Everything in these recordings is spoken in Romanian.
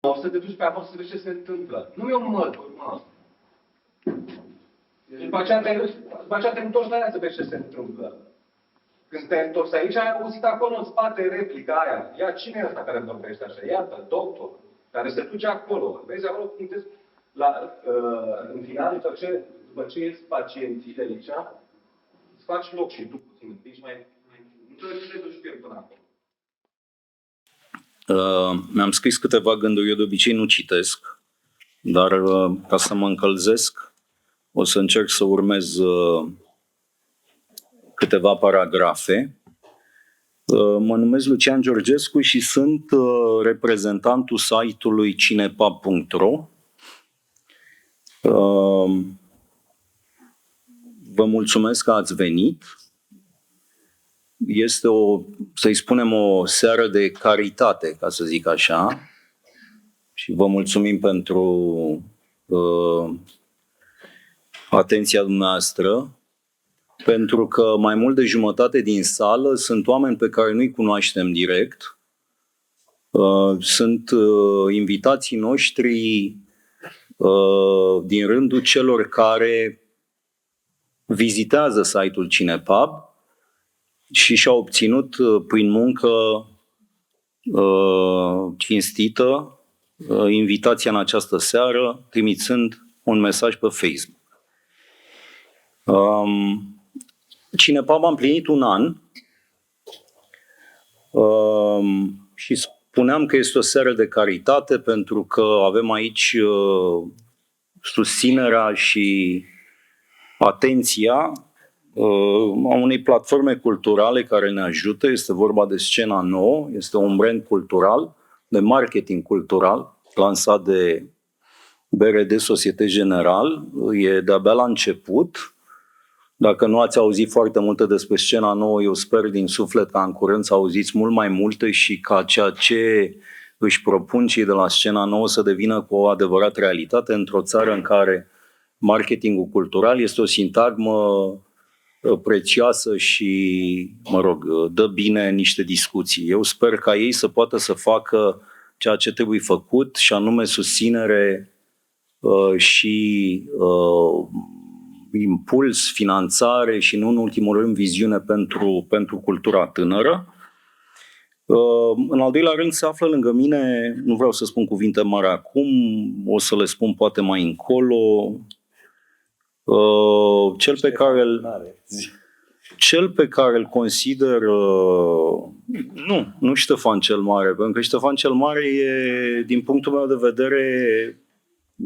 O să te duci pe acolo să vezi ce se întâmplă. Nu e un mătur, mă. După aceea te întorci la aia să vezi ce se întâmplă. Când te întorci aici, ai auzit acolo în spate replica aia. Ia, cine e ăsta care vorbește așa? Iată, doctor, care se duce acolo. Vezi acolo cum te... în final, după ce ies pacienții de aici, îți faci loc și tu puțin. Deci nu trebuie să te duci pe până acolo. Mi-am scris câteva gânduri, eu de obicei nu citesc, dar ca să mă încălzesc, o să încerc să urmez câteva paragrafe. Mă numesc Lucian Georgescu și sunt reprezentantul site-ului cinepub.ro. Vă mulțumesc că ați venit. Este să-i spunem, o seară de caritate, ca să zic așa. Și vă mulțumim pentru atenția dumneavoastră, pentru că mai mult de jumătate din sală sunt oameni pe care nu-i cunoaștem direct. Sunt invitații noștri din rândul celor care vizitează site-ul Cinepub și și-au obținut prin muncă cinstită invitația în această seară, trimițând un mesaj pe Facebook. Cinepub a împlinit un an și spuneam că este o seară de caritate pentru că avem aici susținerea și atenția a unei platforme culturale care ne ajută. Este vorba de Scena Nouă, este un brand cultural, de marketing cultural, lansat de BRD Societe General. E de-abia la început. Dacă nu ați auzit foarte multe despre Scena Nouă, eu sper din suflet ca în curând să auziți mult mai multe și ca ceea ce își propun cei de la Scena Nouă să devină cu o adevărată realitate într-o țară în care marketingul cultural este o sintagmă prețioasă și, dă bine niște discuții. Eu sper ca ei să poată să facă ceea ce trebuie făcut și anume susținere și impuls, finanțare și, nu în ultimul rând, viziune pentru cultura tânără. În al doilea rând se află lângă mine, nu vreau să spun cuvinte mari acum, o să le spun poate mai încolo, cel pe care îl consider, nu Ștefan cel Mare, pentru că Ștefan cel Mare e, din punctul meu de vedere,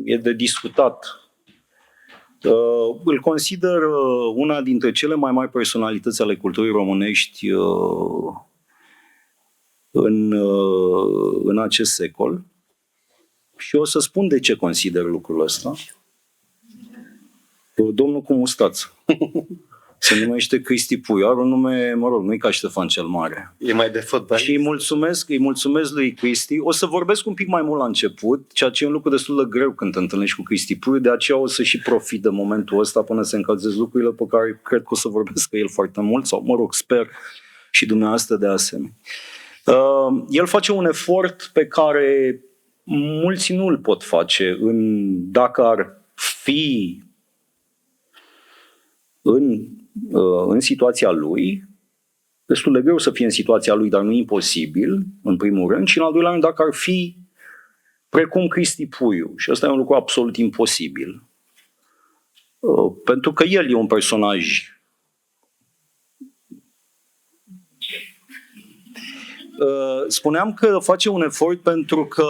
e de discutat. Îl consider una dintre cele mai mari personalități ale culturii românești în acest secol. Și o să spun de ce consider lucrul ăsta. Domnul cu mustață. Se numește Cristi Puiu. Are un nume, nu-i ca Ștefan cel Mare. E mai de fotbal. Și îi mulțumesc lui Cristi. O să vorbesc un pic mai mult la început, ceea ce e un lucru destul de greu când te întâlnești cu Cristi Puiu, de aceea o să și profit de momentul ăsta până se încălzesc lucrurile pe care cred că o să vorbesc cu el foarte mult, sau sper și dumneavoastră de asemenea. El face un efort pe care mulți nu îl pot face dacă ar fi în situația lui. Destul de greu să fie în situația lui, dar nu imposibil, în primul rând, și în al doilea rând, dacă ar fi precum Cristi Puiu. Și ăsta e un lucru absolut imposibil. Pentru că el e un personaj spuneam că face un efort pentru că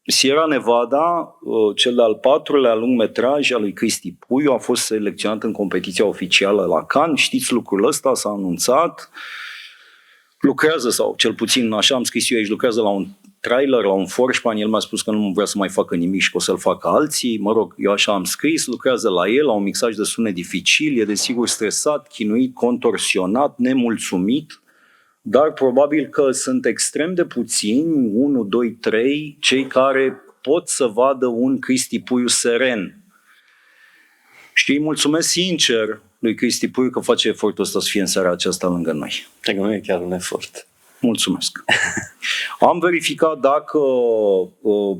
Sierra Nevada, cel de-al 4-lea lungmetraj al lui Cristi Puiu, a fost selecționat în competiția oficială la Cannes. Știți lucrul ăsta, s-a anunțat. Lucrează, sau cel puțin așa am scris eu aici, lucrează la un trailer, la un Forspan. El mi-a spus că nu vrea să mai facă nimic și că o să-l facă alții. Eu așa am scris, lucrează la el, la un mixaj de sunet dificil, e desigur stresat, chinuit, contorsionat, nemulțumit. Dar probabil că sunt extrem de puțini, 1, 2, 3, cei care pot să vadă un Cristi Puiu seren. Și îi mulțumesc sincer lui Cristi Puiu că face efortul ăsta să fie în seara aceasta lângă noi. Că nu e chiar un efort. Mulțumesc. Am verificat dacă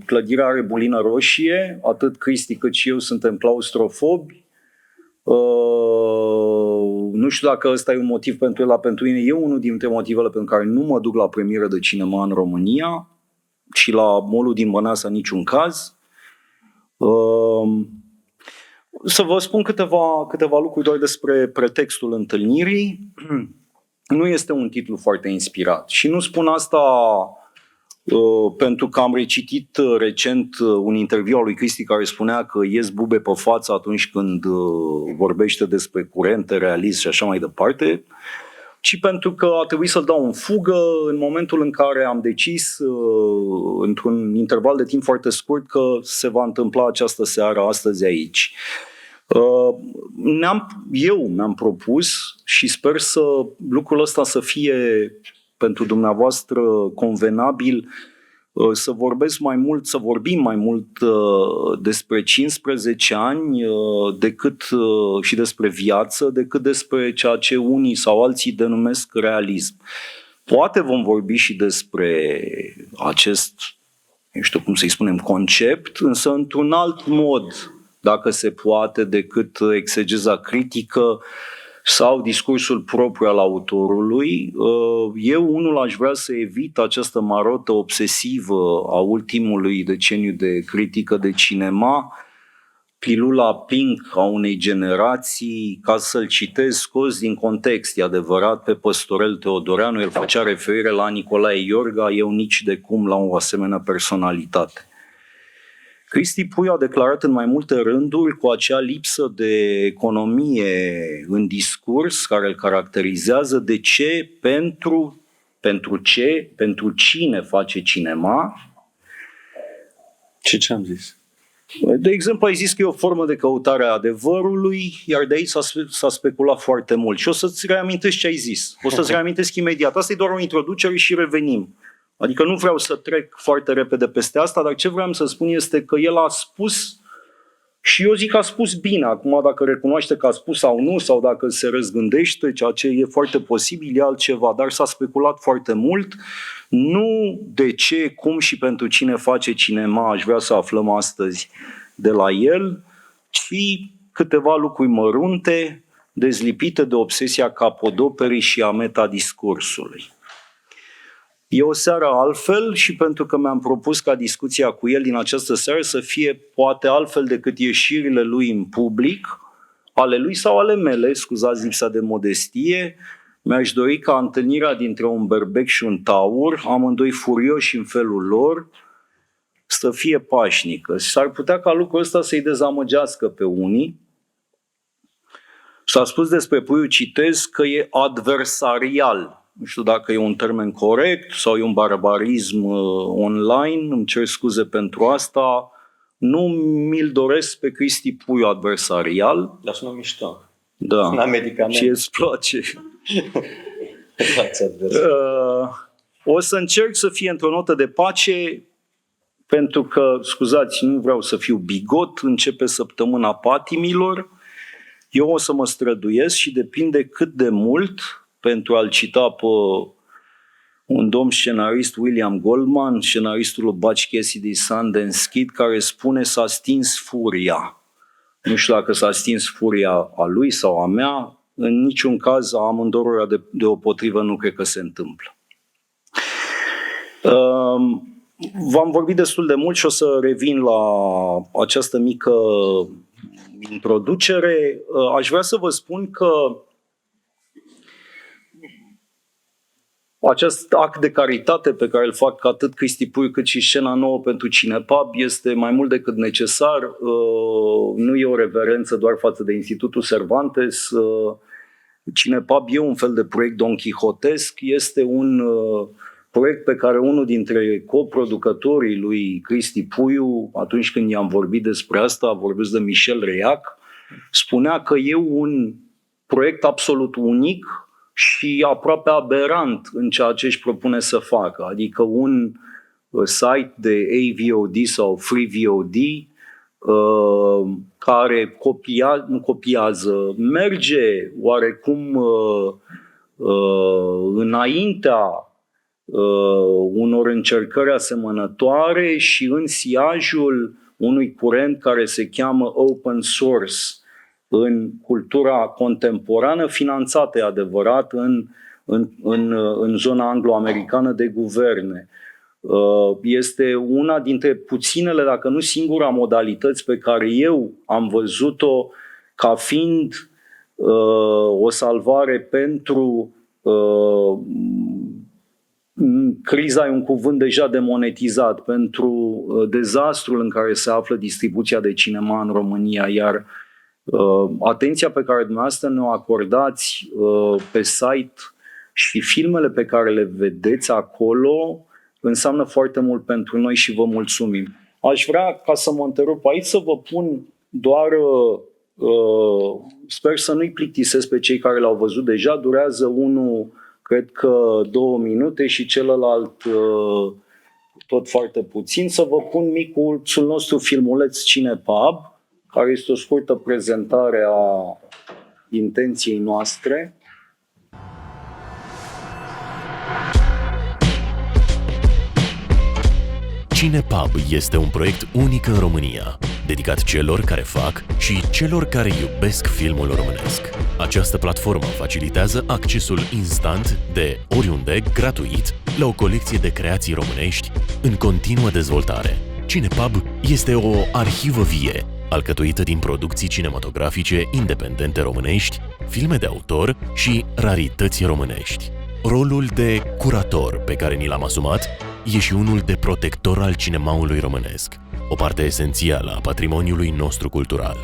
clădirea are bulină roșie, atât Cristi cât și eu suntem claustrofobi. Nu știu dacă ăsta e un motiv pentru el, dar pentru mine e unul dintre motivele pentru care nu mă duc la premieră de cinema în România și la Mall-ul din Băneasa în niciun caz. Să vă spun câteva lucruri doar despre pretextul întâlnirii. Nu este un titlu foarte inspirat și nu spun asta pentru că am recitit recent un interviu al lui Cristi care spunea că ies bube pe față atunci când vorbește despre curente, realism și așa mai departe, ci pentru că a trebuit să-l dau în fugă în momentul în care am decis, într-un interval de timp foarte scurt, că se va întâmpla această seară astăzi aici. Eu mi-am propus și sper să lucrul ăsta să fie pentru dumneavoastră convenabil, să vorbesc mai mult, să vorbim mai mult despre 15 ani decât și despre viață, decât despre ceea ce unii sau alții denumesc realism. Poate vom vorbi și despre acest, nu știu cum să-i spunem, concept, însă într-un alt mod, dacă se poate, decât exegeza critică sau discursul propriu al autorului. Eu unul aș vrea să evit această marotă obsesivă a ultimului deceniu de critică de cinema, pilula pink a unei generații, ca să-l citez scos din context, e adevărat, pe Păstorel Teodoreanu, el făcea referire la Nicolae Iorga, eu nici de cum la o asemenea personalitate. Cristi Puiu a declarat în mai multe rânduri cu acea lipsă de economie în discurs care îl caracterizează, de ce, pentru cine face cinema. Ce am zis? De exemplu, ai zis că e o formă de căutare a adevărului, iar de aici s-a speculat foarte mult. Și o să-ți reamintesc ce ai zis. O să-ți reamintesc imediat. Asta e doar o introducere și revenim. Adică nu vreau să trec foarte repede peste asta, dar ce vreau să spun este că el a spus, și eu zic că a spus bine. Acum, dacă recunoaște că a spus sau nu, sau dacă se răzgândește, ceea ce e foarte posibil, e altceva. Dar s-a speculat foarte mult. Nu de ce, cum și pentru cine face cinema, aș vrea să aflăm astăzi de la el, ci câteva lucruri mărunte, dezlipite de obsesia capodoperii și a metadiscursului. E o seară altfel și pentru că mi-am propus ca discuția cu el din această seară să fie poate altfel decât ieșirile lui în public, ale lui sau ale mele, scuzați lipsa de modestie, mi-aș dori ca întâlnirea dintre un berbec și un taur, amândoi furioși în felul lor, să fie pașnică. S-ar putea ca lucrul ăsta să-i dezamăgească pe unii. S-a spus despre Puiu, citez, că e adversarial. Nu știu dacă e un termen corect sau e un barbarism online, îmi cer scuze pentru asta. Nu mi-l doresc pe Cristi Puiu adversarial. Dar sună mișto. Da. La medicament. Și îți place. O să încerc să fie într-o notă de pace, pentru că, scuzați, nu vreau să fiu bigot, începe săptămâna patimilor. Eu o să mă străduiesc și depinde cât de mult, pentru a-l cita pe un domn scenarist, William Goldman, scenaristul lui Butch Cassidy, Sundance Kid, care spune s-a stins furia. Nu știu dacă s-a stins furia a lui sau a mea, în niciun caz a amândorora deopotrivă nu cred că se întâmplă. V-am vorbit destul de mult și o să revin la această mică introducere. Aș vrea să vă spun că acest act de caritate pe care îl fac atât Cristi Puiu cât și Scena Nouă pentru Cinepub este mai mult decât necesar. Nu e o reverență doar față de Institutul Cervantes. Cinepub e un fel de proiect Don Quixotesc. Este un proiect pe care unul dintre coproducătorii lui Cristi Puiu, atunci când i-am vorbit despre asta, vorbesc de Michel Reiac, spunea că e un proiect absolut unic și aproape aberant în ceea ce își propune să facă. Adică un site de AVOD sau FreeVOD care nu copiază, merge oarecum înaintea unor încercări asemănătoare și în siajul unui curent care se cheamă open source în cultura contemporană, finanțată, e adevărat, în zona anglo-americană de guverne. Este una dintre puținele, dacă nu singura, modalități pe care eu am văzut-o ca fiind o salvare pentru criza e un cuvânt deja demonetizat, pentru dezastrul în care se află distribuția de cinema în România, iar atenția pe care dumneavoastră ne-o acordați pe site și filmele pe care le vedeți acolo înseamnă foarte mult pentru noi și vă mulțumim. Aș vrea, ca să mă întrerup aici, să vă pun doar, sper să nu-i plictisesc pe cei care l-au văzut deja, durează unul, cred că 2 minute și celălalt tot foarte puțin, să vă pun micul nostru filmuleț Cinepub, care este o scurtă prezentare a intenției noastre. Cinepub este un proiect unic în România, dedicat celor care fac și celor care iubesc filmul românesc. Această platformă facilitează accesul instant de oriunde, gratuit, la o colecție de creații românești în continuă dezvoltare. Cinepub este o arhivă vie, alcătuită din producții cinematografice independente românești, filme de autor și rarități românești. Rolul de curator pe care ni l-am asumat e și unul de protector al cinemaului românesc, o parte esențială a patrimoniului nostru cultural.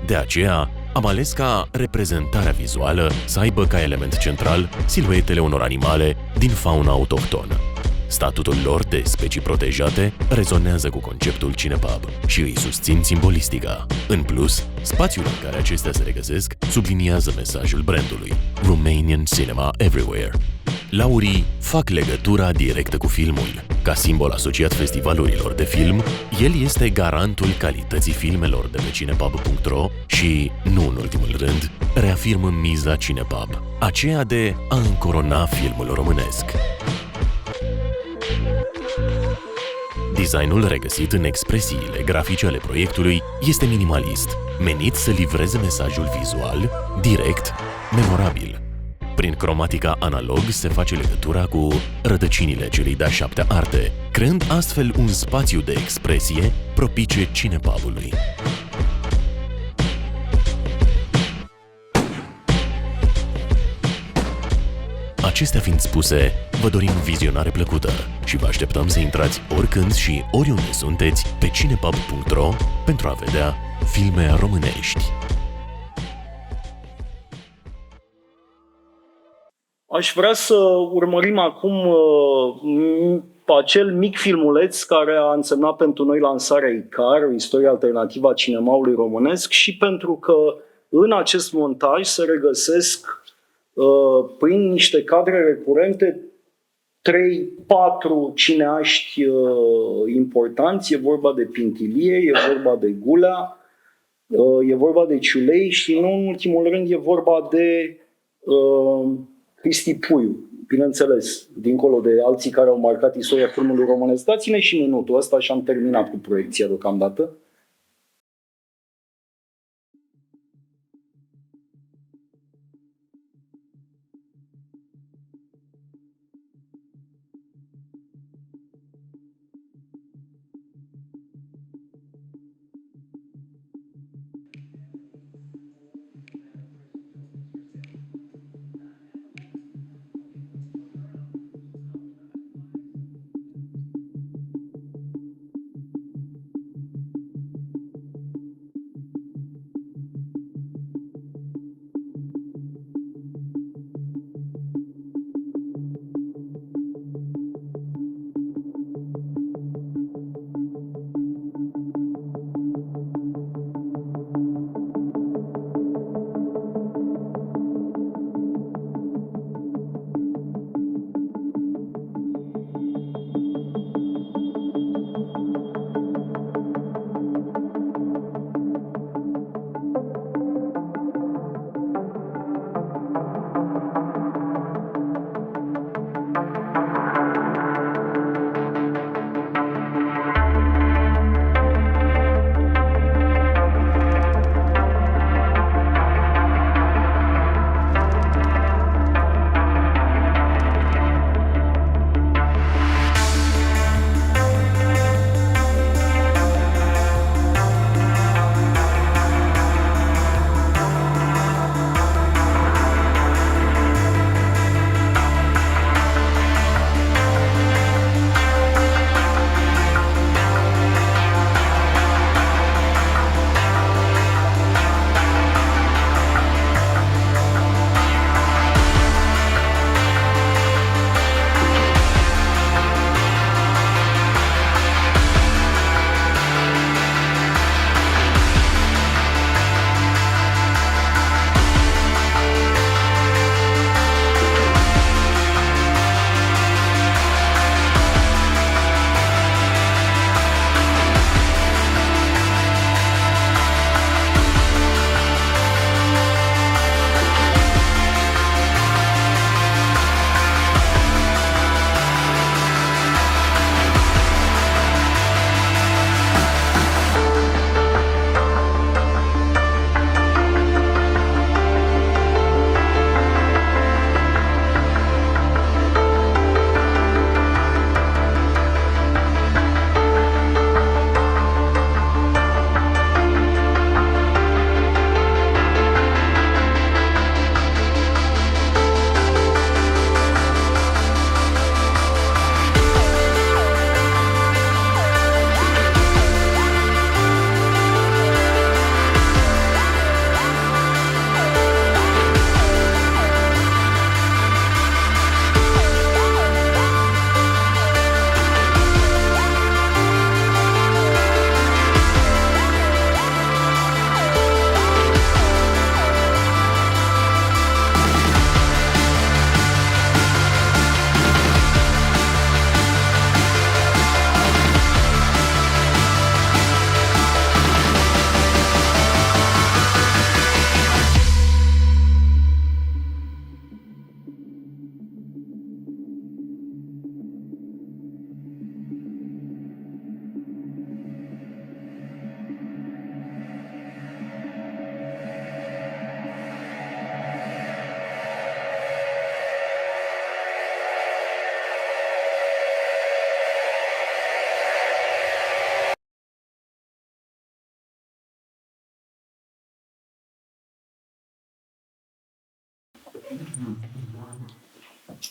De aceea, am ales ca reprezentarea vizuală să aibă ca element central siluetele unor animale din fauna autohtonă. Statutul lor de specii protejate rezonează cu conceptul Cinepub și îi susțin simbolistica. În plus, spațiul în care acestea se regăsesc subliniază mesajul brandului Romanian Cinema Everywhere. Laurii fac legătura directă cu filmul. Ca simbol asociat festivalurilor de film, el este garantul calității filmelor de pe cinepub.ro și, nu în ultimul rând, reafirmă miza Cinepub, aceea de a încorona filmul românesc. Designul regăsit în expresiile grafice ale proiectului este minimalist, menit să livreze mesajul vizual, direct, memorabil. Prin cromatica analog se face legătura cu rădăcinile celei de-a 7-a arte, creând astfel un spațiu de expresie propice cinepubului. Acestea fiind spuse, vă dorim vizionare plăcută și vă așteptăm să intrați oricând și oriunde sunteți pe cinepub.ro pentru a vedea filme românești. Aș vrea să urmărim acum acel mic filmuleț care a însemnat pentru noi lansarea ICAR, o istorie alternativă a cinemaului românesc, și pentru că în acest montaj se regăsesc prin niște cadre recurente 3-4 cineaști importanți. E vorba de Pintilie, e vorba de Gulea, e vorba de Ciulei și, nu în ultimul rând, e vorba de Cristi Puiu, bineînțeles, dincolo de alții care au marcat istoria filmului românesc. Dați-ne și minutul ăsta și am terminat cu proiecția deocamdată.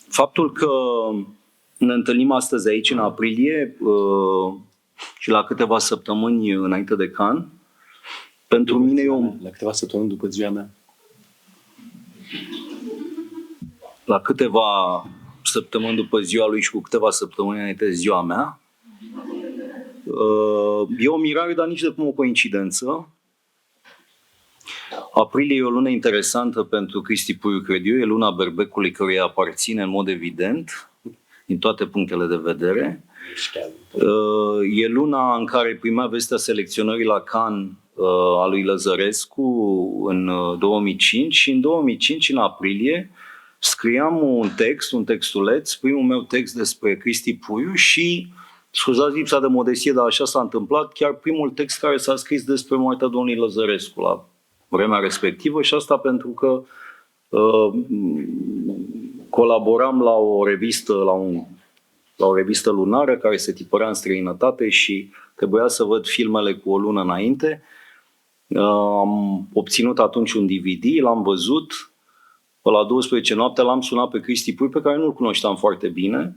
Faptul că ne întâlnim astăzi aici în aprilie și la câteva săptămâni înainte de Cannes, pentru mine e un... La câteva săptămâni după ziua mea. La câteva săptămâni după ziua lui și cu câteva săptămâni înainte de ziua mea. E o mirare, dar nici de cum o coincidență. Aprilie e o lună interesantă pentru Cristi Puiu, cred eu. E luna berbecului căruia aparține în mod evident, din toate punctele de vedere. E luna în care primea vestea selecționării la Cannes a lui Lăzărescu în 2005 și în 2005, în aprilie, scriam un textuleț, primul meu text despre Cristi Puiu și, scuzați lipsa de modestie, dar așa s-a întâmplat, chiar primul text care s-a scris despre moartea domnului Lăzărescu la vremea respectivă și asta pentru că colaboram la o revistă lunară care se tipărea în străinătate și trebuia să văd filmele cu o lună înainte. Am obținut atunci un DVD, l-am văzut, pe la 12 noaptea l-am sunat pe Cristi Puiu, pe care nu-l cunoșteam foarte bine.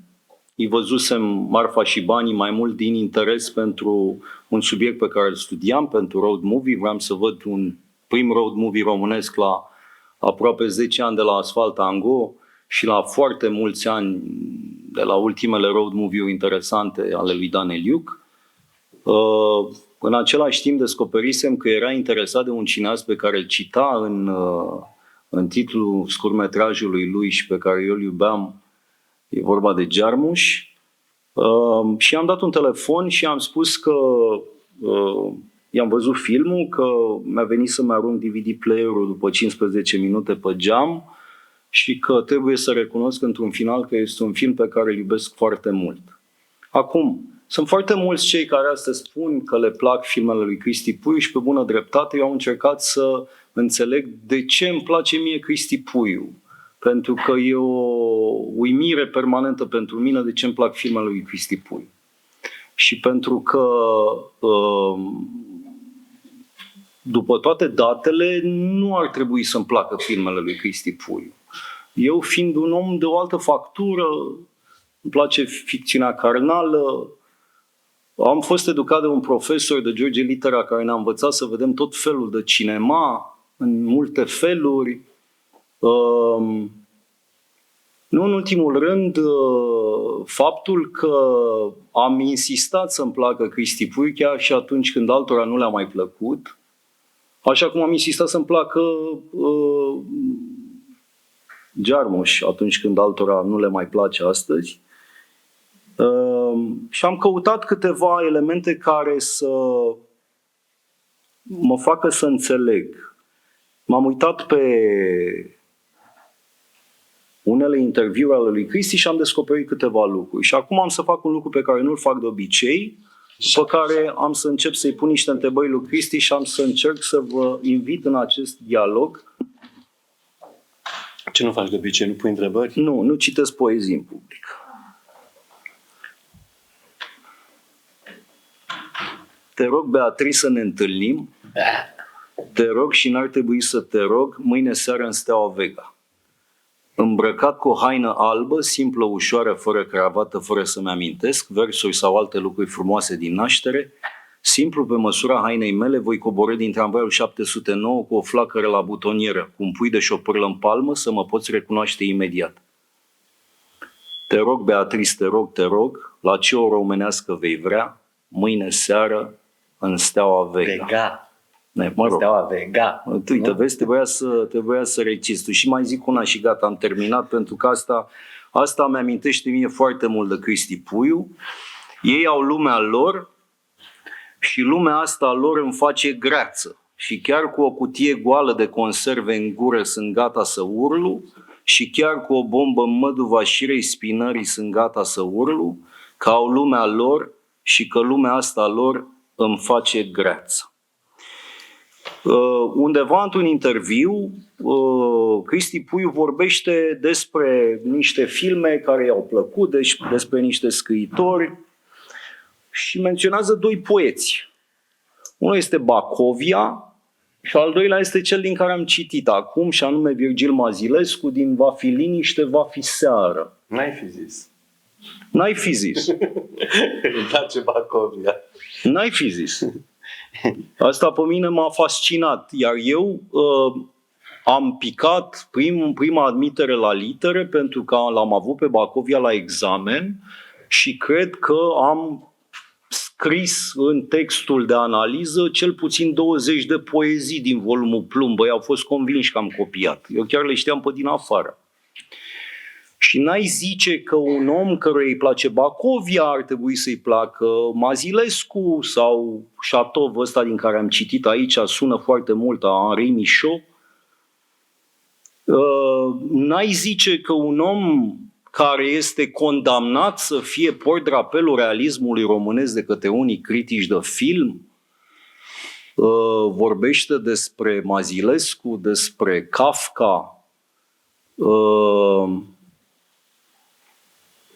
Îi văzusem Marfa și banii mai mult din interes pentru un subiect pe care îl studiam, pentru road movie. Vreau să văd un prim road movie românesc la aproape 10 ani de la Asfalt Tango și la foarte mulți ani de la ultimele road movie-uri interesante ale lui Dan Eliuc. În același timp descoperisem că era interesat de un cineast pe care îl cita în titlul scurtmetrajului lui și pe care eu îl iubeam. E vorba de Jarmusch. Și am dat un telefon și am spus că i-am văzut filmul, că mi-a venit să-mi arunc DVD player-ul după 15 minute pe geam și că trebuie să recunosc într-un final că este un film pe care îl iubesc foarte mult. Acum, sunt foarte mulți cei care astăzi spun că le plac filmele lui Cristi Puiu și pe bună dreptate eu am încercat să înțeleg de ce îmi place mie Cristi Puiu. Pentru că e o uimire permanentă pentru mine de ce îmi plac filmele lui Cristi Puiu. Și pentru că după toate datele nu ar trebui să-mi placă filmele lui Cristi Puiu. Eu fiind un om de o altă factură, îmi place ficțiunea carnală, am fost educat de un profesor, de George Litera, care ne-a învățat să vedem tot felul de cinema, în multe feluri. Nu în ultimul rând, faptul că am insistat să-mi placă Cristi Puiu chiar și atunci când altora nu le-a mai plăcut, așa cum am insistat să-mi placă Jarmusch atunci când altora nu le mai place astăzi. Și am căutat câteva elemente care să mă facă să înțeleg. M-am uitat pe unele interviuri ale lui Cristi și am descoperit câteva lucruri. Și acum am să fac un lucru pe care nu-l fac de obicei, pe care am să încep să-i pun niște întrebări lui Cristi și am să încerc să vă invit în acest dialog. Ce nu faci de obicei? Nu pui întrebări? Nu citesc poezii în public. Te rog, Beatrice, să ne întâlnim. Te rog și n-ar trebui să te rog mâine seară în Steaua Vega. Îmbrăcat cu o haină albă, simplă, ușoară, fără cravată, fără să-mi amintesc, versuri sau alte lucruri frumoase din naștere, simplu pe măsura hainei mele, voi coborî din tramvaiul 709 cu o flacără la butonieră, cu un pui de șopârlă în palmă, să mă poți recunoaște imediat. Te rog, Beatrice, te rog, la ce o românească vei vrea, mâine seară în Steaua Vega. Vega. Mă rog. Steaua Vega. Uite, vezi, trebuia să reciți tu. Și mai zic una și gata, am terminat, pentru că asta mi-amintește mie foarte mult de Cristi Puiu. Ei au lumea lor și lumea asta a lor îmi face greață. Și chiar cu o cutie goală de conserve în gură sunt gata să urlu și chiar cu o bombă în măduva șirei spinării sunt gata să urlu, că au lumea lor și că lumea asta lor îmi face greață. Undeva într-un interviu, Cristi Puiu vorbește despre niște filme care i-au plăcut, despre niște scriitori și menționează doi poeți. Unul este Bacovia Și al doilea este cel din care am citit acum, și anume Virgil Mazilescu, din Va fi liniște, va fi seară. N-ai fi zis. N-ai fi zis. Îmi place Bacovia. N-ai fi zis. Asta pe mine m-a fascinat. Iar eu am picat prima admitere la litere pentru că l-am avut pe Bacovia la examen și cred că am scris în textul de analiză cel puțin 20 de poezii din volumul Plumb. Băi, au fost convinși că am copiat. Eu chiar le știam pe din afară. Și n-ai zice că un om căruia îi place Bacovia ar trebui să-i placă Mazilescu sau Șatov ăsta din care am citit aici, sună foarte mult, a Henri Michaud. N-ai zice că un om care este condamnat să fie portdrapelul realismului românesc de către unii critici de film, vorbește despre Mazilescu, despre Kafka.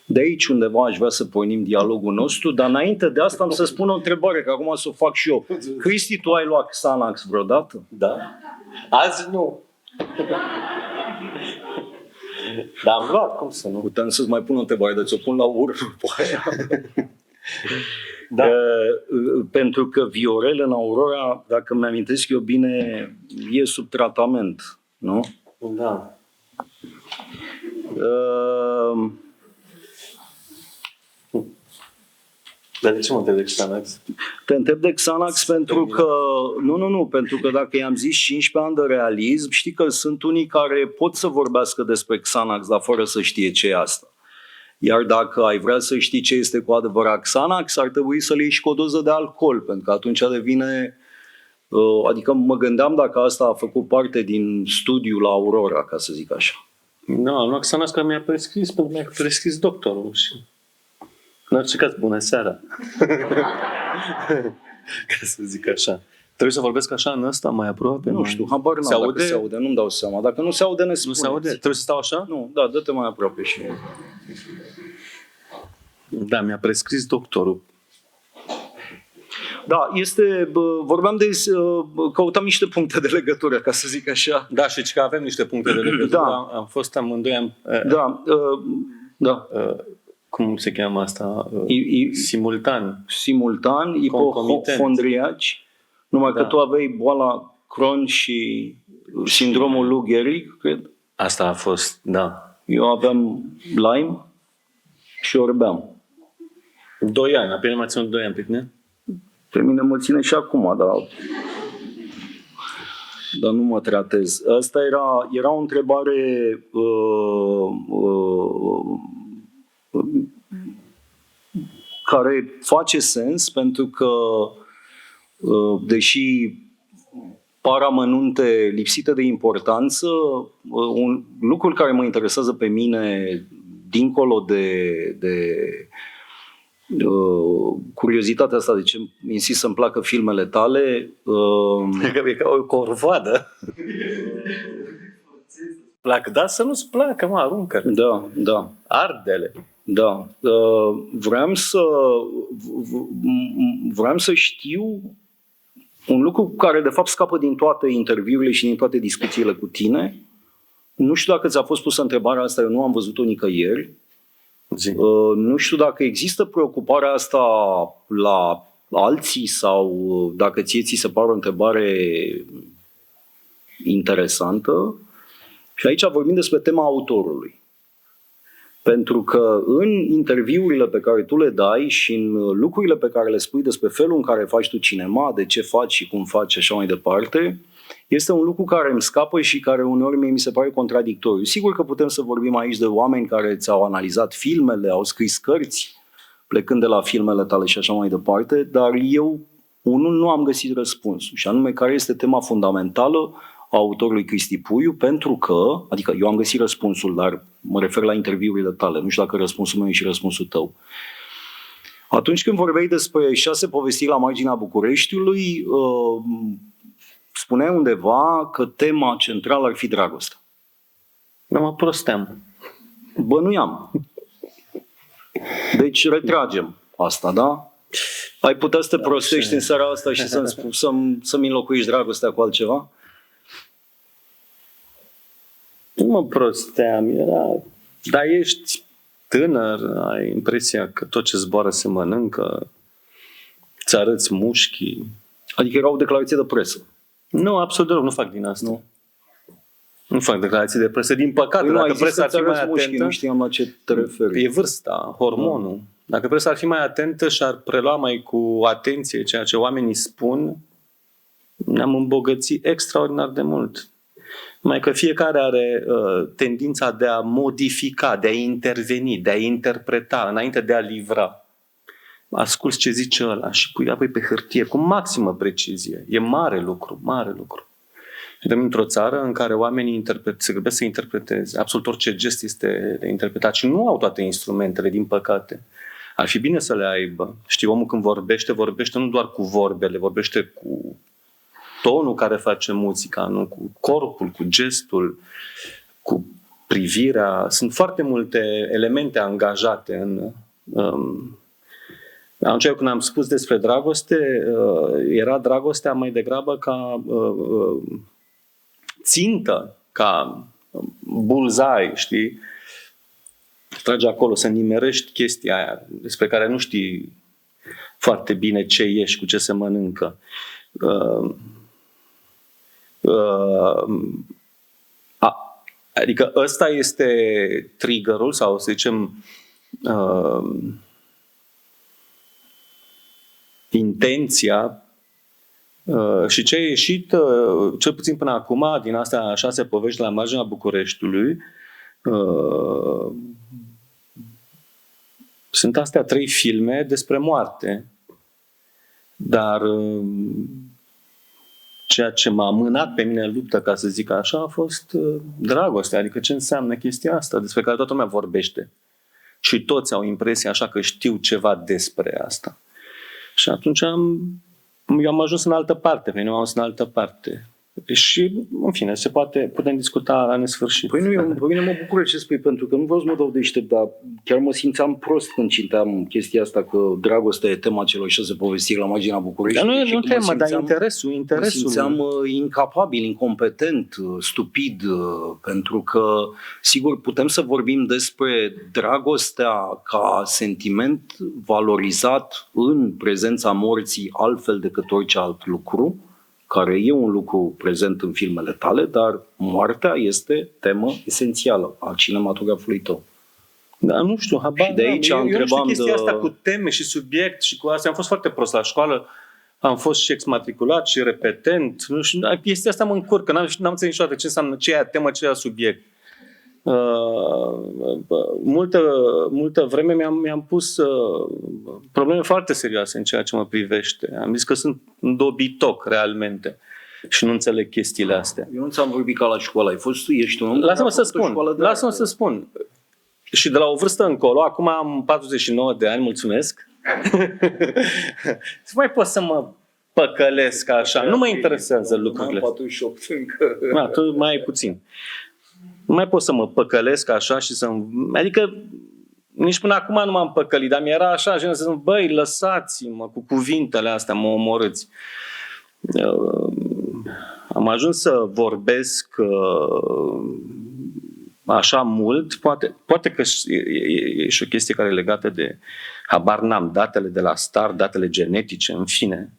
De aici undeva aș vrea să pornim dialogul nostru, dar înainte de asta am să spun o întrebare, că acum să o fac și eu. Cristi, tu ai luat Xanax vreodată? Da? Azi nu. Dar am luat, cum să nu? Puteam să-ți mai pun o întrebare, dar ți-o pun la urmă după aia. Da. Pentru că Viorel în Aurora, dacă mi-amintesc eu bine, e sub tratament, nu? Da. Dar de ce mă întreb de Xanax? Te întreb de Xanax pentru că, pentru că dacă i-am zis 15 ani de realism, știi că sunt unii care pot să vorbească despre Xanax, dar fără să știe ce e asta. Iar dacă ai vrea să știi ce este cu adevărat Xanax, ar trebui să le iei și cu o doză de alcool, pentru că atunci devine... Adică mă gândeam dacă asta a făcut parte din studiul la Aurora, ca să zic așa. Nu, am luat Xanax că mi-a prescris, pentru că mi-a prescris doctorul și... În orice caz, bună seara. Ca să zic așa. Trebuie să vorbesc așa în ăsta, mai aproape? Nu știu, habar n-am dacă se aude, nu-mi dau seama. Dacă nu se aude, ne spuneți. Nu se aude? Trebuie să stau așa? Nu, da, dă-te mai aproape și... Da, mi-a prescris doctorul. Da, vorbeam de, căutam niște puncte de legătură, ca să zic așa. Da, și că avem niște puncte de legătură. Da. Am fost amândoi, Da. cum se cheamă asta? Simultan. Ipohondriaci. Numai că tu aveai boala Crohn și sindromul lui Gehrig, cred. Asta a fost, da. Eu aveam Lyme și orbeam. 2 ani, apoi m-a ținut 2 ani pe tine? Pe mine mă ține și acum, dar nu mă tratez. Asta era o întrebare care face sens, pentru că deși par amănunte lipsite de importanță, un lucru care mă interesează pe mine, dincolo de curiozitatea asta de ce insist să-mi placă filmele tale. E ca o corvoadă. Plac, da, să nu-ți placă, mă, aruncă. Da. Ardele. Da. Vreau să știu un lucru care de fapt scapă din toate interviurile și din toate discuțiile cu tine. Nu știu dacă ți-a fost pusă întrebarea asta, eu nu am văzut-o nicăieri. Nu știu dacă există preocuparea asta la alții sau dacă ți se pare o întrebare interesantă. Și aici vorbim despre tema autorului. Pentru că în interviurile pe care tu le dai și în lucrurile pe care le spui despre felul în care faci tu cinema, de ce faci și cum faci și așa mai departe, este un lucru care îmi scapă și care uneori mi se pare contradictoriu. Sigur că putem să vorbim aici de oameni care ți-au analizat filmele, au scris cărți, plecând de la filmele tale și așa mai departe, dar eu, nu am găsit răspunsul, și anume care este tema fundamentală a autorului Cristi Puiu, pentru că, adică eu am găsit răspunsul, dar mă refer la interviurile tale, nu știu dacă răspunsul meu e și răspunsul tău. Atunci când vorbeai despre 6 povestiri la marginea Bucureștiului, spuneai undeva că tema centrală ar fi dragostea. Nu mă prosteam. Bănuiam. Deci retragem asta, da? Ai putea să te prostești în seara asta și să-mi înlocuiești dragostea cu altceva? Nu mă prosteam, dar ești tânăr, ai impresia că tot ce zboară se mănâncă, ți arăți mușchii. Adică era o declarație de presă. Nu, absolut deloc, nu fac din asta. Nu fac declarații de presă, din păcate. Păi dacă presa ar fi mai atentă, nu știam la ce te referi. e vârsta, hormonul. Dacă presa ar fi mai atentă și ar prelua mai cu atenție ceea ce oamenii spun, ne-am îmbogățit extraordinar de mult. Numai că fiecare are tendința de a modifica, de a interveni, de a interpreta înainte de a livra. Asculți ce zice ăla și pui apoi pe hârtie cu maximă precizie. E mare lucru, mare lucru. Suntem într-o țară în care oamenii se grăbesc să interpreteze. Absolut orice gest este de interpretat și nu au toate instrumentele, din păcate. Ar fi bine să le aibă. Știi, omul când vorbește nu doar cu vorbele, vorbește cu tonul care face muzica, nu? Cu corpul, cu gestul, cu privirea. Sunt foarte multe elemente angajate în... Atunci când am spus despre dragoste, era dragostea mai degrabă ca țintă, ca bullseye, știi? Tragi acolo să nimerești chestia aia despre care nu știi foarte bine ce ești, cu ce se mănâncă. Adică ăsta este triggerul sau să zicem intenția și ce a ieșit, cel puțin până acum, din astea 6 povești de la marginea Bucureștiului, sunt astea 3 filme despre moarte. Dar ceea ce m-a mânat pe mine în luptă, ca să zic așa, a fost dragostea. Adică ce înseamnă chestia asta, despre care toată lumea vorbește. Și toți au impresia așa că știu ceva despre asta. Și atunci eu am ajuns în altă parte, pe mine am ajuns în altă parte. Și, în fine, putem discuta la nesfârșit. Păi nu, pe mine mă bucură ce spui, pentru că nu vreau să mă dau deștept, dar chiar mă simțeam prost când citeam chestia asta, că dragostea e tema celor 6 povestiri la marginea București. Dar nu tema, dar interesul. Mă simțeam incapabil, incompetent, stupid, pentru că, sigur, putem să vorbim despre dragostea ca sentiment valorizat în prezența morții altfel decât orice alt lucru, care e un lucru prezent în filmele tale, dar moartea este temă esențială a cinematografului tău. Da, nu știu, habar. Și de aici eu nu știu chestia asta cu de... teme și subiect și cu asta. Am fost foarte prost la școală, am fost și exmatriculat și repetent. Nu știu, chestia asta mă încurcă, n-am înțeles niciodată ce înseamnă, ce e temă, ce e subiect. Multă vreme mi-am pus probleme foarte serioase în ceea ce mă privește. Am zis că sunt un dobitoc realmente și nu înțeleg chestiile astea. Eu nu ți-am vorbit ca la școală, ești un om. Lasă-mă să spun. Și de la o vârstă încolo, acum am 49 de ani, mulțumesc. Mai pot să mă păcălesc așa, nu mă interesează lucrurile. Am 48 încă. Da, tu mai ai puțin. Nu mai pot să mă păcălesc așa și să... Adică nici până acum nu m-am păcălit, dar mi-era așa, să zic, băi, lăsați-mă cu cuvintele astea, mă omorâți. Am ajuns să vorbesc așa mult, poate că e și o chestie care e legată de, habar n-am, datele de la STAR, datele genetice, în fine.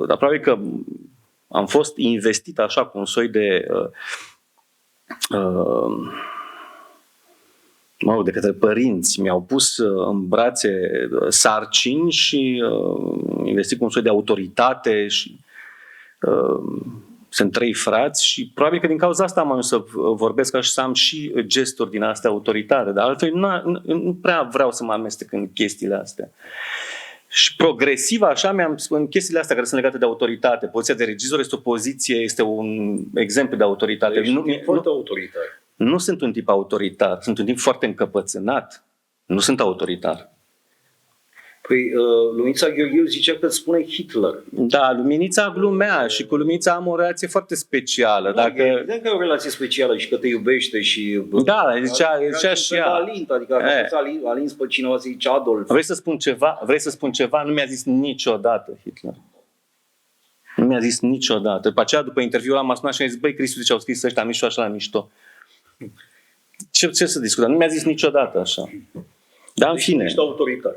Dar probabil că am fost investit așa cu un soi de... de către părinți, mi-au pus în brațe sarcini și investit cu un soi de autoritate și sunt 3 frați și probabil că din cauza asta am ajuns să vorbesc așa și să am și gesturi din astea autoritare, dar altfel nu prea vreau să mă amestec în chestiile astea. Și progresiv așa în chestiile astea care sunt legate de autoritate. Poziția de regizor este o poziție, este un exemplu de autoritate. Foarte autoritar. Nu sunt un tip autoritar, sunt un tip foarte încăpățânat. Nu sunt autoritar. Păi, Luminița Gheorghiu zicea că îți spune Hitler. Da, Luminița glumea și cu Luminița am o relație foarte specială. Dacă... Evident că e o relație specială și că te iubește și... Da, zicea și ea. Alint, adică dacă alinți pe cineva să zici Adolf. Vrei să spun ceva? Nu mi-a zis niciodată Hitler. Nu mi-a zis niciodată. După aceea, după interviul ăla, m-a sunat și mi-a zis, băi, Cristi, ce au scris ăștia mișto, așa la mișto. Ce să discutăm? Nu mi-a zis niciodată așa. Dar în fine, ești autoritar.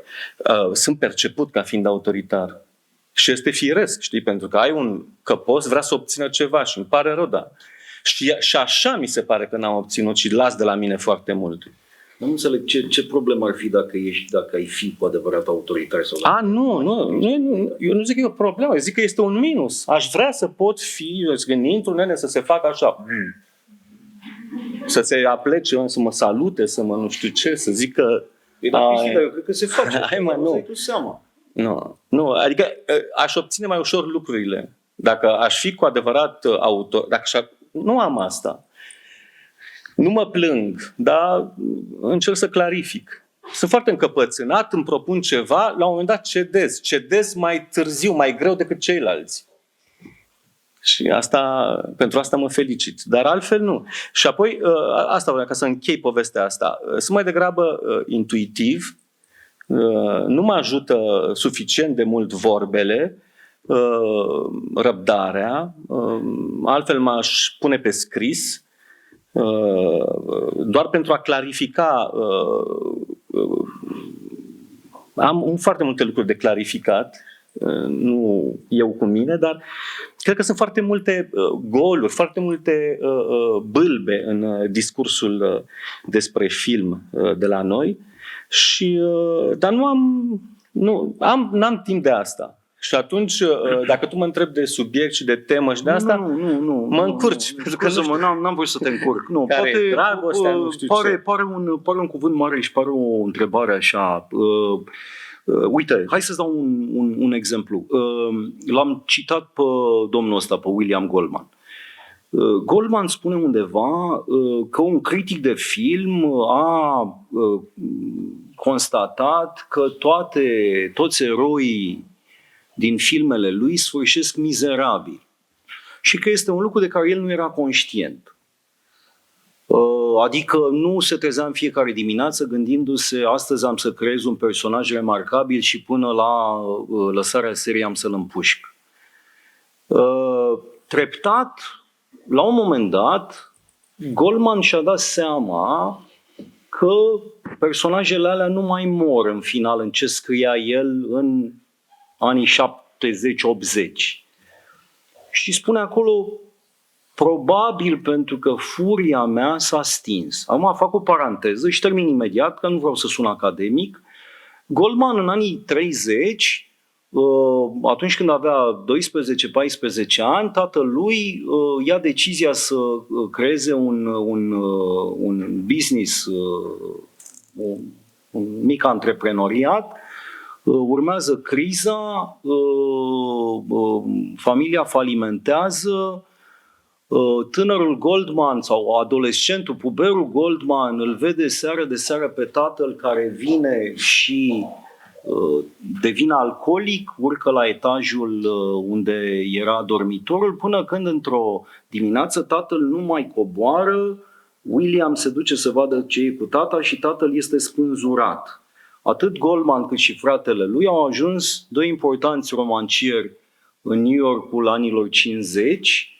Sunt perceput ca fiind autoritar. Și este firesc, știi? Pentru că ai un căpos, vrea să obțină ceva și îmi pare rău, da. Și așa mi se pare că n-am obținut și las de la mine foarte mult. Nu înțeleg ce problemă ar fi dacă ai fi cu adevărat autoritar sau... Nu, eu nu zic că e o problemă, eu zic că este un minus. Aș vrea să pot fi, când intru, nene, să se facă așa. Să se aplece, să mă salute, să mă nu știu ce, să zic că... Dar eu cred că se face. Hai mă, nu. Tu seama. Nu, adică aș obține mai ușor lucrurile. Dacă aș fi cu adevărat autor, nu am asta. Nu mă plâng, dar încerc să clarific. Sunt foarte încăpățânat, îmi propun ceva, la un moment dat cedez. Cedez mai târziu, mai greu decât ceilalți. Și pentru asta mă felicit. Dar altfel nu. Și apoi, asta vreau ca să închei povestea asta. Sunt mai degrabă intuitiv, nu mă ajută suficient de mult vorbele, răbdarea, altfel m-aș pune pe scris, doar pentru a clarifica. Am foarte multe lucruri de clarificat, nu eu cu mine, dar cred că sunt foarte multe goluri, foarte multe bâlbe în discursul despre film de la noi, dar n-am timp de asta. Și atunci, dacă tu mă întrebi de subiect și de temă și de asta, mă încurci. Pentru că n-am vrut să te încurc. Nu, care poate dragostea, nu știu ce. Pare un cuvânt mare și pare o întrebare așa. Uite, hai să-ți dau un exemplu. L-am citat pe domnul ăsta, pe William Goldman. Goldman spune undeva că un critic de film a constatat că toți eroii din filmele lui sfârșesc mizerabil și că este un lucru de care el nu era conștient. Adică nu se trezea în fiecare dimineață gândindu-se astăzi am să creez un personaj remarcabil și până la lăsarea seriei am să-l împușc. Treptat, la un moment dat, Goldman și-a dat seama că personajele alea nu mai mor în final în ce scria el în anii 70-80. Și spune acolo, probabil pentru că furia mea s-a stins. Acum fac o paranteză și termin imediat, că nu vreau să sun academic. Goldman în anii 30, atunci când avea 12-14 ani, tatălui ia decizia să creeze un business, un mic antreprenoriat. Urmează criza, familia falimentează, tânărul Goldman sau adolescentul, puberul Goldman îl vede seară de seară pe tatăl care vine și devine alcoolic, urcă la etajul unde era dormitorul, până când într-o dimineață tatăl nu mai coboară, William se duce să vadă ce e cu tata și tatăl este spânzurat. Atât Goldman cât și fratele lui au ajuns doi importanți romancieri în New Yorkul anilor 50.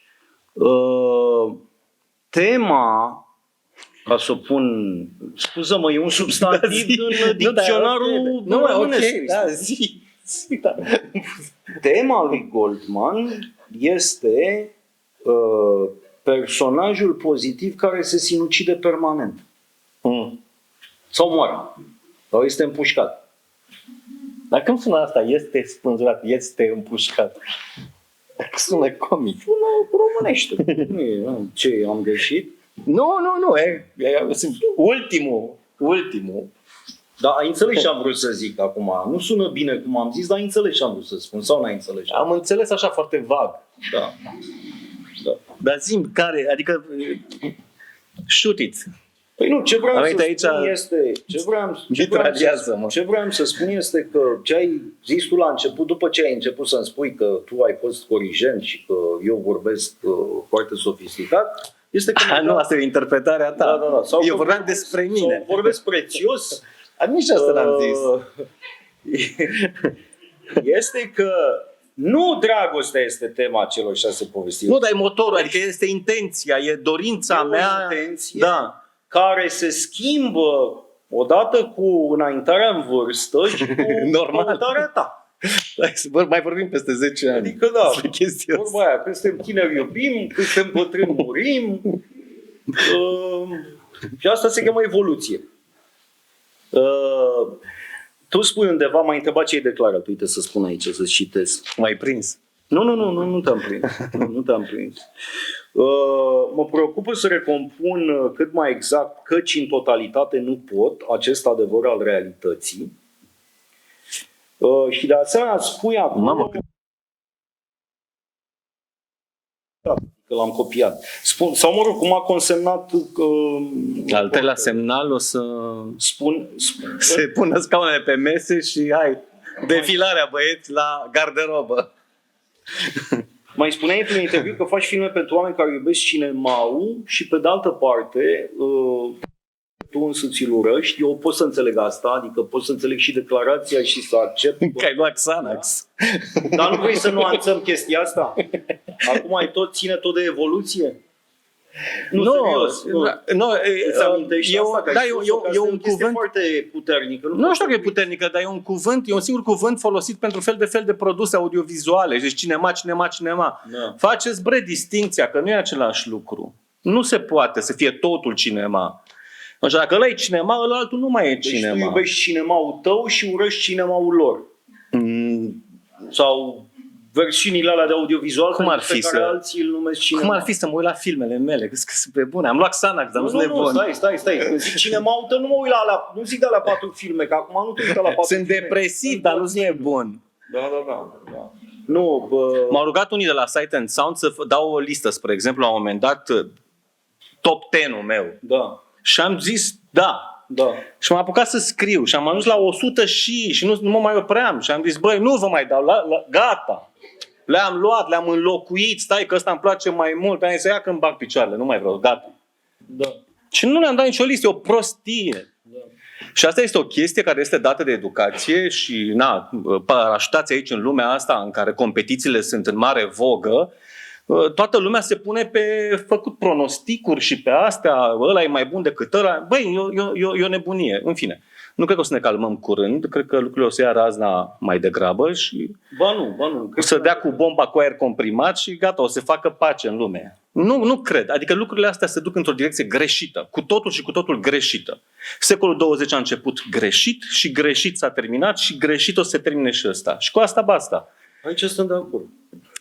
Tema, ca să o pun, scuză-mă, e un substantiv în dicționarul românesc. Tema lui Goldman este personajul pozitiv care se sinucide permanent. Sau moare. Sau este împușcat. Dar când sună asta, este spânzurat, este împușcat? Sună comic. Sună românește. Nu e, ce, am greșit? Nu, ultimul. Dar ai înțeles ce am vrut să zic acum. Nu sună bine cum am zis, dar ai înțeles ce am vrut să spun. Sau n-ai înțeles? Am înțeles așa foarte vag. Da. Dar zi-mi care, adică shoot it. Păi nu, ce vreau Uite, să aici spun este... Ce vreau să spun este că ce ai zis tu la început, după ce ai început să-mi spui că tu ai fost corigent și că eu vorbesc foarte sofisticat, este că... Nu, asta e interpretarea ta. Da. Sau Eu vorbeam despre mine. Sau vorbesc prețios. Nici asta n-am zis. Este că nu dragostea este tema celor 6 povestiri. Nu, dar e motorul, adică este intenția, e dorința mea. Intenție Da. care se schimbă odată cu înaintarea în vârstă și cu Normal. căutarea ta. Mai vorbim peste 10 ani. Adică da, despre chestia asta. vorba aia, când suntem tineri iubim, când suntem bătrâni murim. Și asta se cheamă evoluție. Tu spui undeva, m-ai întrebat ce ai declarat. Uite să spun aici, să-ți citesc. M-ai prins. Nu te-am prins. Nu te-am prins. Mă preocupă să recompun cât mai exact, căci în totalitate nu pot, acest adevăr al realității. Și de asemenea spui acum... Mamă, că l-am copiat. Sau mă rog, cum a consemnat... al treilea semnal o să Spun, se pună scaunele pe mese și hai, defilarea băieți la garderobă. mai spuneai într-un interviu că faci filme pentru oameni care iubesc cinemaul și pe de altă parte tu însuți ți-l urăști. Eu pot să înțeleg asta, adică pot să înțeleg și declarația și să accept. Că ai luat Xanax. Dar nu vrei să nuanțăm chestia asta? Acum ține tot de evoluție? Nu, serios. Îți amintești asta? Că e un o chestie cuvânt foarte puternică. Nu știu că e puternică, dar e un cuvânt, e un singur cuvânt folosit pentru fel de produse audiovizuale. Deci cinema. Da. Faceți, distincția, că nu e același lucru. Nu se poate să fie totul cinema. Deci dacă ăla e cinema, ăla altul nu mai e cinema. Deci tu iubești cinemaul tău și urăști cinemaul lor. Sau versiunile alea de audiovizual Cum ar fi pe care alții îl numesc cinema. Cum ar fi să mă uit la filmele mele? Că sunt pe bune. Am luat Xanax, dar nu sunt nebun. Stai. Când zic cinemaul tău, nu mă uit la alea, nu zic de alea 4 filme, că acum nu te uita la 4 Sunt filme. depresiv, dar nu sunt nebun. Da. Nu, M-au rugat unii de la Sight and Sound să dau o listă, spre exemplu, la un moment dat, top 10-ul meu. da. Și am zis, da. Și m-am apucat să scriu și am ajuns la 100 și nu mă mai opream. Și am zis, băi, nu vă mai dau, gata. Le-am luat, le-am înlocuit, stai că ăsta îmi place mai mult. Am zis, ia că-mi bag picioarele, nu mai vreau, gata. Da. Și nu le-am dat nicio listă, e o prostie. Și asta este o chestie care este dată de educație și, parașutați aici în lumea asta în care competițiile sunt în mare vogă, toată lumea se pune pe făcut pronosticuri și pe astea, ăla e mai bun decât ăla. Băi, e o nebunie. În fine, nu cred că o să ne calmăm curând, cred că lucrurile o să ia razna mai degrabă și Ba nu. o să dea cu bomba cu aer comprimat și gata, o să facă pace în lume. Nu cred. Adică lucrurile astea se duc într-o direcție greșită. Cu totul greșită. Secolul 20 a început greșit și greșit s-a terminat și greșit o să se termine și ăsta. Și cu asta basta. Aici sunt de acord.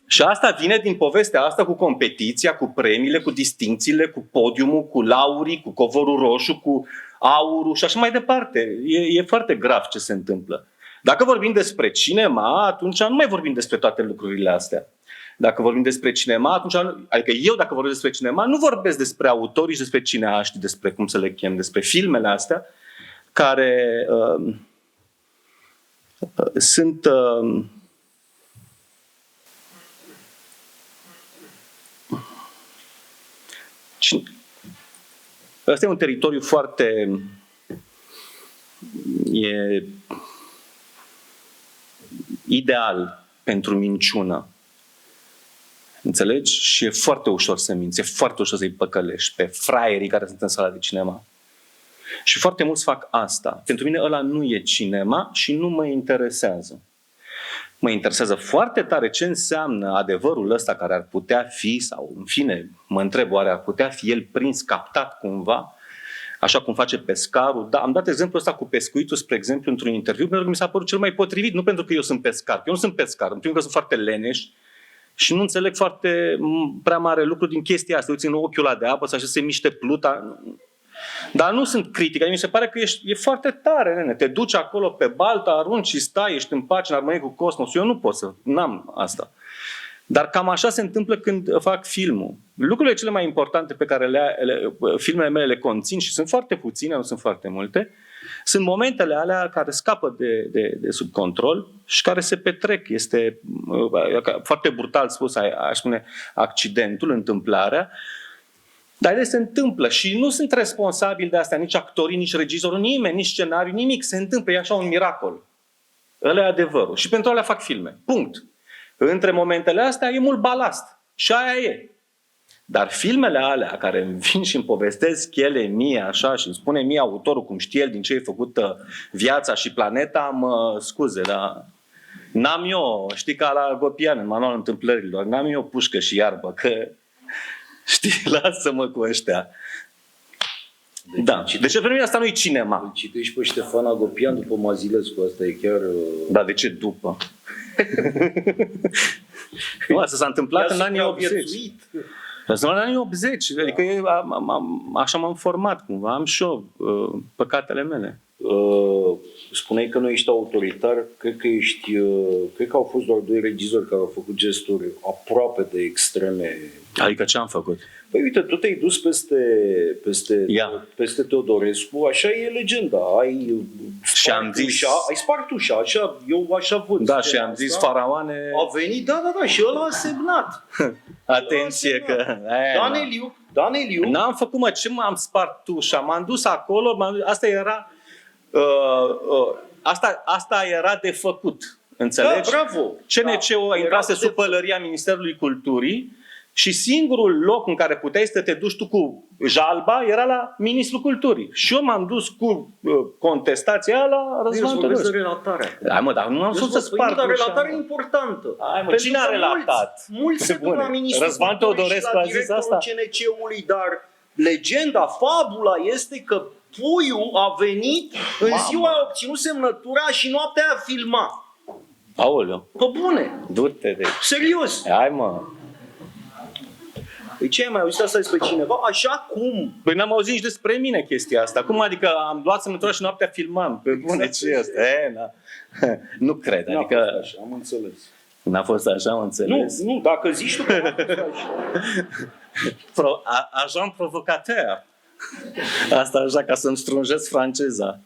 Și asta vine din povestea asta cu competiția, cu premiile, cu distincțiile, cu podiumul, cu laurii, cu covorul roșu, cu aurul și așa mai departe. E foarte grav ce se întâmplă. Dacă vorbim despre cinema, atunci nu mai vorbim despre toate lucrurile astea. Dacă vorbim despre cinema, adică eu dacă vorbesc despre cinema, nu vorbesc despre autorii și despre cineaști, despre cum să le chem, despre filmele astea, care sunt... Ăsta e un teritoriu foarte... e ideal pentru minciună. Înțelegi? Și e foarte ușor să minți, e foarte ușor să-i păcălești pe fraierii care sunt în sala de cinema. Și foarte mulți fac asta. Pentru mine ăla nu e cinema și nu mă interesează. Mă interesează foarte tare ce înseamnă adevărul ăsta care ar putea fi, sau în fine, mă întreb, oare ar putea fi el prins, captat cumva, așa cum face pescarul. Da, am dat exemplul ăsta cu pescuitul, spre exemplu, într-un interviu, pentru că mi s-a părut cel mai potrivit, nu pentru că eu sunt pescar. Eu nu sunt pescar, în primul rând că sunt foarte leneș și nu înțeleg prea mare lucru din chestia asta. Uiți în ochiul ăla de apă, să așa se miște pluta. Dar nu sunt critic, mi se pare că e foarte tare, nene. Te duci acolo pe baltă, arunci și stai, ești în pace, în armonie cu cosmos. Eu nu pot să, n-am asta. Dar cam așa se întâmplă când fac filmul. Lucrurile cele mai importante pe care filmele mele le conțin, și sunt foarte puține, nu sunt foarte multe, sunt momentele alea care scapă de sub control și care se petrec. Este foarte brutal spus, aș spune, accidentul, întâmplarea, dar ele se întâmplă și nu sunt responsabili de asta nici actorii, nici regizorul, nimeni, nici scenariu, nimic. Se întâmplă, e așa un miracol. Ăla e adevărul. Și pentru alea fac filme. Punct. Între momentele astea e mult balast. Și aia e. Dar filmele alea care îmi vin și îmi povestesc ele mie așa și îmi spune mie autorul cum știe el din ce e făcută viața și planeta, mă scuze, dar n-am eu, știi, ca la Gopian în manualul întâmplărilor, n-am eu pușcă și iarbă, că știi, lasă-mă cu ăștia. Deci pentru mine asta nu e cinema. Îl citești pe Ștefan Agopian după Mazilescu, asta e chiar... Da, de ce după? Nu, asta s-a întâmplat în anii 80. Asta în anii 80, adică așa m-am format cumva, am și eu păcatele mele. Spuneai că nu ești autoritar, cred că au fost doar 2 regizori care au făcut gesturi aproape de extreme. Adică ce am făcut? Păi uite, tu te-ai dus peste Teodorescu, așa e legenda. Ai spart ușa, așa, eu așa văd. Da, și am zis faraoane... A venit, da, și ăla a semnat. Atenție că... Daneliu. N-am făcut, mă, ce m-am spart ușa? M-am dus acolo, asta era... Asta era de făcut. Înțelegi? Da, bravo. CNC-ul intrase sub pălăria Ministerului Culturii și singurul loc în care puteai să te duci tu cu jalba era la Ministrul Culturii. Și eu m-am dus cu contestația aia la Răzvan Teodorescu. Hai mă, dar nu am fost să sparg ușa. Relatarea importantă. Hai mă, cine a relatat? Mulți se duc la Ministrul Răzvan Teodorescu a zis asta? CNC-ului, dar legenda, fabula este că puiul a venit, în ziua a obținut semnătura și noaptea a filmat. Aoleu. Pe bune. Du-te de... Serios. Hai mă. Păi ce, ai mai auzit asta despre cineva? Așa cum? Păi n-am auzit nici despre mine chestia asta. Cum adică am luat semnătura și noaptea filmam? Pe bune, ce e asta? Nu cred. Adică... N-a fost așa, am înțeles. N-a fost așa, am înțeles. Nu, dacă zici tu că n-a fost așa. Agent provocateur. Asta așa ca să-mi strunjesc franceza.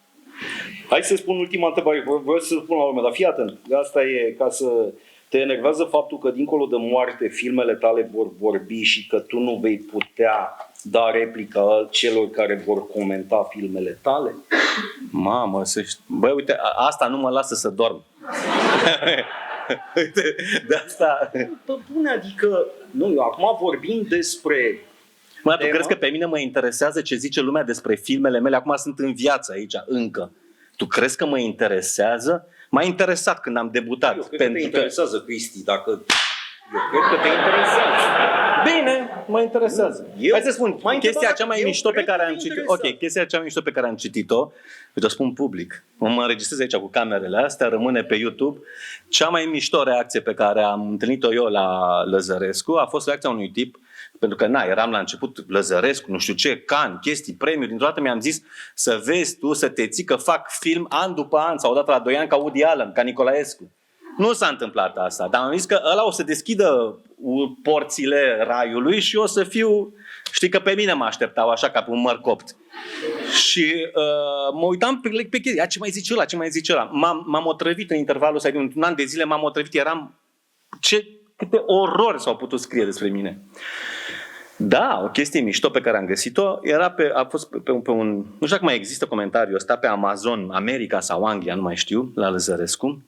Hai să spun ultima întrebare, vreau să spun la urmă, dar fii atent. Asta e ca să te enervează faptul că dincolo de moarte filmele tale vor vorbi și că tu nu vei putea da replica celor care vor comenta filmele tale? Mamă, băi, uite, asta nu mă lasă să dorm. Uite, de asta... Pe bune, adică, nu, acum vorbim despre... Mă, tu crezi că pe mine mă interesează ce zice lumea despre filmele mele? Acum sunt în viață aici, încă. Tu crezi că mă interesează? M-a interesat când am debutat. Eu cred că te interesează, Cristi, dacă... Eu cred că te interesează. Bine, mă interesează. Hai să spun, chestia cea mai mișto pe care am citit-o. Ok, chestia cea mai mișto pe care am citit-o, îți o spun public. Mă înregistrez aici cu camerele astea, rămâne pe YouTube. Cea mai mișto reacție pe care am întâlnit-o eu la Lăzărescu a fost reacția unui tip. Pentru că, eram la început Lăzărescu, nu știu ce, Cannes, chestii, premiuri. Dintr-o dată mi-am zis să vezi tu, să te ții că fac film an după an sau odată la 2 ani ca Woody Allen, ca Nicolaescu. Nu s-a întâmplat asta, dar am zis că ăla o să deschidă porțile raiului și o să fiu... Știi că pe mine mă așteptau așa ca pe un măr copt. Și mă uitam pe chestia, ce mai zice ăla? M-am otrăvit în intervalul ăsta, un an de zile m-am otrăvit, eram... Câte orori s-au putut scrie despre mine. Da, o chestie mișto pe care am găsit-o a fost pe un... Nu știu dacă mai există comentariul ăsta pe Amazon, America sau Anglia, nu mai știu, la Lăzărescu.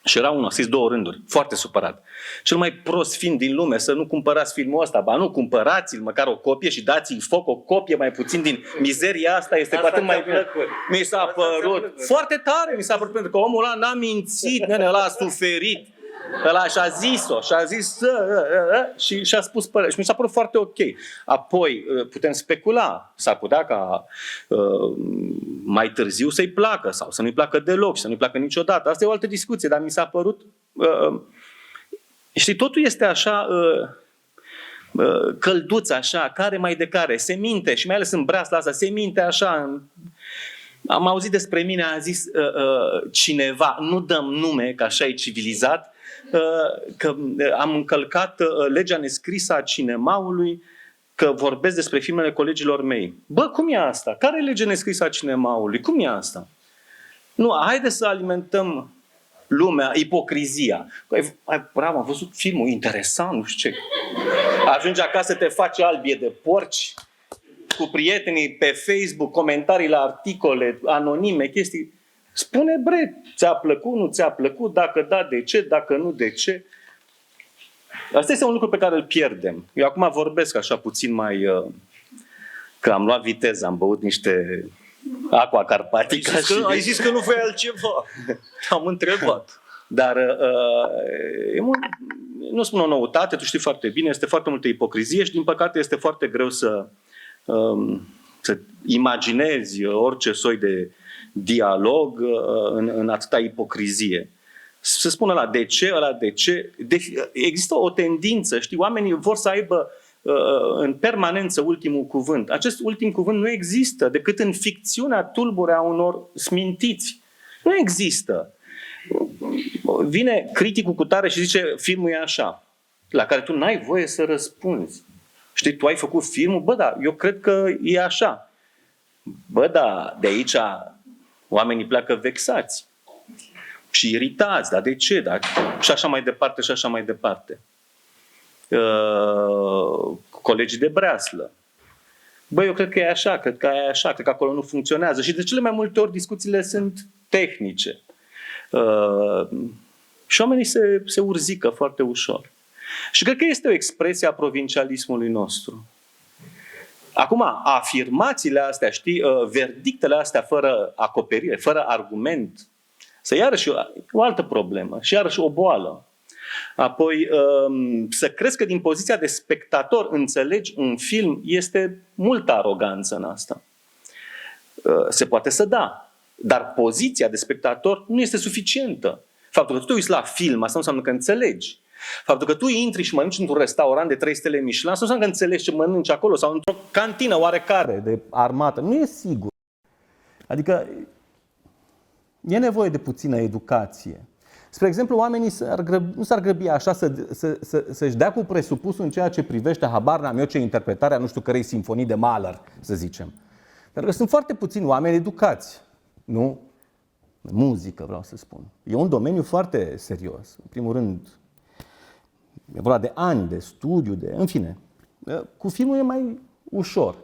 Și era unul, a scris 2 rânduri, foarte supărat. Cel mai prost film din lume, să nu cumpărați filmul ăsta. Ba nu, cumpărați-l măcar o copie și dați-i foc o copie mai puțin din mizeria asta. Este cu atât mai bine. Mi s-a părut foarte tare, mi s-a părut, pentru că omul ăla n-a mințit, ăla a suferit. Ăla și-a zis-o, și-a zis și și-a spus părerea. Și mi s-a părut foarte ok. Apoi putem specula. S-ar putea ca mai târziu să-i placă sau să nu-i placă deloc și să nu-i placă niciodată. Asta e o altă discuție, dar mi s-a părut... Știi, totul este așa... călduț așa, care mai de care. Se minte și mai ales în breasla asta, se minte așa... Am auzit despre mine, a zis cineva, nu dăm nume, că așa e civilizat, că am încălcat legea nescrisă a cinemaului, că vorbesc despre filmele colegilor mei. Bă, cum e asta? Care e legea nescrisă a cinemaului? Cum e asta? Nu, haide să alimentăm lumea, ipocrizia. Bravo, am văzut filmul, interesant, nu știu ce. Ajungi acasă, te faci albie de porci, cu prietenii pe Facebook, comentarii la articole, anonime, chestii. Spune, bre, ți-a plăcut, nu ți-a plăcut, dacă da, de ce, dacă nu, de ce. Asta este un lucru pe care îl pierdem. Eu acum vorbesc așa puțin mai... că am luat viteză, am băut niște aqua carpatica. Ai zis că nu vrei altceva. Am întrebat. Dar nu spun o noutate, tu știi foarte bine, este foarte multă ipocrizie și din păcate este foarte greu să imaginezi orice soi de dialog în atâta ipocrizie. Să spună ăla de ce, ăla de ce. Există o tendință, știi, oamenii vor să aibă în permanență ultimul cuvânt. Acest ultim cuvânt nu există decât în ficțiunea tulbure a unor smintiți. Nu există. Vine criticul cu tare și zice filmul e așa, la care tu n-ai voie să răspunzi. Știi, tu ai făcut filmul? Bă, da, eu cred că e așa. Bă, da, de aici oamenii pleacă vexați și iritați, dar de ce? Da? Și așa mai departe, și așa mai departe. Colegii de breaslă. Bă, eu cred că e așa, cred că e așa, cred că acolo nu funcționează. Și de cele mai multe ori discuțiile sunt tehnice. Și oamenii se urzică foarte ușor. Și cred că este o expresie a provincialismului nostru. Acum, afirmațiile astea, știi, verdictele astea fără acoperire, fără argument, să iarăși o altă problemă și iarăși o boală. Apoi, să crezi că din poziția de spectator înțelegi un film, este multă aroganță în asta. Se poate să da, dar poziția de spectator nu este suficientă. Faptul că tu te uiți la film, asta nu înseamnă că înțelegi. Faptul că tu intri și mănânci într-un restaurant de 3 stele Michelin, asta nu înseamnă că înțelegi ce mănânci acolo sau într-o cantină oarecare de armată. Nu e sigur. Adică e nevoie de puțină educație. Spre exemplu, oamenii nu s-ar grăbi așa să-și dea cu presupusul în ceea ce privește, habar n-am eu ce interpretarea nu știu cărei simfonii de Mahler, să zicem. Pentru că sunt foarte puțini oameni educați. Nu? Muzică, vreau să spun. E un domeniu foarte serios. În primul rând, e vorba de ani, de studiu, în fine. Cu filmul e mai ușor.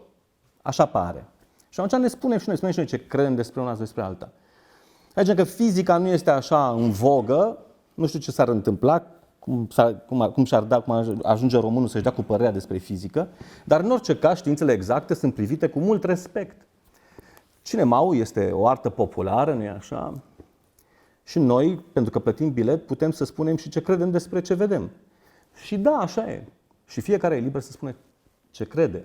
Așa pare. Și atunci ne spunem și noi ce credem despre una sau despre alta. Adică că fizica nu este așa în vogă, nu știu ce s-ar întâmpla, cum ajunge românul să-și dea cu părerea despre fizică, dar în orice caz științele exacte sunt privite cu mult respect. Cinemaul este o artă populară, nu-i așa? Și noi, pentru că plătim bilet, putem să spunem și ce credem despre ce vedem. Și da, așa e. Și fiecare e liber să spune ce crede.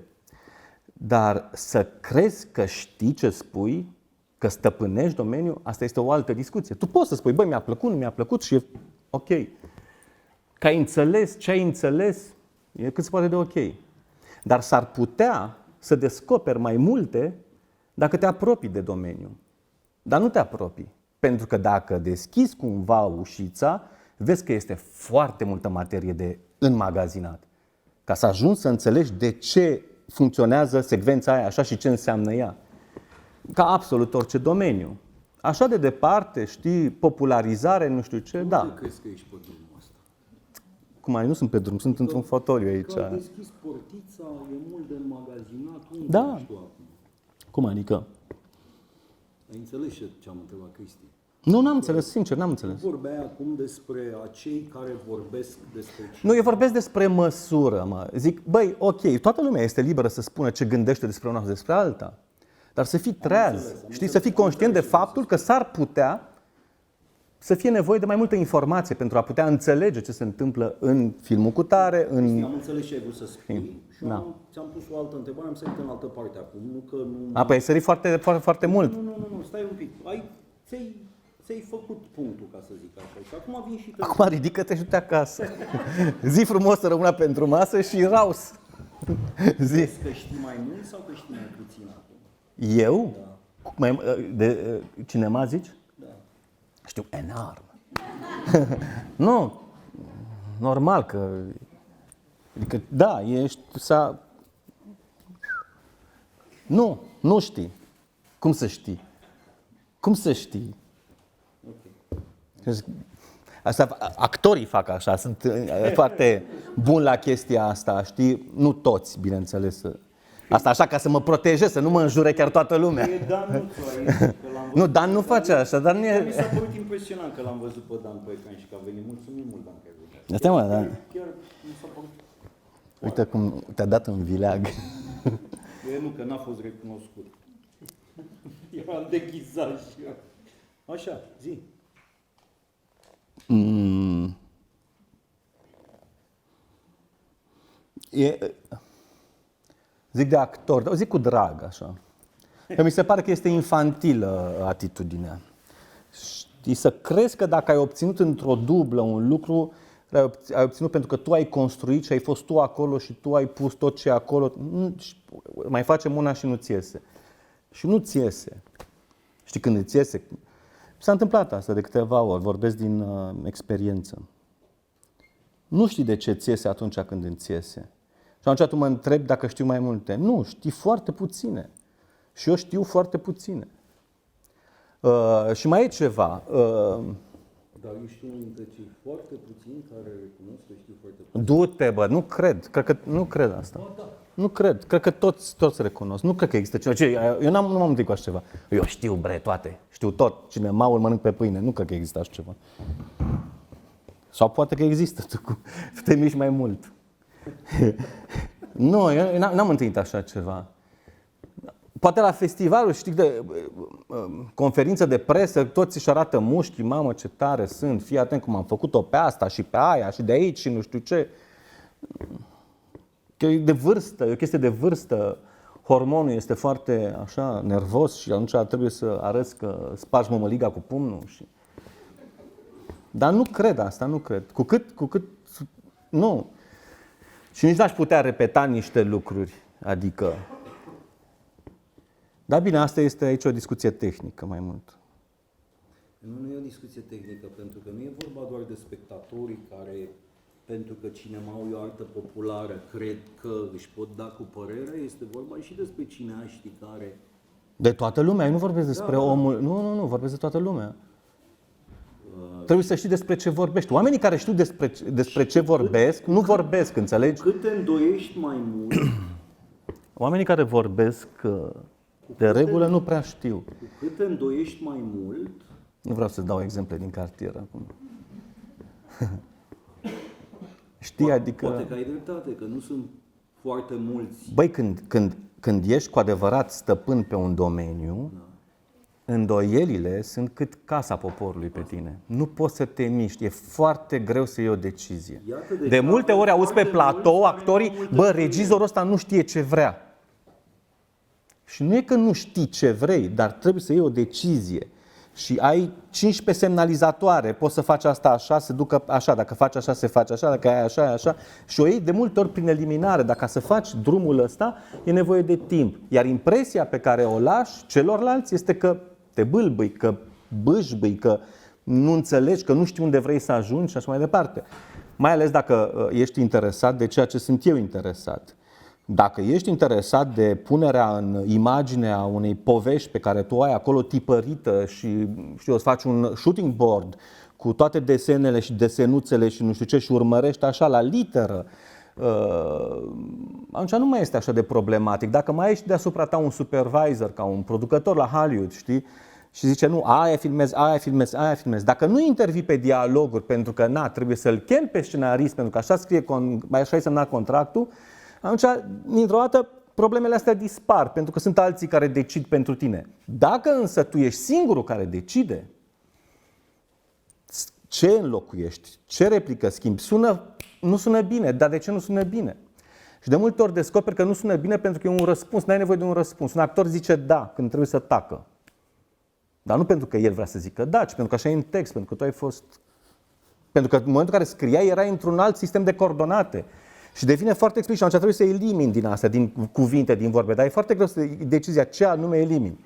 Dar să crezi că știi ce spui, că stăpânești domeniul, asta este o altă discuție. Tu poți să spui, băi, mi-a plăcut, nu mi-a plăcut și e ok. Că ai înțeles ce ai înțeles, e cât se poate de ok. Dar s-ar putea să descoperi mai multe dacă te apropii de domeniu. Dar nu te apropii. Pentru că dacă deschizi cumva ușița, vezi că este foarte multă materie de înmagazinat. Ca să ajungi să înțelegi de ce funcționează secvența aia așa și ce înseamnă ea. Ca absolut orice domeniu. Așa de departe, știi, popularizare, nu știu ce, da. Unde crezi că ești pe drumul ăsta? Cum ai, nu sunt pe drum, sunt într-un fotoliu aici. Că ai deschis portița, e mult de înmagazinat, unde Da. ești tu acum? Cum adică? Ai înțeles ce am întrebat, Cristi? Nu, n-am înțeles, sincer, n-am înțeles. Vorbeai acum despre acei care vorbesc despre ce? Nu, eu vorbesc despre măsură, mă. Zic, băi, ok, toată lumea este liberă să spună ce gândește despre una sau despre alta. Dar să fii treaz, știi, să fii conștient de faptul că s-ar putea să fie nevoie de mai multă informație pentru a putea înțelege ce se întâmplă în filmul cu tare, în... Am înțeles ce ai vrut să spui și Da. ți-am pus o altă întrebare, am sărit în altă parte acum, nu că nu... Apoi ai sărit foarte, foarte, foarte mult. Nu, stai un pic. Ți-ai făcut punctul, ca să zic așa. Și acum vin și Acum ridică-te și du-te acasă. Zi frumos să rămână pentru masă și raus. Zi. Crezi că știi mai mult sau că știi mai puțin acum? Eu? Da. De cinema zici? Da. Știu, enorm. Nu, normal că... Adică, da, Nu știi. Cum să știi? Cum să știi? Asta, actorii fac așa, sunt foarte buni la chestia asta, știi? Nu toți, bineînțeles. Asta așa ca să mă protejez, să nu mă înjure chiar toată lumea. E Dan Nuțu aici, că l-am văzut. Nu, Dan nu face așa, dar nu e... Mi s-a părut impresionant că l-am văzut pe Dan pe ecran și că a venit. Mulțumim mult, Dan, că ai venit. Asta mă, da. Chiar mi s-a părut... Uite cum te-a dat în vileag. Nu, că n-a fost recunoscut. Eram deghizat și eu. Așa, zi. Zic de actor, dar o zic cu drag, așa. Că mi se pare că este infantilă atitudinea. Știi, să crezi că dacă ai obținut într-o dublă un lucru, ai obținut pentru că tu ai construit și ai fost tu acolo și tu ai pus tot ce e acolo, mai facem una și nu-ți iese. Și nu-ți iese. Știi când îți iese? S-a întâmplat asta de câteva ori, vorbesc din experiență. Nu știi de ce ți iese atunci când îți iese. Și atunci tu mă întrebi dacă știu mai multe. Nu, știi foarte puține. Și eu știu foarte puține. Și mai e ceva. Dar eu știu între cei foarte puțini care recunosc că știu foarte puțin. Du-te, bă, nu cred. Nu cred asta. Nu cred. Cred că toți recunosc. Nu cred că există ceva. Eu nu m-am întâlnit cu așa ceva. Eu știu, bre, toate. Știu tot. Cine maul mănânc pe pâine. Nu cred că există așa ceva. Sau poate că există. Tu te miști mai mult. Nu, eu n-am întâlnit așa ceva. Poate la festivalul, știi, de conferință de presă, toți își arată mușchii, mamă ce tare sunt, fii atent cum am făcut-o pe asta și pe aia și de aici și nu știu ce. Că e de vârstă, e o chestie de vârstă. Hormonul este foarte așa nervos și atunci trebuie să arăți că spargi mămăliga cu pumnul. Dar nu cred asta, nu cred. Cu cât nu. Și nici n-aș putea repeta niște lucruri, adică... Dar bine, asta este aici o discuție tehnică mai mult. Nu e o discuție tehnică, pentru că nu e vorba doar de spectatorii care, pentru că cinemaul e o artă populară, cred că își pot da cu părerea, este vorba și despre cineaștii care... De toată lumea, eu nu vorbesc despre omul... Nu, vorbesc de toată lumea. Trebuie să știi despre ce vorbești. Oamenii care știu despre ce vorbesc, nu vorbesc, înțelegi? Cât te îndoiești mai mult... Oamenii care vorbesc, de regulă, nu prea știu. Cu cât te îndoiești mai mult... Nu vreau să dau exemple din cartier acum. Știi, adică... Poate că ai dreptate, că nu sunt foarte mulți. Băi, când ești cu adevărat stăpân pe un domeniu, îndoielile sunt cât casa poporului pe tine. Nu poți să te miști, e foarte greu să iei o decizie. De multe ori auzi pe platou actorii, bă, regizorul ăsta nu știe ce vrea. Și nu e că nu știi ce vrei, dar trebuie să iei o decizie. Și ai 15 semnalizatoare, poți să faci asta așa, se ducă așa, dacă faci așa, se face așa, dacă ai așa, e așa. Și o iei de multe ori prin eliminare. Dacă să faci drumul ăsta, e nevoie de timp. Iar impresia pe care o lași celorlalți este că te bâlbâi, că bâșbâi, că nu înțelegi, că nu știi unde vrei să ajungi și așa mai departe. Mai ales dacă ești interesat de ceea ce sunt eu interesat. Dacă ești interesat de punerea în imagine a unei povești pe care tu o ai acolo tipărită și știu, îți faci un shooting board cu toate desenele și desenuțele și nu știu ce și urmărești așa la literă, atunci nu mai este așa de problematic. Dacă mai ești deasupra ta un supervisor, ca un producător la Hollywood, știi? Și zice, nu, aia filmez, aia filmez, aia filmez. Dacă nu intervii pe dialoguri, pentru că trebuie să-l chem pe scenarist, pentru că așa scrie, așa e semnat contractul, atunci, dintr-o dată, problemele astea dispar, pentru că sunt alții care decid pentru tine. Dacă însă tu ești singurul care decide, ce înlocuiești, ce replică schimbi, nu sună bine. Dar de ce nu sună bine? Și de multe ori descoperi că nu sună bine pentru că e un răspuns, n-ai nevoie de un răspuns. Un actor zice da când trebuie să tacă. Dar nu pentru că el vrea să zică da, ci pentru că așa e în text, pentru că tu ai fost... Pentru că în momentul în care scriai erai într-un alt sistem de coordonate. Și devine foarte explicit și atunci trebuie să elimini din astea, din cuvinte, din vorbe. Dar e foarte greu să decizia ce anume elimini.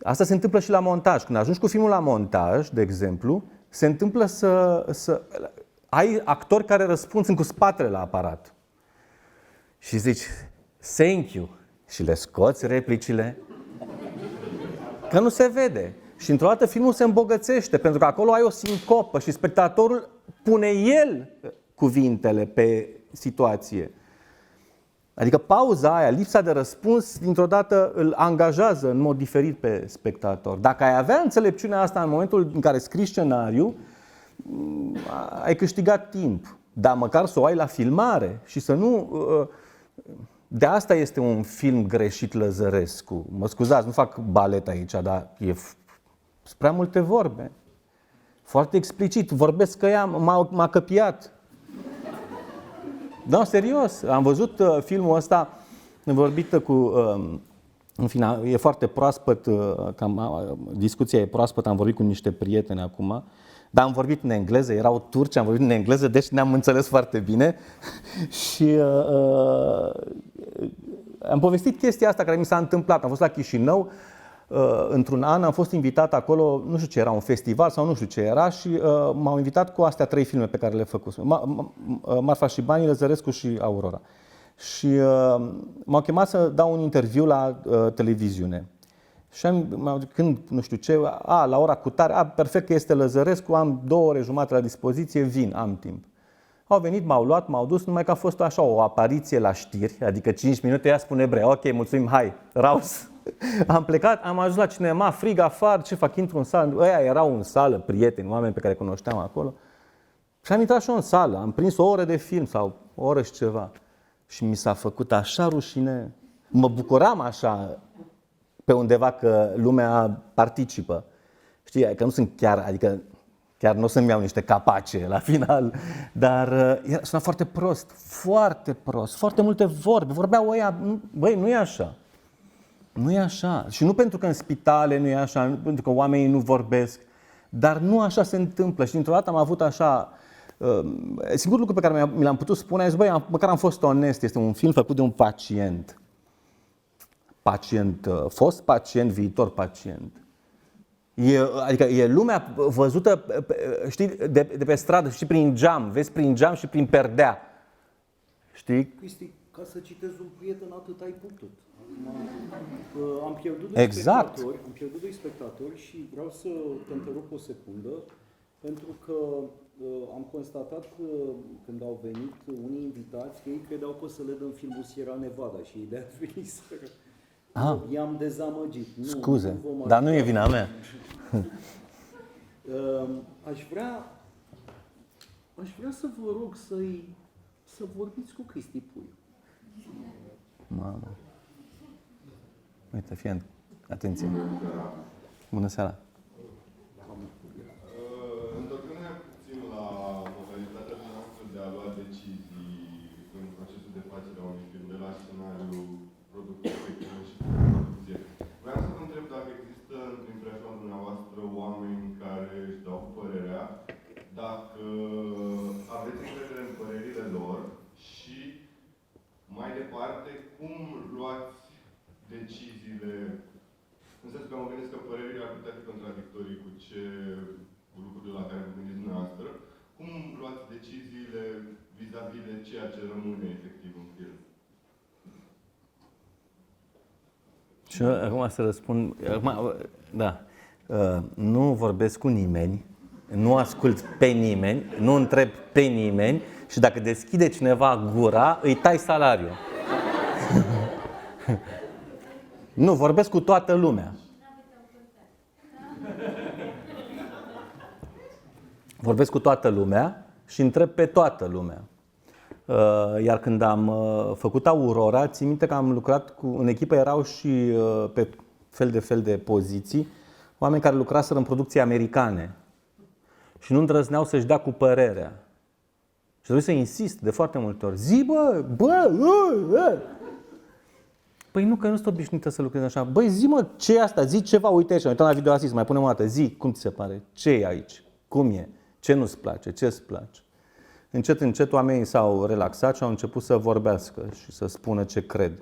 Asta se întâmplă și la montaj. Când ajungi cu filmul la montaj, de exemplu, se întâmplă să ai actori care răspund, sunt cu spatele la aparat. Și zici, thank you. Și le scoți replicile. Că nu se vede. Și într-o dată filmul se îmbogățește, pentru că acolo ai o sincopă și spectatorul pune el cuvintele pe situație. Adică pauza aia, lipsa de răspuns, dintr-o dată îl angajează în mod diferit pe spectator. Dacă ai avea înțelepciunea asta în momentul în care scrii scenariu, ai câștigat timp. Dar măcar să o ai la filmare și să nu... De asta este un film greșit Lăzărescu. Mă scuzați, nu fac balet aici, dar sunt prea multe vorbe. Foarte explicit. Vorbesc că ea m-a căpiat. Da, serios. Am văzut filmul ăsta, am vorbit cu... În fine, e foarte proaspăt, discuția e proaspătă, am vorbit cu niște prieteni acum, dar am vorbit în engleză, erau turci, am vorbit în engleză, deci ne-am înțeles foarte bine. Și am povestit chestia asta care mi s-a întâmplat. Am fost la Chișinău, într-un an am fost invitat acolo, nu știu ce era, un festival sau nu știu ce era, și m-au invitat cu astea 3 filme pe care le făcusem. Marfa și Banii, Lăzărescu și Aurora. Și m-au chemat să dau un interviu la televiziune. Și când, nu știu ce, la ora cutare, perfect că este Lăzărescu, am 2 ore jumate la dispoziție, vin, am timp. Au venit, m-au luat, m-au dus, numai că a fost așa o apariție la știri, adică 5 minute, ea spune bre, ok, mulțumim, hai, raus. Am plecat, am ajuns la cinema, frig afară, ce fac, intru în sală, ăia erau în sală, prieteni, oameni pe care cunoșteam acolo. Și am intrat și eu în sală, am prins o oră de film sau o oră și ceva. Și mi s-a făcut așa rușine, mă bucuram așa pe undeva că lumea participă. Știi, că nu sunt chiar, adică chiar nu o să-mi iau niște capace la final, dar suna foarte prost, foarte multe vorbe. Vorbeau ăia, băi, nu e așa. Nu e așa. Și nu pentru că în spitale nu e așa, nu pentru că oamenii nu vorbesc, dar nu așa se întâmplă. Și dintr-o dată am avut așa... Singurul lucru pe care mi l-am putut spune, am zis, băi, măcar am fost onest, este un film făcut de un pacient. Fost pacient, viitor pacient. Adică e lumea văzută, știi, de pe stradă, știi, prin geam, vezi prin geam și prin perdea. Știi? Cristi, ca să citezi un prieten, atât ai putut. Am pierdut doi spectatori și vreau să te întrerup o secundă, pentru că am constatat că când au venit unii invitați, ei credeau că o să le dăm filmul Sierra Nevada și ideea a venit să... I-am dezamăgit. Scuze, dar nu e vina mea. Aș vrea să vă rog să vorbiți cu Cristi Puiu. Mamă. Uite, fii atenție. Bună seara. Întorcându-ne puțin la modalitatea noastră de a lua decizii în procesul de facere a unui film, de la scenariu, producție, și producție. Vreau să vă întreb dacă există prin preajma dumneavoastră oameni care își dau părerea, dacă aveți încredere în părerile lor și, mai departe, cum luați deciziile, în sensul că mă gândesc că părerile ar putea fi contradictorii cu lucrurile la care vă gândiți dumneavoastră, cum luați deciziile vis-a-vis de ceea ce rămâne efectiv în film? Și acum să răspund, da, nu vorbesc cu nimeni, nu ascult pe nimeni, nu întreb pe nimeni și dacă deschide cineva gura, îi tai salariul. Nu, vorbesc cu toată lumea. Vorbesc cu toată lumea și întreb pe toată lumea. Iar când am făcut Aurora, țin minte că am lucrat în echipă, erau și pe fel de poziții, oameni care lucraseră în producții americane și nu îndrăzneau să-și dea cu părerea. Și trebuie să insist de foarte multe ori. Zi, bă! Păi nu, că nu sunt obișnuită să lucrez așa. Băi, zi, mă, ce e asta? Zi ceva, uite aici, am uitat la video asist, mai punem o dată. Zi, cum ți se pare? Ce e aici? Cum e? Ce nu-ți place? Ce-ți place? Încet, încet oamenii s-au relaxat și au început să vorbească și să spună ce cred.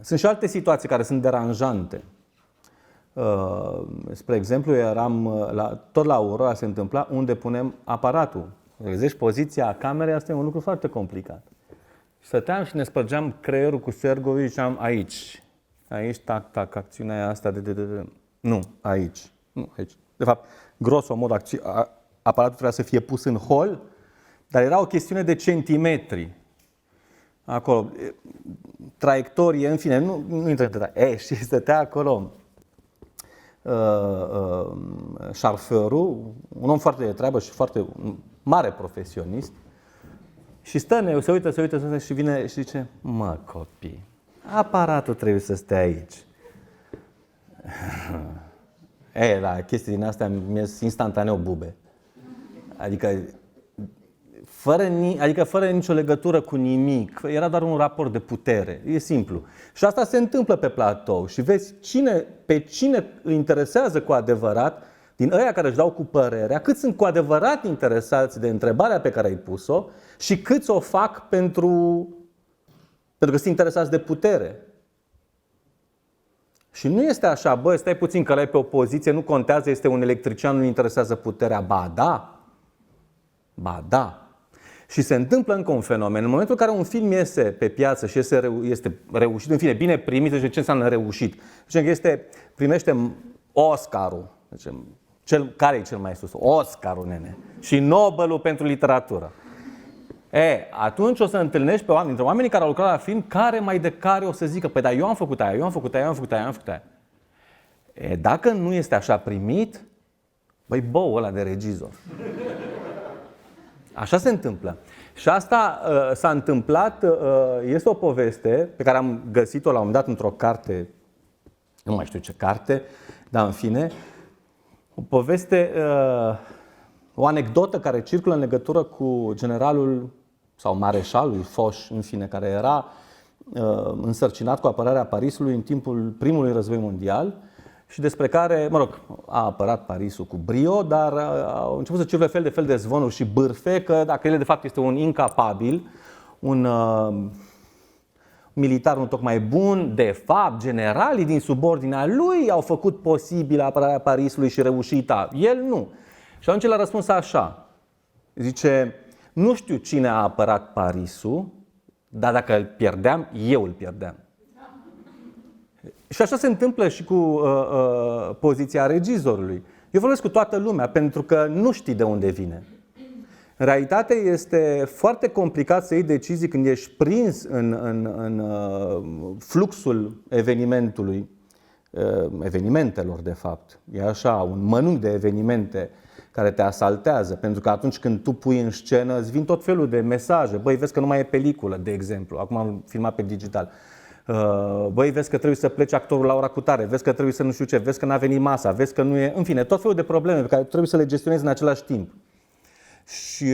Sunt și alte situații care sunt deranjante. Spre exemplu, tot la Aurora se întâmpla unde punem aparatul. Vedeți, poziția camerei, asta e un lucru foarte complicat. Stăteam și ne spărgeam creierul cu Sergovi și ziceam aici. Aici, tac, tac, acțiunea e asta, nu, aici. Nu, aici. De fapt, grosomod, aparatul trebuia să fie pus în hol, dar era o chestiune de centimetri. Acolo, traiectorie, în fine, nu intră în detalii. Și stătea acolo șarferul, un om foarte de treabă și foarte mare profesionist, și se uită și vine și zice: mă, copii, aparatul trebuie să stea aici. La chestii din astea mi-e instantaneu bube. Adică fără nicio legătură cu nimic. Era doar un raport de putere. E simplu. Și asta se întâmplă pe platou. Și vezi pe cine îi interesează cu adevărat, din ăia care își dau cu părerea, cât sunt cu adevărat interesați de întrebarea pe care ai pus-o și câți o fac pentru că sunt interesați de putere. Și nu este așa: bă, stai puțin că l-ai pe opoziție, nu contează, este un electrician, nu interesează puterea. Ba da. Ba da. Și se întâmplă încă un fenomen. În momentul în care un film iese pe piață și este reușit, în fine, bine primit, deci ce înseamnă reușit? Deci primește Oscarul. Deci, care e cel mai sus? Oscarul, nene. Și Nobelul pentru literatură. Atunci o să întâlnești pe oameni, dintre oamenii care au lucrat la film, care mai de care o să zică: păi, dar eu am făcut aia. Dacă nu este așa primit, băi, bău ăla de regizor. Așa se întâmplă. Și asta s-a întâmplat, este o poveste pe care am găsit-o la un moment dat într-o carte, nu mai știu ce carte, dar în fine, o poveste, o anecdotă care circulă în legătură cu generalul sau mareșalul Foch, în fine, care era însărcinat cu apărarea Parisului în timpul primului război mondial și despre care, a apărat Parisul cu brio, dar au început să circule fel de fel de zvonuri și bârfe că dacă el de fapt este un incapabil, un militar nu tocmai bun, de fapt, generalii din subordinea lui au făcut posibil apărarea Parisului și reușita. El nu. Și atunci el a răspuns așa. Zice: nu știu cine a apărat Parisul, dar dacă îl pierdeam, eu îl pierdeam. Și așa se întâmplă și cu poziția regizorului. Eu vorbesc cu toată lumea pentru că nu știi de unde vine. În realitate este foarte complicat să iei decizii când ești prins în fluxul evenimentelor de fapt. E așa, un mănânc de evenimente care te asaltează, pentru că atunci când tu pui în scenă, îți vin tot felul de mesaje. Băi, vezi că nu mai e peliculă, de exemplu. Acum am filmat pe digital. Băi, vezi că trebuie să plece actorul la ora cutare, vezi că trebuie să nu știu ce, vezi că n-a venit masa, vezi că nu e... În fine, tot felul de probleme pe care trebuie să le gestionezi în același timp. Și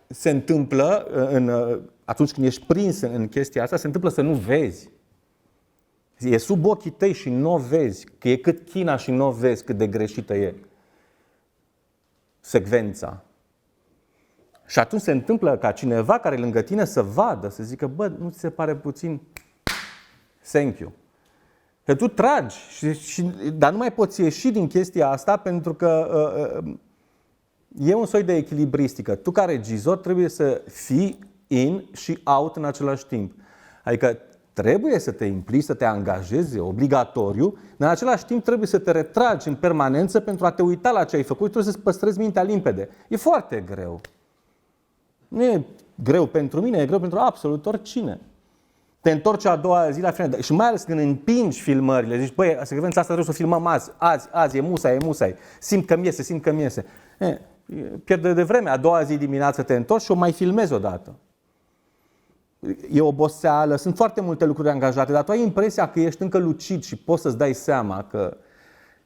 se întâmplă, atunci când ești prins în chestia asta, se întâmplă să nu vezi. E sub ochii tăi și nu o vezi, că e cât China și nu o vezi cât de greșită e secvența. Și atunci se întâmplă ca cineva care e lângă tine să vadă, să zică: bă, nu ți se pare puțin? Thank you. Că tu tragi, dar nu mai poți ieși din chestia asta pentru că e un soi de echilibristică. Tu ca regizor trebuie să fii in și out în același timp. Adică trebuie să te implici, să te angajezi, obligatoriu, dar în același timp trebuie să te retragi în permanență pentru a te uita la ce ai făcut și trebuie să-ți păstrezi mintea limpede. E foarte greu. Nu e greu pentru mine, e greu pentru absolut oricine. Te întorci a doua zi la final și mai ales când împingi filmările, zici: băi, secvența asta trebuie să o filmăm azi, e musai, simt că mi iese. Pierde de vreme, a doua zi dimineață te întorci și o mai filmezi odată. E oboseală, sunt foarte multe lucruri angajate, dar tu ai impresia că ești încă lucid și poți să-ți dai seama că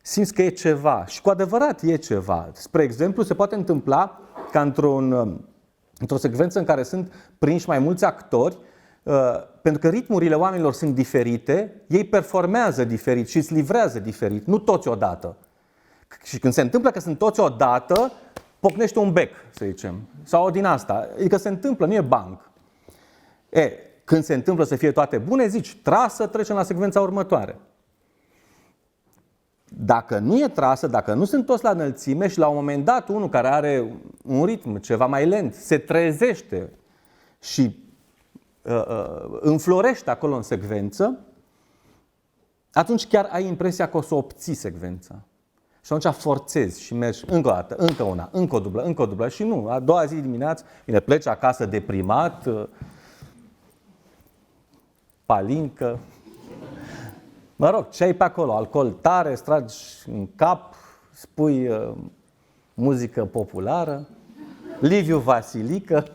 simți că e ceva și cu adevărat e ceva. Spre exemplu, se poate întâmpla ca într-o secvență în care sunt prinși mai mulți actori, pentru că ritmurile oamenilor sunt diferite, ei performează diferit și îți livrează diferit, nu toți odată. Și când se întâmplă că sunt toți odată, pocnește un bec, să zicem, sau din asta. Adică se întâmplă, nu e banc. Când se întâmplă să fie toate bune, zici, trasă, trecem la secvența următoare. Dacă nu e trasă, dacă nu sunt toți la înălțime și la un moment dat unul care are un ritm ceva mai lent se trezește și înflorește acolo în secvență, atunci chiar ai impresia că o să obții secvența. Și atunci forțezi și mergi încă o dată, încă una, încă o dublă și nu. A doua zi dimineață, bine, pleci acasă deprimat, palincă, mă rog, ce ai pe acolo? Alcool tare, îți tragi în cap, spui muzică populară, Liviu Vasilică.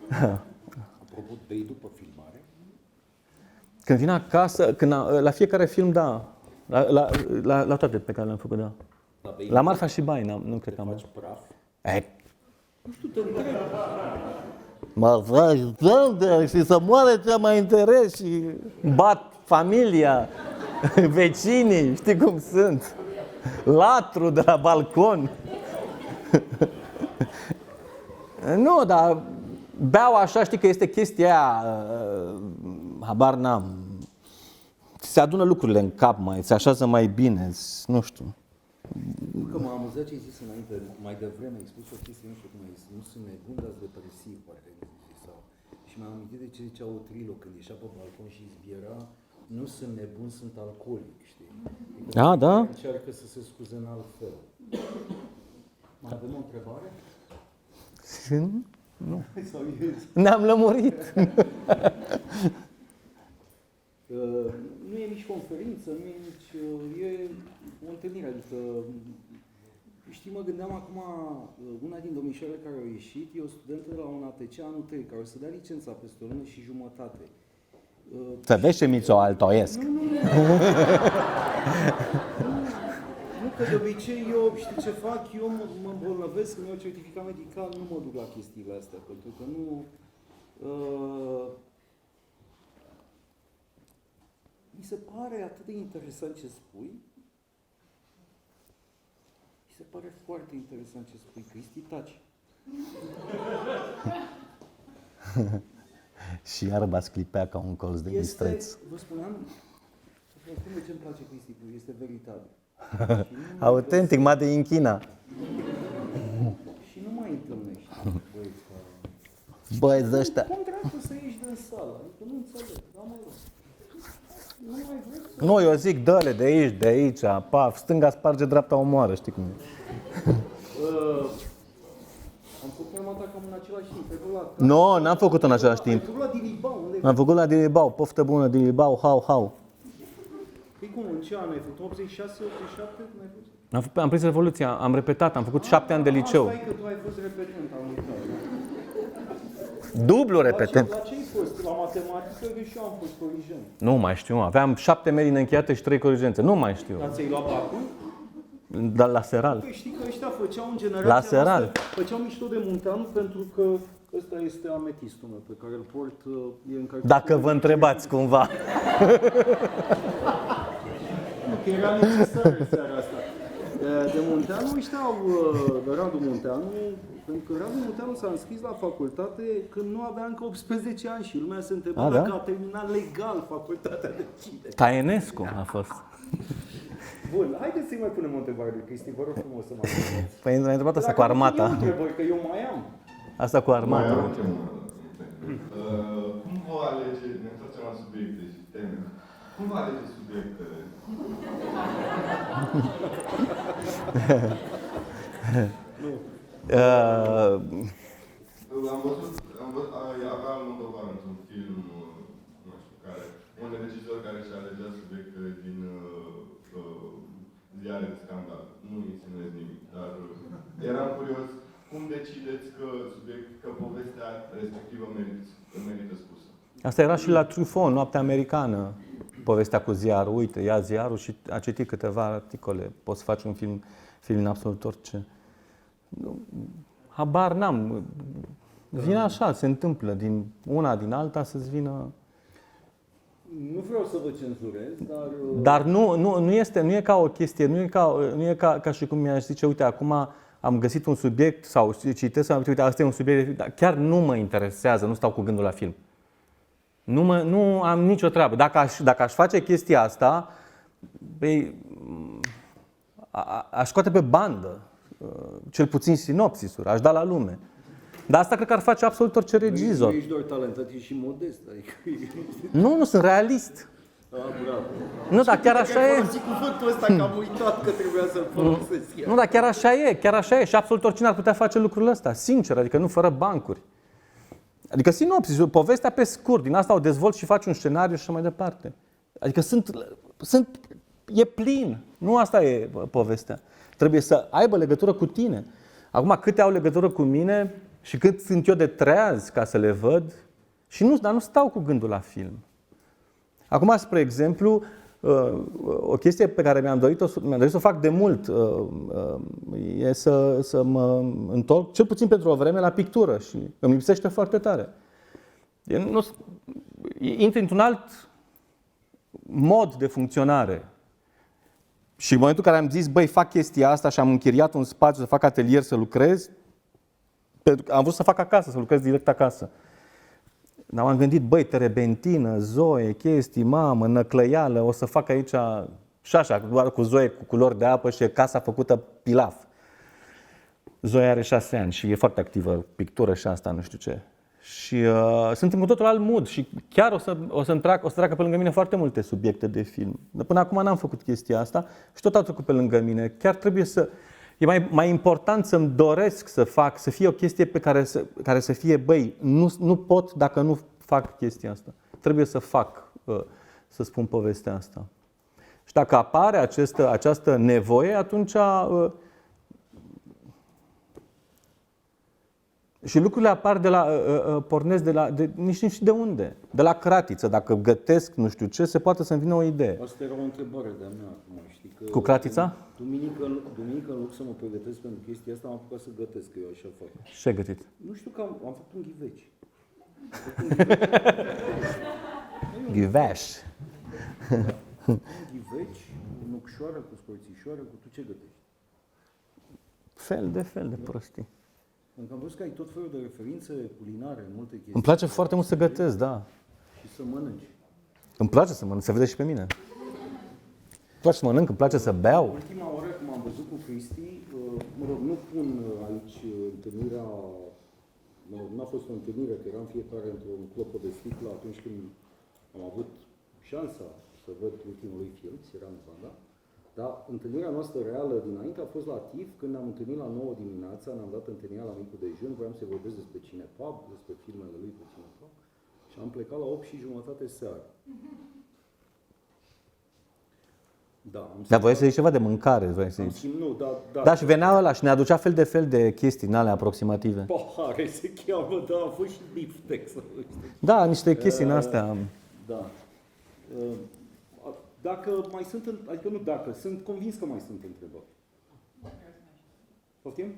Apropo, bei după filmare? Când vin acasă, la fiecare film, da. La toate pe care le-am făcut, da. La Marfa și Bai, nu cred că am. Faci praf? Nu știu, te întreb. Mă faci și să moare ce mai interes și bat familia, vecinii, știi cum sunt. Latru de la balcon. Nu, dar beau așa, știi că este chestia aia, habar n-am. Se adună lucrurile în cap mai, se așează mai bine, nu știu. Că m-a amuzat ce ai zis înainte, mai devreme ai spus o chestie, nu știu cum ai zis, nu sunt nebun, dar depresiv, parcă ai zis, sau... Și mi-am amintit de ce zicea Otrilo când ieșea pe balcon și izbiera, nu sunt nebun, sunt alcoolic, știi? Adică Da? încearcă să se scuze în alt fel. Mai avem o întrebare? Nu. Sau Ne-am lămurit. nu e nici conferință, nu e nici... e o întâlnire, adică... Știi, mă gândeam acum, una din domnișoarele care au ieșit e o studentă de la un ATC anul 3, care o să dea licența peste o lună și jumătate. Să vezi ce mi-ți-o altoiesc. Nu, că de obicei eu, știi ce fac? Eu mă îmbolnăvesc, când iau certificat medical, nu mă duc la chestiile astea, pentru că nu... mi se pare atât de interesant ce spui. Mi se pare foarte interesant ce spui, Cristi, taci. Și iarba sclipea ca un colț de mistreț. Vă spuneam, cum de ce îmi place Cristi, este veritabil. Autentic, ma de inchina. Și nu mai întâlnești băieți care... Băieți ăștia. Cum dracu să ieși din sală? Adică nu înțeleg, da mă rog. Nu mai vrei? Nu, eu zic, dă-le de aici, paf, stânga sparge, dreapta omoară, știi cum e. Am făcut prima ta cam în același timp, pe la... Nu, n-am făcut în același timp. Ai făcut la Diribau, unde? Am făcut la Diribau, poftă bună, Diribau, hau. Păi cum, în ce an ai făcut? 86, 87? Cum ai făcut? Am prins Revoluția, am repetat, am făcut 7 ani de liceu. Stai că tu ai fost repetent, am uitat. Dublu repetent. La ce ai fost? La matematică? Că și eu am fost corigent. Nu mai știu, aveam 7 medii încheiate și 3 corigențe, nu mai știu. Dar ți-ai luat bacul? Dar la Seral. Păi știi că ăștia făceau în generația La Seral. noastră, făceau mișto de Munteanu pentru că ăsta este ametistul meu pe care îl port, e încărcat. Dacă vă întrebați cumva. Nu, că era necesară seara asta. De Munteanu, ăștia au, Radu Munteanu, pentru că Radu Munteanu s-a înscris la facultate când nu avea încă 18 ani și lumea se întreba dacă a terminat legal facultatea de cine. Caenescu a fost. Bun, haideți să-i mai punem o întrebare lui Cristi, vă rog frumos să mă întrebați. Păi m-a întrebat asta Dacă cu armata. Eu întrebări, că eu mai am. Asta cu armata. Cum vă alege, ne întoarcem la subiecte și teme, cum vă alege subiectele? Am văzut, avea Almodovar într-un film, nu știu care, un regizor care și-a alegea subiectele din ziare de scandal. Nu insinuez nimic, dar eram curios cum decideți că povestea respectivă merită spusă. Asta era și la Truffaut, Noaptea Americană, povestea cu ziarul. Uite, ia ziarul și a citit câteva articole. Poți să faci un film din absolut orice. Habar n-am. Vine așa, se întâmplă din una din alta să-ți vină... Nu vreau să vă cenzurez, dar... Dar nu e ca o chestie, nu e ca și cum mi-aș zice, uite, acum am găsit un subiect sau citesc, am uite, asta e un subiect, dar chiar nu mă interesează, nu stau cu gândul la film. Nu am nicio treabă. Dacă aș face chestia asta, aș scoate pe bandă, cel puțin sinopsisuri, aș da la lume. Dar asta cred că ar face absolut orice regizor. Nu ești doar talentat, ești și modest. Adică... Nu sunt realist. Bravo. Nu, dar chiar așa e. Și cuvântul ăsta că am uitat că trebuia să-l folosesc. Nu, dar chiar așa e. Și absolut oricine ar putea face lucrul ăsta, sincer, adică nu fără bancuri. Adică sinopsis, povestea pe scurt, din asta o dezvolți și faci un scenariu și așa mai departe. Adică e plin. Nu asta e povestea. Trebuie să aibă legătură cu tine. Acum, câte au legătură cu mine și cât sunt eu de treaz ca să le văd, dar nu stau cu gândul la film. Acum, spre exemplu, o chestie pe care mi-am dorit să o fac de mult e să mă întorc, cel puțin pentru o vreme, la pictură și îmi lipsește foarte tare. Intri într-un alt mod de funcționare. Și în momentul în care am zis, băi, fac chestia asta și am închiriat un spațiu să fac atelier, să lucrez, am vrut să fac acasă, să lucrez direct acasă. Dar m-am gândit, băi, terebentină, zoie, chestii, mamă, năclăială, o să fac aici și așa, doar cu zoie, cu culori de apă și e casa făcută pilaf. Zoia are 6 ani și e foarte activă, pictură și asta, nu știu ce. Și sunt în totul alt mood și chiar o să treacă pe lângă mine foarte multe subiecte de film. Dar până acum n-am făcut chestia asta și tot au trecut pe lângă mine. Chiar trebuie să... E mai important să-mi doresc să fac, să fie o chestie pe care să fie, băi, nu pot dacă nu fac chestia asta. Trebuie să fac, să spun povestea asta. Și dacă apare această nevoie, atunci... Și lucrurile apar pornesc nici nu știu de unde. De la cratiță. Dacă gătesc nu știu ce, se poate să-mi vină o idee. Asta era o întrebare de-a mea acum, știi? Că cu cratița? Duminică, în loc să mă pregătesc pentru chestia asta, am apucat să gătesc, că eu așa fac. Ce ai gătit? Nu știu că am făcut un ghiveci. Ghiveș. Ghiveci, nucșoară cu scorțișoară, cu tu ce gătești? Fel de prostii. Pentru că am văzut că ai tot felul de referințe culinare în multe chestii. Îmi place foarte mult să gătesc, da. Și să mănânci. Îmi place să mănânc, se vede și pe mine. Îmi place să mănânc, îmi place să beau. Ultima oară când m-am văzut cu Cristi, nu pun aici întâlnirea, n-a fost o întâlnire, că eram fiecare într-un clopot de sticlă atunci când am avut șansa să văd ultimul lui film, Sierra Nevada. Dar întâlnirea noastră reală dinainte a fost la TIF, când ne-am întâlnit la 9 dimineața, ne-am dat întâlnirea la micul dejun, voiam să vorbesc despre Cinepub, despre filmele lui pe Cinepub și am plecat la 8:30 seara. Da, Dar voiai să zici ceva de mâncare, voiai să zici. Da, și venea ăla și ne aducea fel de chestii în alea aproximative. Pahare se cheamă, da, a fost și beefsteak. Da, niște chestii în astea. Da. Dacă mai sunt, adică nu dacă, sunt convins că mai sunt întrebări. Poftim?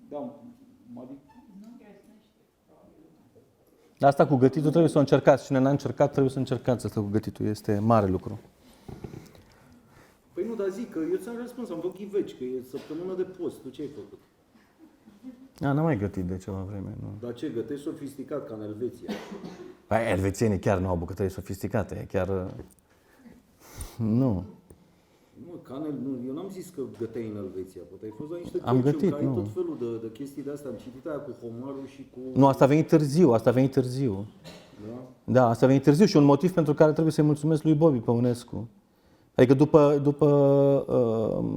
Da, Asta cu gătitul trebuie să o încercați. Cine n-a încercat, trebuie să încercați asta cu gătitul. Este mare lucru. Păi nu, dar zic că eu ți-am răspuns, am făcut ghiveci, că e săptămână de post. Tu ce ai făcut? N-am mai gătit de ceva vreme, nu. Dar ce, gătești sofisticat, ca în Elveția? Păi, elvețienii chiar nu au bucătării sofisticate, chiar... Nu. Nu, eu n-am zis că găteai în Elveția, poate ai fost la niște am gătit, ai nu. tot felul de chestii de astea. Am citit aia cu homarul și cu... Nu, asta a venit târziu, Da? Da, asta a venit târziu și un motiv pentru care trebuie să-i mulțumesc lui Bobby Păunescu. Adică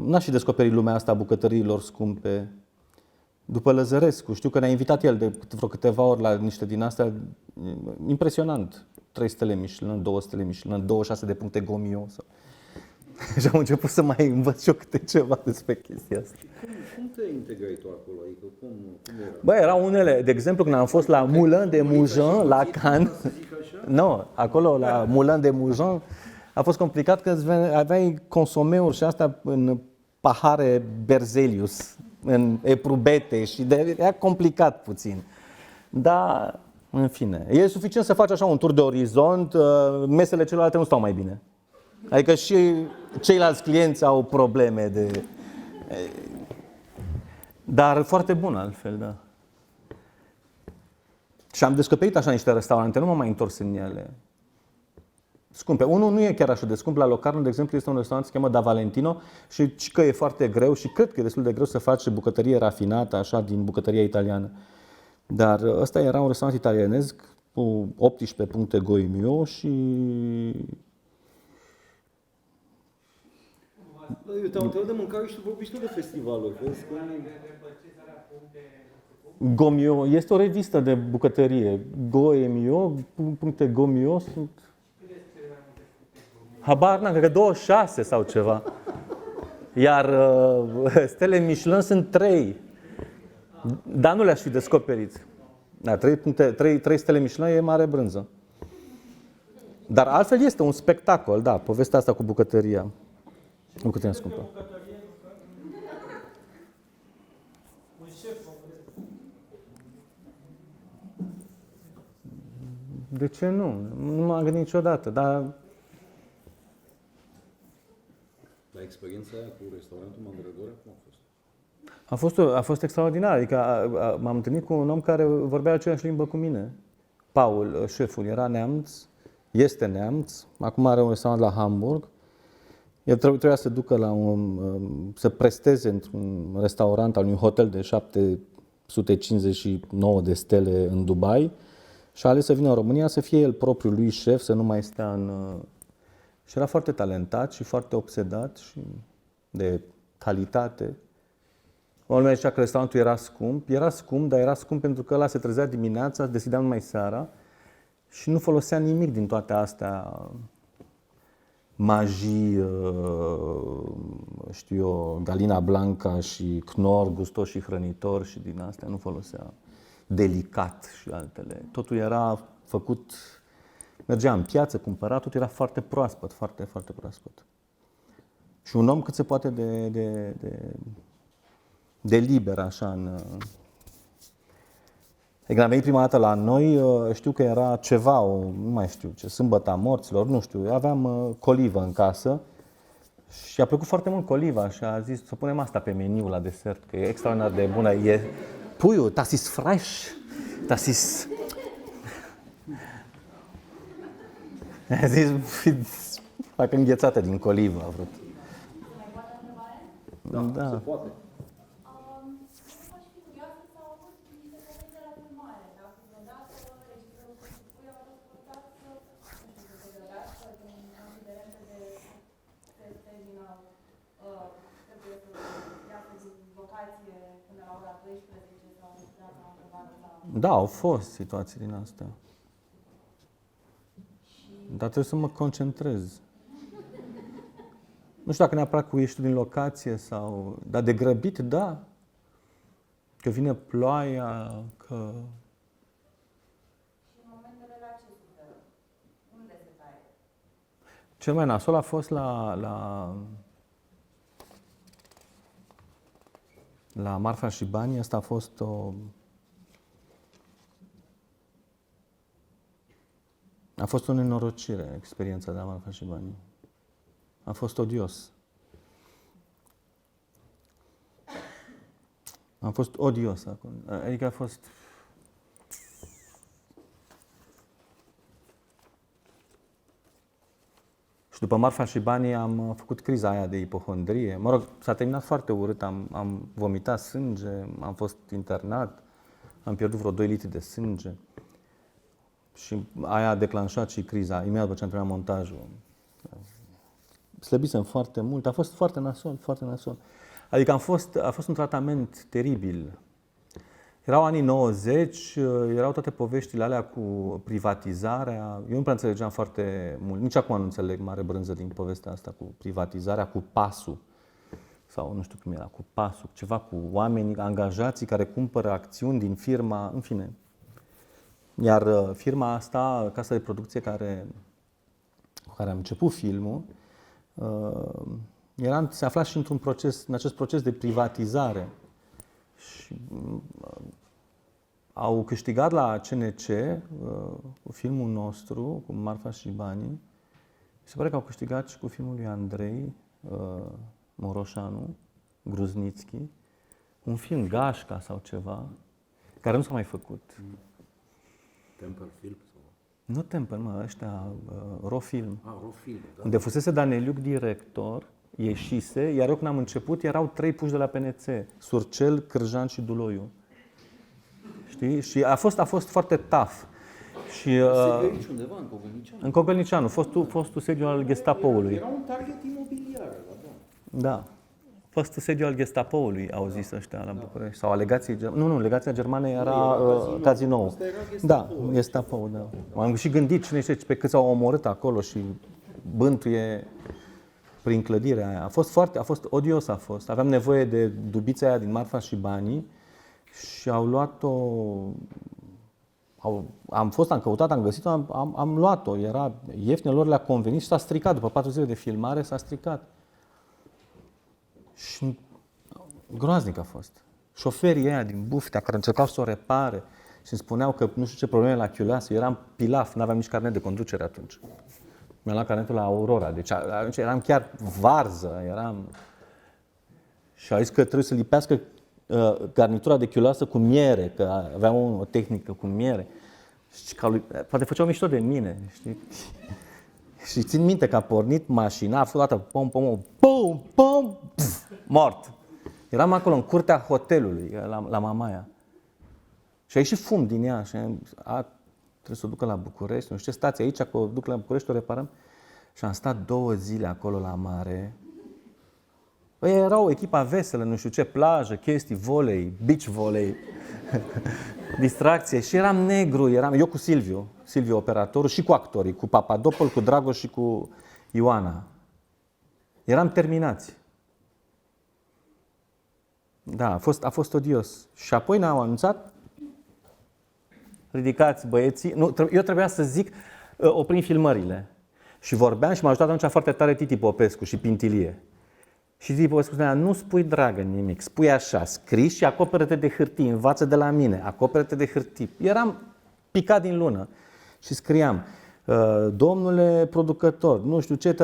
n-a și descoperit lumea asta a bucătăriilor scumpe. După Lăzărescu, știu că ne-a invitat el de vreo câteva ori la niște din astea, impresionant. 3 stele Michelin, 2 stele Michelin, 26 de puncte Gomio. Și am început să mai învăț și eu câte ceva despre chestia asta. Cum te integrai tu acolo? Adică cum era? Bă, erau unele, de exemplu, când am fost la Moulin de Mougins, la Cannes. Nu, acolo, la Moulin de Mougins, a fost complicat că aveai consomeuri și asta în pahare Berzelius, în eprubete și era complicat puțin. Dar, în fine, e suficient să faci așa un tur de orizont, mesele celelalte nu stau mai bine. Adică și ceilalți clienți au probleme de... Dar foarte bun altfel, da. Și am descoperit așa niște restaurante, nu m-am mai întors în ele. Scumpe. Unul nu e chiar așa de scump. La Locarno, de exemplu, este un restaurant se cheamă Da Valentino și că e foarte greu și cred că e destul de greu să faci bucătărie rafinată, așa, din bucătăria italiană. Dar ăsta era un restaurant italienesc cu 18 puncte goimio și... Eu te-am întrebat de mâncare și tu vorbiști tot de festivaluri. Vezi că... Gomio este o revistă de bucătărie. Goemio, puncte Gomio sunt... Habar n-am, cred că 26 sau ceva. Iar stele Michelin sunt 3. Dar nu le-aș fi descoperit. Da, 3 stele Michelin e mare brânză. Dar altfel este un spectacol, da, povestea asta cu bucătăria. Bucătăria scumpă. De ce nu? Nu m-am gândit niciodată, dar... La experiența aia cu restaurantul Mandragora, cum a fost? A fost extraordinar, adică m-am întâlnit cu un om care vorbea aceeași limbă cu mine. Paul, șeful, era neamț, este neamț, acum are un restaurant la Hamburg. El trebuia să ducă să presteze într-un restaurant al unui hotel de 759 de stele în Dubai și a ales să vină în România să fie el propriul lui șef, să nu mai stea în... Și era foarte talentat și foarte obsedat și de calitate. Lumea zicea că restaurantul era scump. Era scump, dar era scump pentru că ăla se trezea dimineața, deschidea numai seara și nu folosea nimic din toate astea, magii, știu eu, Galina Blanca și Knorr, gustos și hrănitor și din astea nu folosea. Delicat și altele. Totul era făcut, mergea în piață, cumpăra, totul era foarte proaspăt, foarte, foarte proaspăt. Și un om cât se poate de liber, așa, Când am venit prima dată la noi, știu că era ceva, nu mai știu ce, sâmbăta morților, nu știu, aveam colivă în casă și a plăcut foarte mult coliva și a zis să punem asta pe meniu la desert, că e extraordinar de bună. E puiul, das ist fresh, das ist... A zis, fac înghețată din colivă, a vrut. Da. Se poate. Da, au fost situații din astea. Dar trebuie să mă concentrez. Nu știu dacă neapărat cu ieșitul din locație sau... Dar de grăbit, da. Că vine ploaia, că... Și în momentele la ce suferă? Unde se taie? Cel mai nasol a fost la Marfa și Banii. Asta a fost o nenorocire, experiența de la Marfa și Banii. A fost odios. Am fost odios acum. Adică a fost... Și după Marfa și Banii am făcut criza aia de ipohondrie. Mă rog, s-a terminat foarte urât, am vomitat sânge, am fost internat, am pierdut vreo 2 litri de sânge. Și aia a declanșat și criza, imediat după ce am terminat montajul. Slăbisem foarte mult, a fost foarte nasol, foarte nasol. Adică a fost un tratament teribil. Erau anii 90, erau toate poveștile alea cu privatizarea. Eu nu prea înțelegeam foarte mult, nici acum nu înțeleg mare brânză din povestea asta cu privatizarea, cu pasul. Sau nu știu cum era, cu pasul, ceva cu oameni, angajații care cumpără acțiuni din firma, în fine. Iar firma asta, casa de producție cu care am început filmul, se afla și în acest proces de privatizare. Și au câștigat la CNC cu filmul nostru, cu Marfa și Banii. Se pare că au câștigat și cu filmul lui Andrei Moroșanu, Gruznițchi, un film Gașca sau ceva, care nu s-a mai făcut. Temple Film sau? Nu Temple, mă, ăștia, Rofilm. Rofilm, da. Unde fusese Daneliuc director, ieșise, iar eu când am început erau 3 puși de la PNC, Surcel, Cârjan și Duloiu. Știi? Și a fost foarte tough. Și, aici undeva, în Cogălnicianu. în Cogălnicianu, fostul sediu al Gestapoului. Era un target imobiliar, da. Da. Fostul sediu al Gestapoului, au zis ăștia la București. Sau a legației germane. Nu, legația germană era cazinou. Asta era Da, Gestapo, da. M-am și gândit cine știe pe câți au omorât acolo și bântuie prin clădirea aia. A fost odios a fost. Aveam nevoie de dubița aia din marfa și banii și au luat-o. Am căutat, am găsit-o, am luat-o. Era ieftină, lor le-a convenit și s-a stricat. După 4 zile de filmare s-a stricat. Și groaznic a fost. Șoferii ăia din Buftea care încercau să o repare și îmi spuneau că nu știu ce probleme la chiuleasă. Eu eram pilaf, n-aveam nici carnet de conducere atunci. Mi-am luat carnetul la Aurora, deci atunci eram chiar varză, Și au zis că trebuie să lipească garnitura de chiuleasă cu miere, că aveam o tehnică cu miere. Și poate făceau mișto de mine, știi? Și țin minte că a pornit mașina, a fost dată pum, mort. Eram acolo în curtea hotelului, la Mamaia. Și a ieșit fum din ea și trebuie să o ducă la București, nu știu ce stație aici, că o duc la București, o reparăm. Și am stat 2 zile acolo la mare. Băi, erau echipa veselă, nu știu ce, plajă, chestii, volei, beach volei, distracție. Și eram negru, eu cu Silviu operatorul și cu actorii, cu Papadopol, cu Dragoș și cu Ioana. Eram terminați. Da, a fost odios. Și apoi ne-au anunțat, ridicați băieții. Nu, eu trebuia să zic, oprim filmările. Și vorbeam și m-a ajutat atunci foarte tare Titi Popescu și Pintilie. Și Titi Popescu spunea, nu spui, dragă, nimic, spui așa, scrii și acoperă-te de hârtii, învață de la mine, acoperă-te de hârtii. Eram picat din lună și scriam, domnule producător, nu știu ce,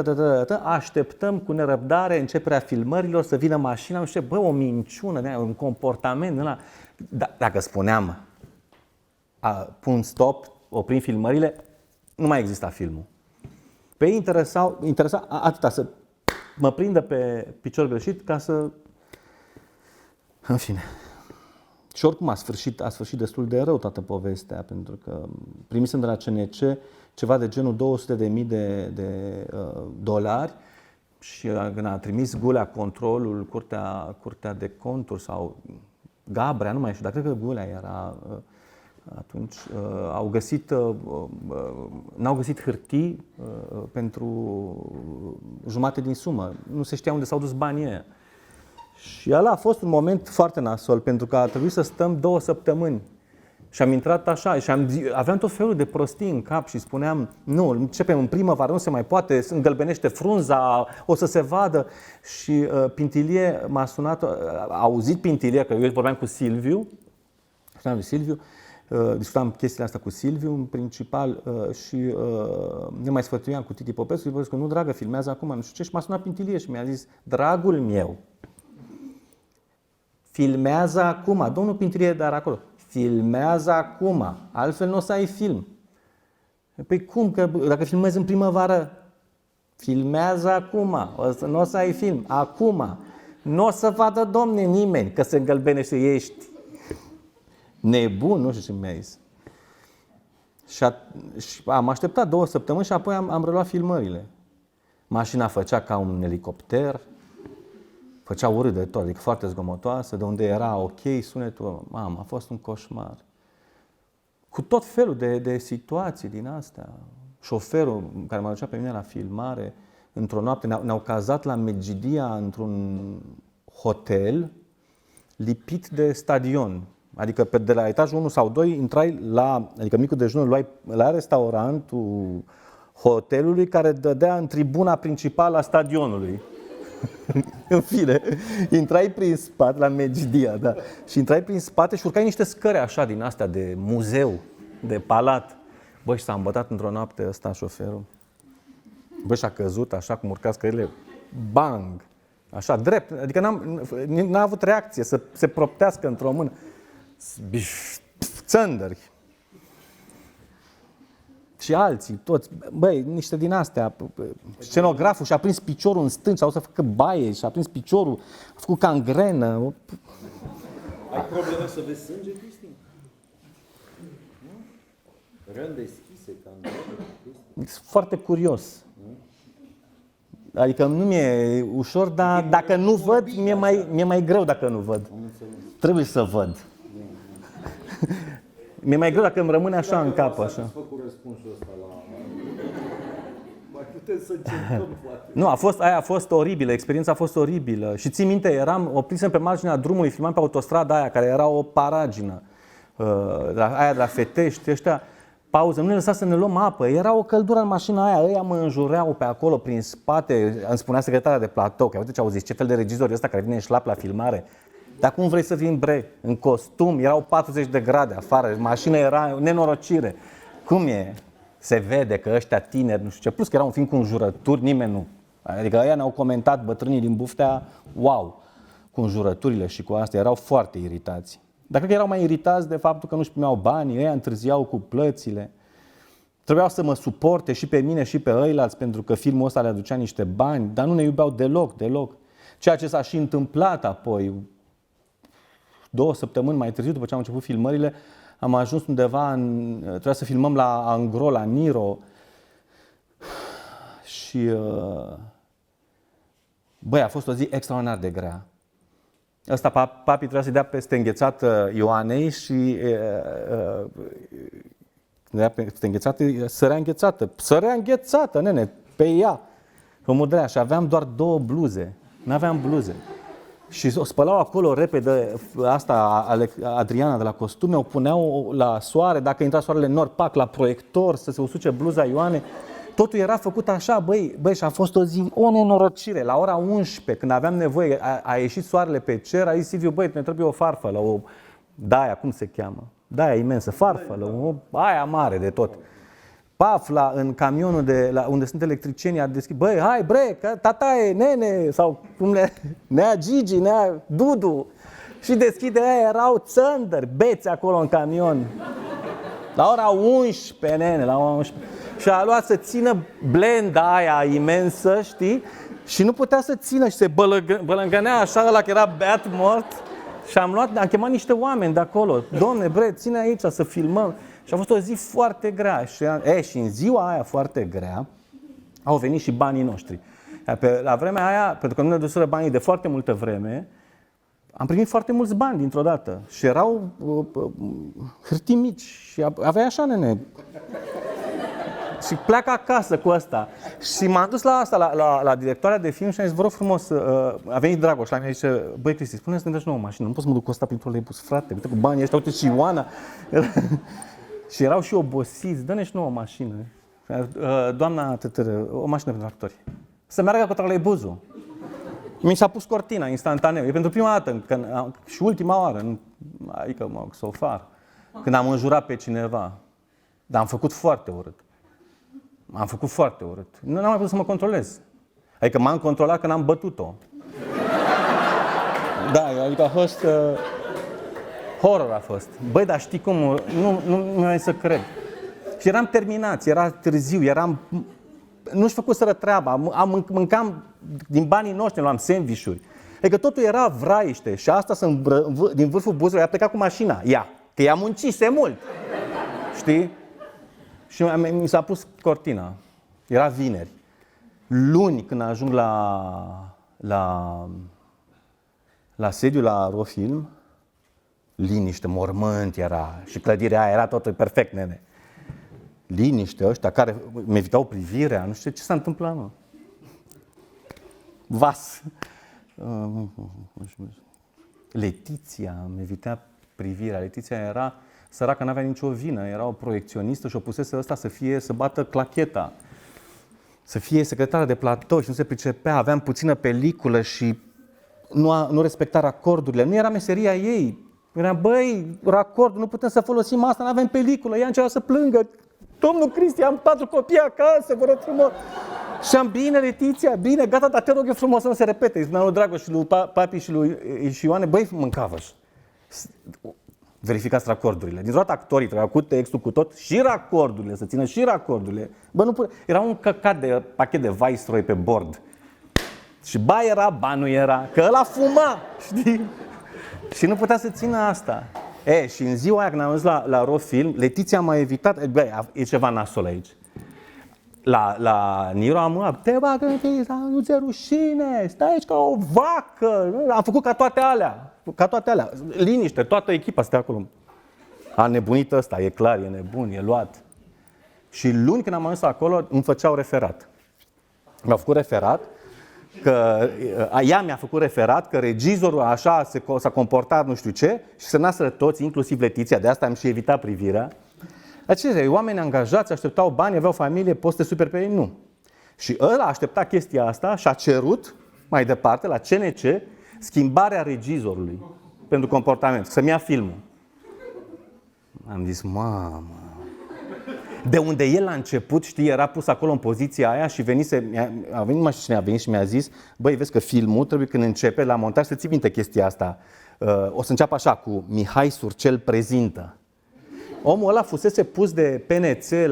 așteptăm cu nerăbdare începerea filmărilor, să vină mașina, nu știu ce, o minciună, un comportament ăla. Dacă spuneam, pun stop, oprim filmările, nu mai exista filmul. Pe ei interesa atâta să mă prindă pe picior greșit ca să... În fine. Și oricum a sfârșit destul de rău toată povestea, pentru că primisem de la CNC ceva de genul $200.000 de dolari și când a trimis Gulea controlul, curtea de conturi sau Gabrea, nu mai știu, dar cred că Gulea era... Atunci n-au găsit hârtii pentru jumate din sumă. Nu se știa unde s-au dus banii ăia. Și ăla a fost un moment foarte nasol, pentru că a trebuit să stăm 2 săptămâni. Și am intrat așa și aveam tot felul de prostii în cap și spuneam, nu, începem în primăvară, nu se mai poate, se îngălbenește frunza, o să se vadă. Și Pintilie m-a sunat, a auzit Pintilie, că eu vorbeam cu Silviu, discutam chestiile astea cu Silviu în principal și ne mai sfătuiam cu Titi Popescu, nu, dragă, filmează acum, nu știu ce, și m-a sunat Pintilie și mi-a zis, dragul meu, filmează acum, domnul Pintilie, dar acolo, filmează acum, altfel nu o să ai film. Păi cum, că dacă filmezi în primăvară, filmează acum, nu o să ai film, acum, nu o să vadă, domne, nimeni că se îngălbenește, ești nebun, nu știu ce mi-a zis. Și am așteptat 2 săptămâni și apoi am reluat filmările. Mașina făcea ca un elicopter, făcea urât de tot, adică foarte zgomotoasă, de unde era ok sunetul, a fost un coșmar. Cu tot felul de situații din astea. Șoferul care mă ducea pe mine la filmare, într-o noapte, ne-au cazat la Medgidia într-un hotel lipit de stadion. Adică de la etajul 1 sau 2 intrai adică micul dejun îl luai la restaurantul hotelului care dădea în tribuna principală a stadionului. În fine, intrai prin spate, la Medgidia, da, și intrai prin spate și urcai niște scări așa din astea de muzeu, de palat. Băi, și s-a îmbătat într-o noapte ăsta șoferul. Băi, și-a căzut așa cum urca scările. Bang! Așa, drept. Adică n-a avut reacție să se proptească într-o mână. Țândări. Și alții, toți. Băi, niște din astea. Scenograful și-a prins piciorul în stâng, sau să facă baie, și-a prins piciorul, a făcut cangrenă. Ai probleme să vezi sânge, Cristi? Răni deschise, cangrenă. Sunt foarte curios. Adică nu mi-e ușor, dar dacă nu văd, mi-e mai greu dacă nu văd. Trebuie să văd. Mi-e mai greu dacă îmi rămâne așa în cap, așa. Ați făcut răspunsul ăsta la... Mai putem să încercăm, poate. Nu, aia a fost oribilă, experiența a fost oribilă. Și țin minte, oprisem pe marginea drumului, filmam pe autostrada aia, care era o paragină. Aia de la Fetești, ăștia, pauză, nu ne lăsa să ne luăm apă. Era o căldură în mașina aia, ăia mă înjureau pe acolo, prin spate, îmi spunea secretara de platou, că uite ce au zis, ce fel de regizor e ăsta care vine în șlap la filmare. Dar cum vrei să fii în costum? Erau 40 de grade afară, mașina era nenorocire. Cum e? Se vede că ăștia tineri, nu știu ce, plus că era un film cu înjurături, nimeni nu. Adică ăia ne-au comentat, bătrânii din Buftea, wow, cu înjurăturile și cu astea, erau foarte iritați. Dar cred că erau mai iritați de faptul că nu-și primeau banii, ăia întârziau cu plățile. Trebuiau să mă suporte și pe mine și pe ăilalți, pentru că filmul ăsta le aducea niște bani, dar nu ne iubeau deloc. Ceea ce s-a și întâmplat apoi, 2 săptămâni mai târziu, după ce am început filmările, am ajuns undeva, trebuia să filmăm la Angro, la Niro. Și, băi, a fost o zi extraordinar de grea. Ăsta, papi trebuia să-i dea peste înghețată Ioanei și dea peste înghețată, sărea înghețată, nene, pe ea. Omul de aia. Și aveam doar 2 bluze, n-aveam bluze. Și o spălau acolo repede, asta Adriana de la costume, o puneau la soare, dacă intra soarele în nord, pac, la proiector, să se usuce bluza Ioane. Totul era făcut așa, băi, și a fost o zi, o nenorocire. La ora 11, când aveam nevoie, a ieșit soarele pe cer, a zis Silviu, băi, ne trebuie o farfălă, o daia, cum se cheamă? Daia imensă, farfălă, aia mare de tot. Paf, în camionul unde sunt electricienii, a deschis, băi, hai, bre, tataie, nene, sau cum nea Gigi, nea Dudu. Și deschide aia, erau țândări, beți acolo în camion. La ora 11, nene, la ora 11. Și a luat să țină blenda aia imensă, știi? Și nu putea să țină și se bălângănea așa, ăla că era beat mort. Și am chemat niște oameni de acolo. Domne, bre, ține aici să filmăm. Și a fost o zi foarte grea. Și în ziua aia foarte grea au venit și banii noștri. La vremea aia, pentru că nu ne duseră banii de foarte multă vreme, am primit foarte mulți bani dintr-o dată. Și erau hârtii mici. Și aveai așa, nene. Și pleacă acasă cu asta. Și m-am dus la asta, la directoarea de film și am zis, vă rog frumos, a venit Dragoș la mine și zice, băi Cristi, spune-mi să ne dăși nouă mașină, nu pot să mă duc cu asta prin troleibus, frate, uite cu banii ăștia, uite și Ioana. Și erau și obosiți, dă-ne și nouă mașină. Doamna tătără, o mașină pentru actori. Să meargă cu troleibuzul. Mi s-a pus cortina instantaneu. E pentru prima dată și ultima oară, adică so far, când am înjurat pe cineva. Dar am făcut foarte urât. Nu am mai putut să mă controlez. Adică m-am controlat când am bătut-o. Da, adică a fost... horror a fost. Băi, dar știi cum? Nu mai să cred. Și eram terminați, era târziu, nu-și făcuseră treaba. Mâncam din banii noștri, luam sandvișuri. Adică totul era vraiște și asta din vârful buzului a plecat cu mașina. Că ea muncise mult. Știi? Și mi s-a pus cortina. Era vineri. Luni, când ajung la sediu la Rofilm, liniște, mormânt era. Și clădirea aia era totul perfect, nene. Liniște, ăștia care mi evitau privirea, nu știu ce s-a întâmplat, mă. Vas. Letiția mi evitea privirea. Letiția era săracă, n-avea nicio vină, era o proiecționistă și o pusese ăsta să bată clacheta. Să fie secretară de platou și nu se pricepea, aveam puțină peliculă și nu respecta racordurile. Nu era meseria ei. Era, băi, racord, nu putem să folosim asta, nu avem peliculă. Ea începea să plângă. Domnul Cristi, am 4 copii acasă, vă rog frumos. Și am bine, Letiția, bine, gata, dar te rog eu frumos să nu se repete. Îi spuneam lui Dragoș și lui Papi și lui Ioane, băi, mâncavă-și. Verificați racordurile. Din toate actorii trebuia cu textul, cu tot, și racordurile, să țină și racordurile. Bă, nu pune. Era un căcat de pachet de Viceroy pe bord. Și ba era, ba nu era, că ăla fuma, știi? Și nu putea să țină asta. Și în ziua aia când am ajuns la RO Film, Letiția m-a evitat, băi, e ceva nasol aici. La Niro am mânat, te bagă în pizza, nu ți-e rușine, stai aici ca o vacă. Am făcut ca toate alea. Liniște, toată echipa stă acolo. A nebunit ăsta, e clar, e nebun, e luat. Și luni când am ajuns acolo, îmi făceau referat. Mi-au făcut referat, că ea mi-a făcut referat că regizorul așa s-a comportat nu știu ce și să naseră toți, inclusiv Letiția, de asta am și evitat privirea. Aceia oameni angajați, așteptau bani, aveau familie, poți să te superi pe ei? Nu. Și ăla aștepta chestia asta și a cerut mai departe la CNC schimbarea regizorului pentru comportament, să-mi ia filmul. Am zis, mamă. De unde el la început, știi, era pus acolo în poziția aia și a venit mai cine a venit și mi-a zis, băi, vezi că filmul trebuie când începe la montaj să ții minte chestia asta. O să înceapă așa cu Mihai Surcel prezintă. Omul ăla fusese pus de PNC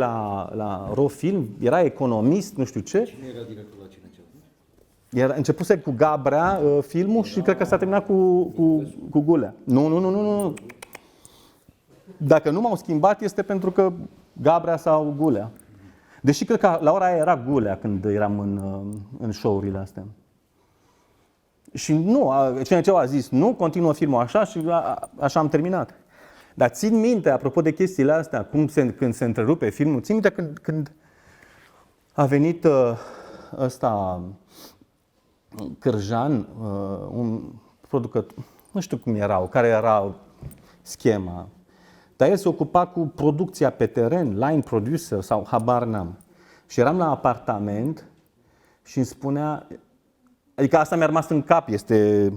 la RO Film, era economist, nu știu ce. Cine era directorul la CNC? Începuse cu Gabrea filmul și cred că s-a terminat cu Gulea. Nu. Dacă nu m-au schimbat este pentru că Gabrea sau Gulea. Deși cred că la ora aia era Gulea când eram în show-urile astea. Și nu, CNC a zis nu, continuă filmul așa și așa am terminat. Dar țin minte, apropo de chestiile astea, când se întrerupe filmul, țin minte când a venit ăsta Cârjan, un producător, nu știu cum erau, care era schema, dar el se ocupa cu producția pe teren, line producer sau habar n-am. Și eram la apartament și îmi spunea, adică asta mi-a rămas în cap, este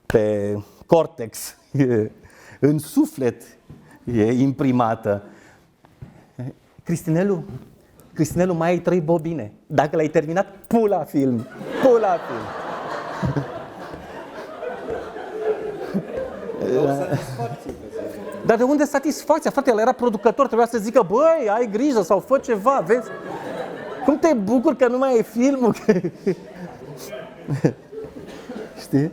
pe cortex, în suflet e imprimată. Cristinelu, mai ai 3 bobine. Dacă l-ai terminat, pula film. Dar de unde satisfacția? Frate, el era producător, trebuia să zică, băi, ai grijă sau fă ceva, vezi? Cum te bucuri că nu mai e filmul? Știi?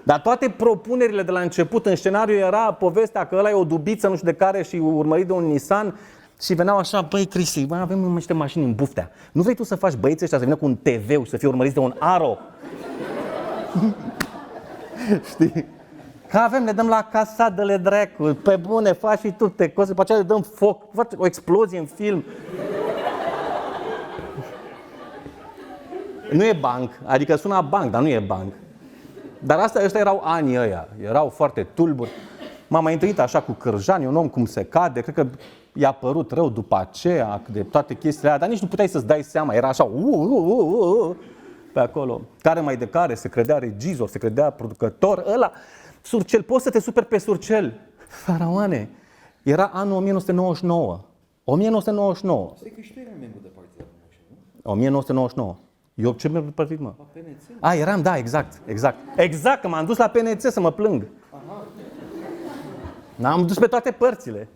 Dar toate propunerile de la început în scenariu era povestea că ăla e o dubiță, nu știu de care, și urmărit de un Nissan. Și veneau așa, băi, Cristi, mai avem niște mașini în Buftea. Nu vrei tu să faci băieții ăștia să vină cu un TV și să fie urmăriți de un Aro? Știi? Că avem, le dăm la casadele dracu, pe bune, faci și tu te cozi, după aceea le dăm foc, faci o explozie în film. Nu e banc, adică sună banc, dar nu e banc. Dar ăștia erau anii ăia, erau foarte tulburi. M-am mai întâlnit așa cu Cârjan, e un om cum se cade, cred că i-a părut rău după aceea, de toate chestiile alea, dar nici nu puteai să-ți dai seama, era așa pe acolo. Care mai de care, se credea regizor, se credea producător, ăla, Surcel, poți să te superi pe Surcel? Faraoane, era anul 1999. 1999. Stai că și tu erai membru de partid, nu? 1999. Eu ce membru de partid, mă? La PNC? Eram, da, exact, că m-am dus la PNC să mă plâng. N-am dus pe toate părțile.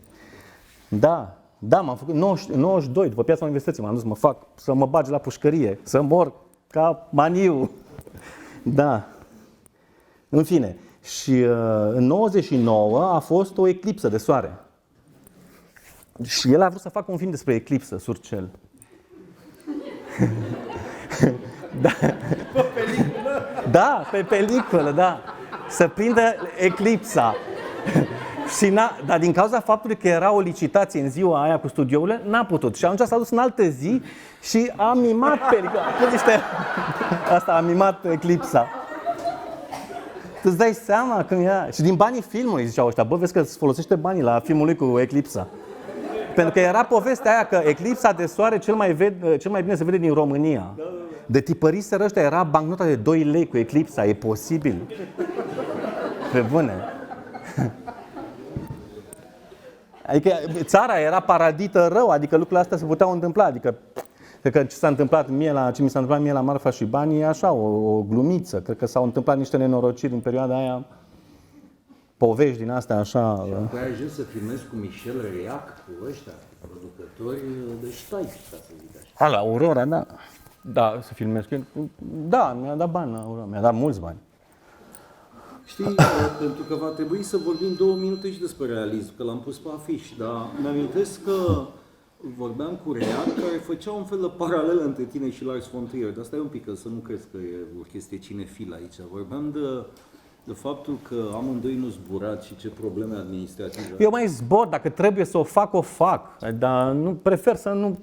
Da, m-am făcut 92, după Piața Universității m-am dus să mă bage la pușcărie, să mor ca maniu. Da. În fine, și în 99 a fost o eclipsă de soare. Și el a vrut să facă un film despre eclipsă, Surcel. Da. Da, pe peliculă, da. Să prindă eclipsa. Și dar din cauza faptului că era o licitație în ziua aia cu studiourile, n-a putut. Și atunci s-a dus în altă zi și a mimat asta a mimat eclipsa. Tu îți dai seama când era. Și din banii filmului ziceau ăștia, bă, vezi că îți folosește banii la filmul lui cu eclipsa. Pentru că era povestea aia că eclipsa de soare cel mai bine se vede din România. De tipăriseră ăștia, era bancnota de 2 lei cu eclipsa, e posibil. Pe bune. Adică țara era paradită rău, adică lucrurile astea se puteau întâmpla, adică Cred că ce mi s-a întâmplat mie la Marfa și Banii e așa, o glumiță. Cred că s-au întâmplat niște nenorociri în perioada aia, povești din astea așa. Și apoi ajungi să filmezi cu Michel Reiac, cu ăștia, producători de ștai, ca să zic așa. La Aurora, da. Da, să filmez cu el. Da, mi-a dat bani la Aurora, mi-a dat mulți bani. Știi, pentru că va trebui să vorbim 2 minute și despre realism, că l-am pus pe afiș, dar mi-amintesc că vorbeam cu Reiac, care făcea un fel de paralel între tine și Lars von Trier. Dar stai un pic, că să nu crezi că e o chestie cinefilă aici. Vorbeam de faptul că amândoi nu zburați și ce probleme administrative. Eu mai zbor, dacă trebuie să o fac, dar nu prefer să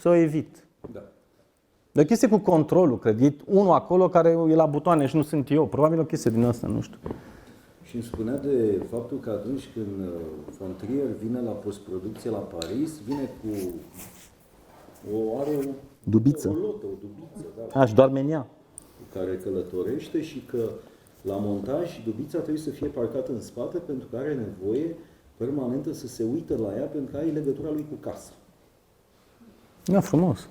o evit. Da. De o chestie cu controlul, cred. E unul acolo care e la butoane și nu sunt eu. Probabil o chestie din asta, nu știu. Și îmi spunea de faptul că atunci când von Trier vine la postproducție la Paris, vine cu are o Dubiță. o lotă, o dubiță, da, Și doarme în ea. cu care călătorește și că la montaj dubița trebuie să fie parcată în spate pentru că are nevoie permanentă să se uită la ea pentru că are legătura lui cu casa. Da, frumos.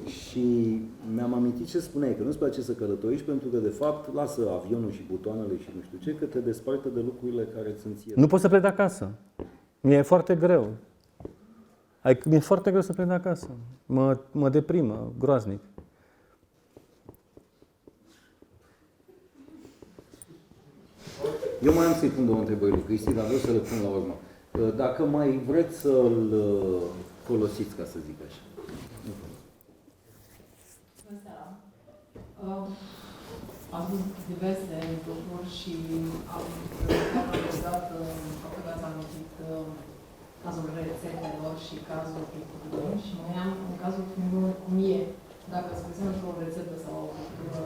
Și mi-am amintit ce spuneai, că nu-ți place să călătoriști pentru că, de fapt, lasă avionul și butoanele și nu știu ce, că te desparte de lucrurile care ți-n ție. Nu pot să plec de acasă. Mi-e foarte greu. Adică mi-e foarte greu să plec de acasă. Mă deprimă, groaznic. Eu mai am să-i pun 2 întrebări lui Cristi, dar vreau să le pun la urmă. Dacă mai vreți să-l folosiți, ca să zic așa. Bună seara. Am văzut diverse lucruri și am analizat faptul că ați amintit cazul rețetelor și cazul filmului și mai am în cazul filmului cum e. Dacă, spre exemplu, o rețetă sau o cultură,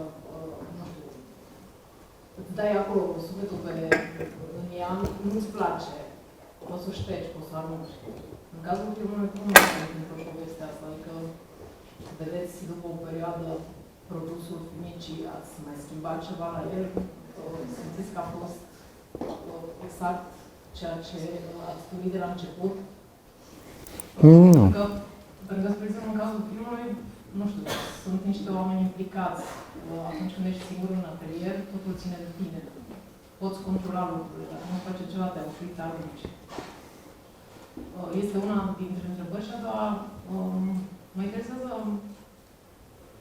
nu știu, îți dai acolo sufletul în ea, nu-ți place, poți să o ștergi, poți să o arunci. În cazul filmului, cum se întâmplă povestea asta? Adică vedeți după o perioadă produsul finicii, ați mai schimbat ceva la el? Simțiți că a fost exact ceea ce ați dorit de la început? Nu. Pentru că, spre exemplu, în cazul filmului, nu știu, sunt niște oameni implicați. Atunci când ești singur în atelier, totul ține de tine. Poți controla lucrurile, dacă nu faci ceva, te oferi, te arunci. Este una dintre întrebări și a doua, mă interesează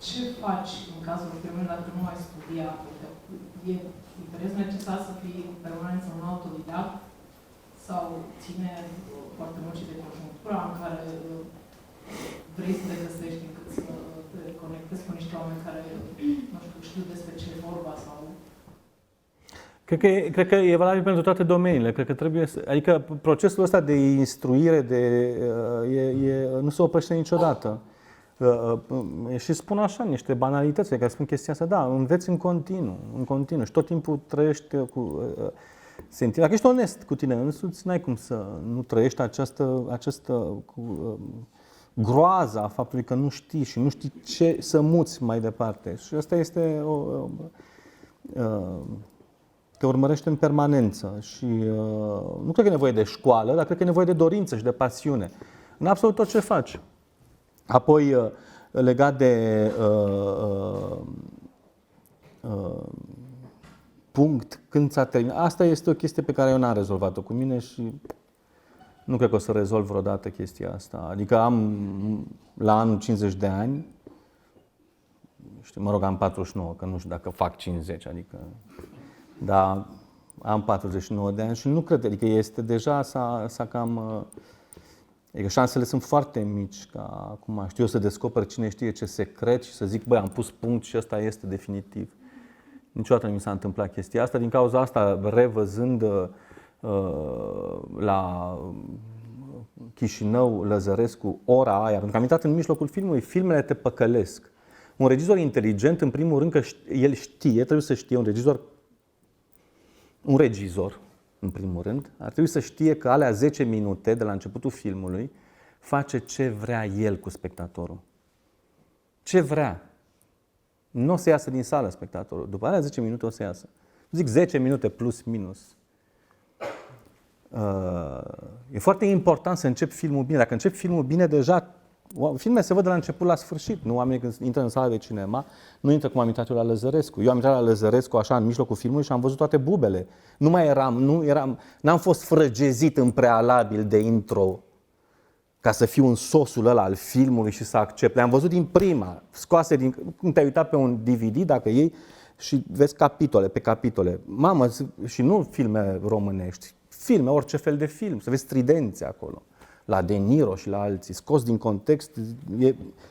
ce faci în cazul filmului dacă nu ai studiat. E interes necesar să fii permanent un autodidact sau ține foarte mult și de conjunctura în care vrei să te găsești încât să te conectezi cu niște oameni care, nu știu despre ce e vorba sau... Cred că e valabil pentru toate domeniile. Cred că trebuie să, adică procesul ăsta de instruire nu se oprește niciodată. Și spun așa niște banalități care spun chestia asta. Da, înveți în continuu și tot timpul trăiești cu sentimentul. Dacă ești onest cu tine însuți, n-ai cum să nu trăiești această groaza a faptului că nu știi și nu știi ce să muți mai departe. Și asta este te urmărește în permanență și nu cred că e nevoie de școală, dar cred că e nevoie de dorință și de pasiune în absolut tot ce faci. Apoi, legat de punct, când ți-a terminat, asta este o chestie pe care eu n-am rezolvat-o cu mine și nu cred că o să rezolv vreodată chestia asta. Adică am la anul 50 de ani, mă rog, am 49, că nu știu dacă fac 50, adică... Dar am 49 de ani și nu cred, adică este deja s-a cam... Adică șansele sunt foarte mici ca acum știu eu să descoper cine știe ce secret și să zic, băi, am pus punct și ăsta este definitiv. Niciodată nu mi s-a întâmplat chestia asta, din cauza asta, revăzând la Chișinău, Lăzărescu, ora aia, pentru că am intrat în mijlocul filmului, filmele te păcălesc. Un regizor inteligent, în primul rând, că el știe, trebuie să știe, un regizor, în primul rând, ar trebui să știe că alea 10 minute de la începutul filmului face ce vrea el cu spectatorul. Ce vrea. Nu o să iasă din sală spectatorul. După alea 10 minute o să iasă. Zic 10 minute plus minus. E foarte important să începi filmul bine. Dacă începi filmul bine, deja filmele se văd de la început la sfârșit. Nu, oamenii când intră în sala de cinema, nu intră cum am intrat eu la Lăzărescu. Eu am intrat la Lăzărescu așa în mijlocul filmului și am văzut toate bubele. N-am fost frăgezit în prealabil de intro ca să fiu în sosul ăla al filmului și să accept. Le-am văzut din prima, scoase din... Când te-ai uitat pe un DVD, dacă iei și vezi capitole pe capitole. Mamă, și nu filme românești, filme, orice fel de film, să vezi stridențe acolo. La De Niro și la alții, scos din context,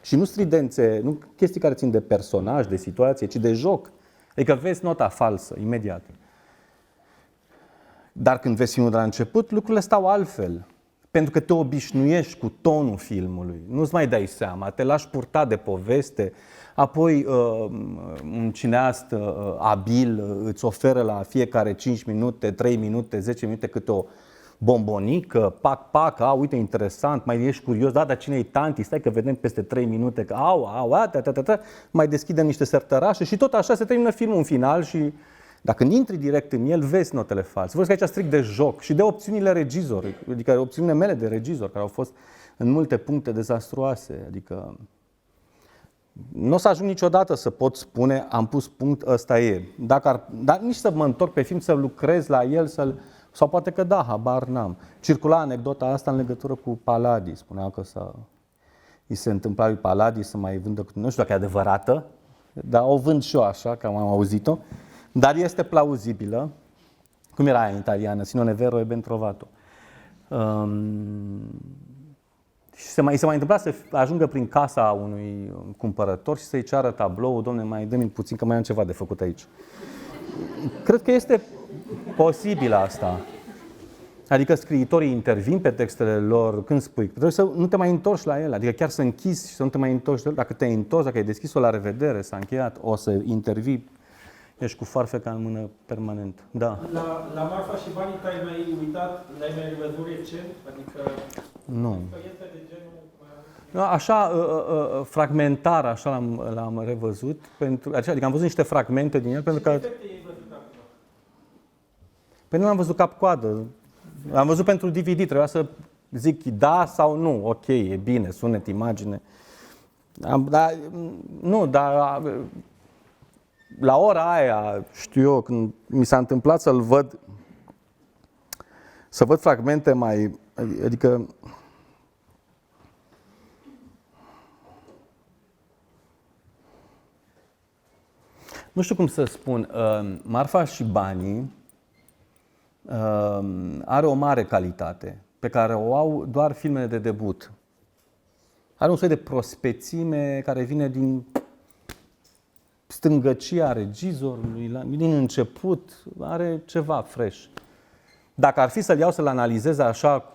și nu stridențe, nu chestii care țin de personaj, de situație, ci de joc. Adică vezi nota falsă, imediat. Dar când vezi filmul de la început, lucrurile stau altfel. Pentru că te obișnuiești cu tonul filmului, nu-ți mai dai seama, te lași purta de poveste, apoi un cineast abil îți oferă la fiecare 5 minute, 3 minute, 10 minute câte o bombonică, pac, uite, interesant, mai ești curios, dar cine e tanti, stai că vedem peste 3 minute, că mai deschidem niște sertărașe și tot așa se termină filmul în final și dacă intri direct în el, vezi notele false. Vorbesc aici strict de joc și de opțiunile regizorului, adică opțiunile mele de regizor, care au fost în multe puncte dezastruoase, adică nu o să ajung niciodată să pot spune, am pus punct, ăsta e. Dar nici să mă întorc pe film, să lucrez la el, sau poate că da, habar n-am. Circula anecdota asta în legătură cu Paladis. Spunea că îi se întâmpla lui Paladis să mai vândă, nu știu dacă e adevărată, dar o vând și eu așa, că am auzit-o. Dar este plauzibilă. Cum era aia în italiană? Sinone vero e ben trovato. Și se mai întâmpla să ajungă prin casa unui cumpărător și să-i ceară tablou, domne, mai dă-mi puțin că mai am ceva de făcut aici. Cred că este posibil asta. Adică scriitorii intervin pe textele lor când spui. Trebuie să nu te mai întorci la ele, adică chiar să închizi și să nu te mai întorci de el. Dacă te-ai întors, dacă ai deschis-o la revedere, s-a încheiat, o să intervii, ești cu foarfeca în mână permanent. Da. La Marfa și Banii te-ai mai uitat, le-ai mai revăzut recent? Adică nu. Experiența de genul... Așa, fragmentar, așa l-am revăzut, adică am văzut niște fragmente din el, pentru că... Păi nu am văzut cap-coadă. Am văzut pentru DVD, trebuia să zic da sau nu, ok, e bine, sunet, imagine. Dar la ora aia, știu eu, când mi s-a întâmplat să văd fragmente mai, adică nu știu cum să spun, Marfa și Banii are o mare calitate pe care o au doar filmele de debut. Are un soi de prospețime care vine din stângăcia regizorului, din început, are ceva fresh. Dacă ar fi să-l iau să-l analizez așa,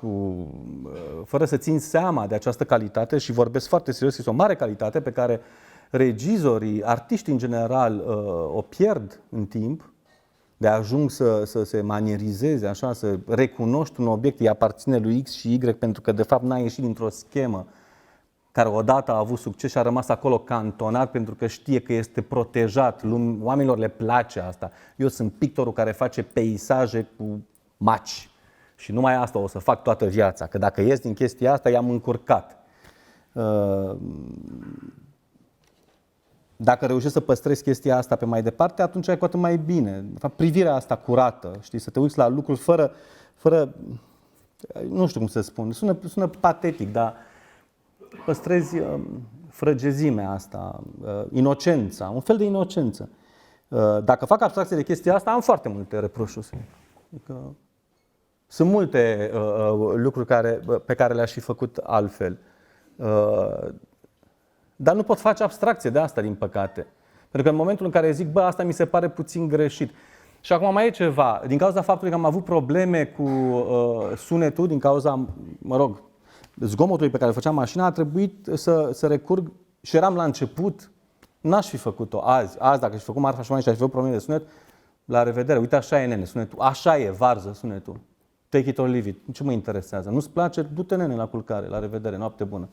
fără să țin seama de această calitate, și vorbesc foarte serios, este o mare calitate pe care regizorii, artiștii în general, o pierd în timp, de ajung să se manierizeze, așa, să recunoști un obiect, îi aparține lui X și Y, pentru că de fapt n-a ieșit dintr-o schemă care odată a avut succes și a rămas acolo cantonat pentru că știe că este protejat. Oamenilor le place asta. Eu sunt pictorul care face peisaje cu maci și numai asta o să fac toată viața, că dacă ies din chestia asta, i-am încurcat. Dacă reușești să păstrezi chestia asta pe mai departe, atunci ai cu atât mai bine. De fapt, privirea asta curată, știi, să te uiți la lucruri fără nu știu cum să spun, sună patetic, dar păstrezi frăgezimea asta, inocența, un fel de inocență. Dacă fac abstracție de chestia asta, am foarte multe reproșuri. Adică, sunt multe lucruri pe care le-aș fi făcut altfel. Dar nu pot face abstracție de asta, din păcate. Pentru că în momentul în care zic, asta mi se pare puțin greșit. Și acum mai e ceva. Din cauza faptului că am avut probleme cu sunetul, din cauza, zgomotului pe care îl făcea mașina, a trebuit să recurg, și eram la început, n-aș fi făcut-o azi. Azi, dacă aș fi făcut Marfa și Banii și aș fi făcut probleme de sunet, la revedere. Uite, așa e, nene, sunetul. Așa e, varză, sunetul. Take it or leave it. Ce mă interesează? Nu-ți place? Du-te, nene, la culcare, la revedere, noapte bună.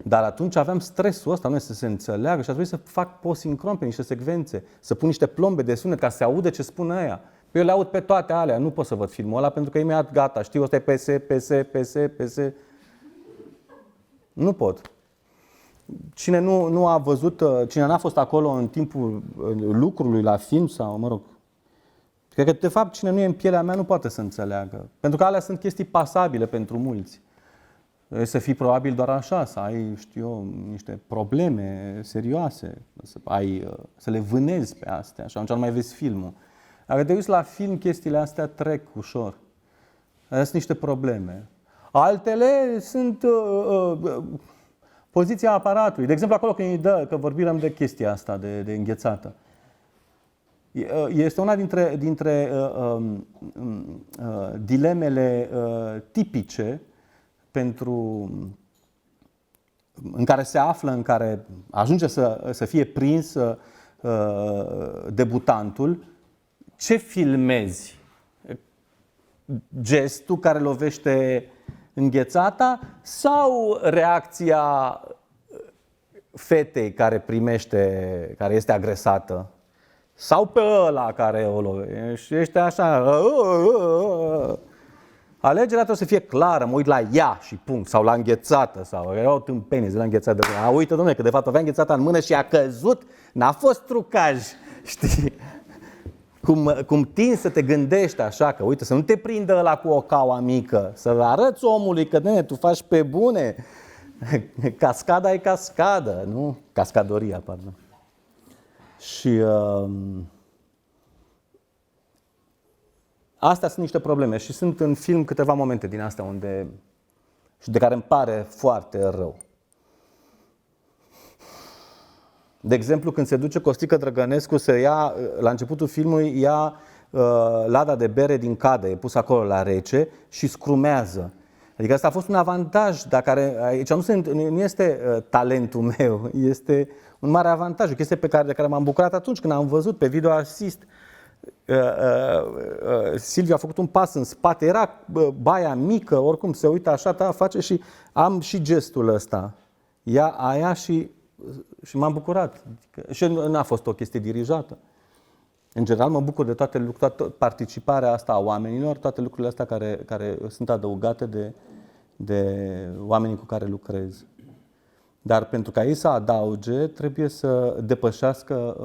Dar atunci aveam stresul ăsta, nu, să se înțeleagă, și a trebuit să fac posincron pe niște secvențe, să pun niște plombe de sunet ca să se audă ce spun ăia. Eu le aud pe toate alea, nu pot să văd filmul ăla pentru că imediat gata, știu, ăsta e PS. Nu pot. Cine nu a văzut, cine n-a fost acolo în timpul lucrului la film sau, mă rog, cred că de fapt cine nu e în pielea mea nu poate să înțeleagă. Pentru că alea sunt chestii pasabile pentru mulți. Să fii probabil doar așa, să ai, știu eu, niște probleme serioase, să le vânezi pe astea și atunci nu mai vezi filmul. Dacă te uiți la film, chestiile astea trec ușor. Astea sunt niște probleme. Altele sunt poziția aparatului. De exemplu, acolo când îi dă, că vorbim de chestia asta de înghețată. Este una dintre dilemele tipice în care se află, în care ajunge să fie prins debutantul. Ce filmezi? Gestul care lovește înghețata sau reacția fetei care este agresată? Sau pe ăla care o lovește așa? Alegerea trebuie să fie clară, mă uit la ea și punct, sau la înghețată, sau era o tâmpenie, zi la înghețată. Uite, dom'le, că de fapt avea înghețata în mână și a căzut, n-a fost trucaj, știi? Cum tin să te gândești așa, că uite, să nu te prindă ăla cu o caua mică, să arăți omului că, tu faci pe bune. Cascada e cascadă, nu? Cascadoria, pardon. Și astea sunt niște probleme și sunt în film câteva momente din astea și de care îmi pare foarte rău. De exemplu, când se duce Costică Drăgănescu să ia, la începutul filmului, ia lada de bere din cadă, e pus acolo la rece și scrumează. Adică asta a fost un avantaj, aici nu este talentul meu, este un mare avantaj, o chestie de care m-am bucurat atunci când am văzut pe video assist. Silviu a făcut un pas în spate, era baia mică, oricum se uită așa, face și am și gestul ăsta. Ia aia și m-am bucurat. Și n-a fost o chestie dirijată. În general mă bucur de toată participarea asta a oamenilor, toate lucrurile astea care sunt adăugate de oamenii cu care lucrez. Dar pentru ca ei să adauge, trebuie să depășească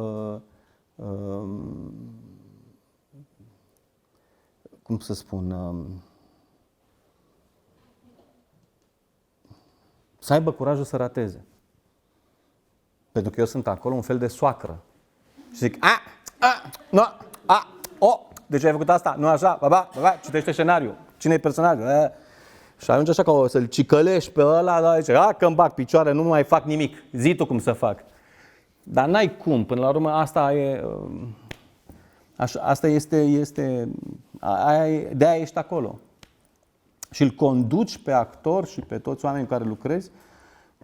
cum să spun, să aibă curajul să rateze. Pentru că eu sunt acolo un fel de soacră. Și zic, de ce ai făcut asta? Nu așa? Citește scenariul. Cine e personajul? Și ajunge așa că să-l cicălești pe ăla, zice, că îmi bag picioare, nu mai fac nimic. Zi tu cum să fac. Dar n-ai cum, până la urmă asta e... Asta este de-aia ești acolo. Și îl conduci pe actor și pe toți oamenii cu care lucrezi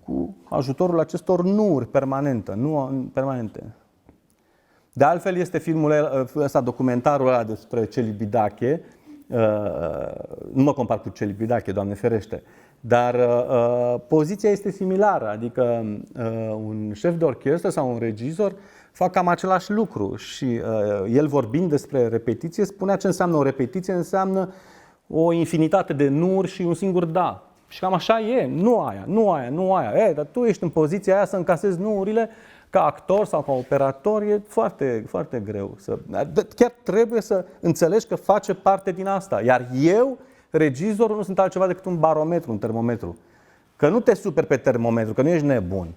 cu ajutorul acestor nuuri permanente. De altfel este filmul ăsta, documentarul ăla despre Celibidache. Nu mă compar cu Celibidache, Doamne ferește. Dar poziția este similară, adică un șef de orchestră sau un regizor fac cam același lucru și el vorbind despre repetiție spunea ce înseamnă o repetiție, înseamnă o infinitate de nu-uri și un singur da. Și cam așa e, nu aia. Dar tu ești în poziția aia să încasezi nu-urile ca actor sau ca operator, e foarte, foarte greu. Chiar trebuie să înțelegi că face parte din asta. Iar eu, regizorul, nu sunt altceva decât un barometru, un termometru. Că nu te superi pe termometru, că nu ești nebun.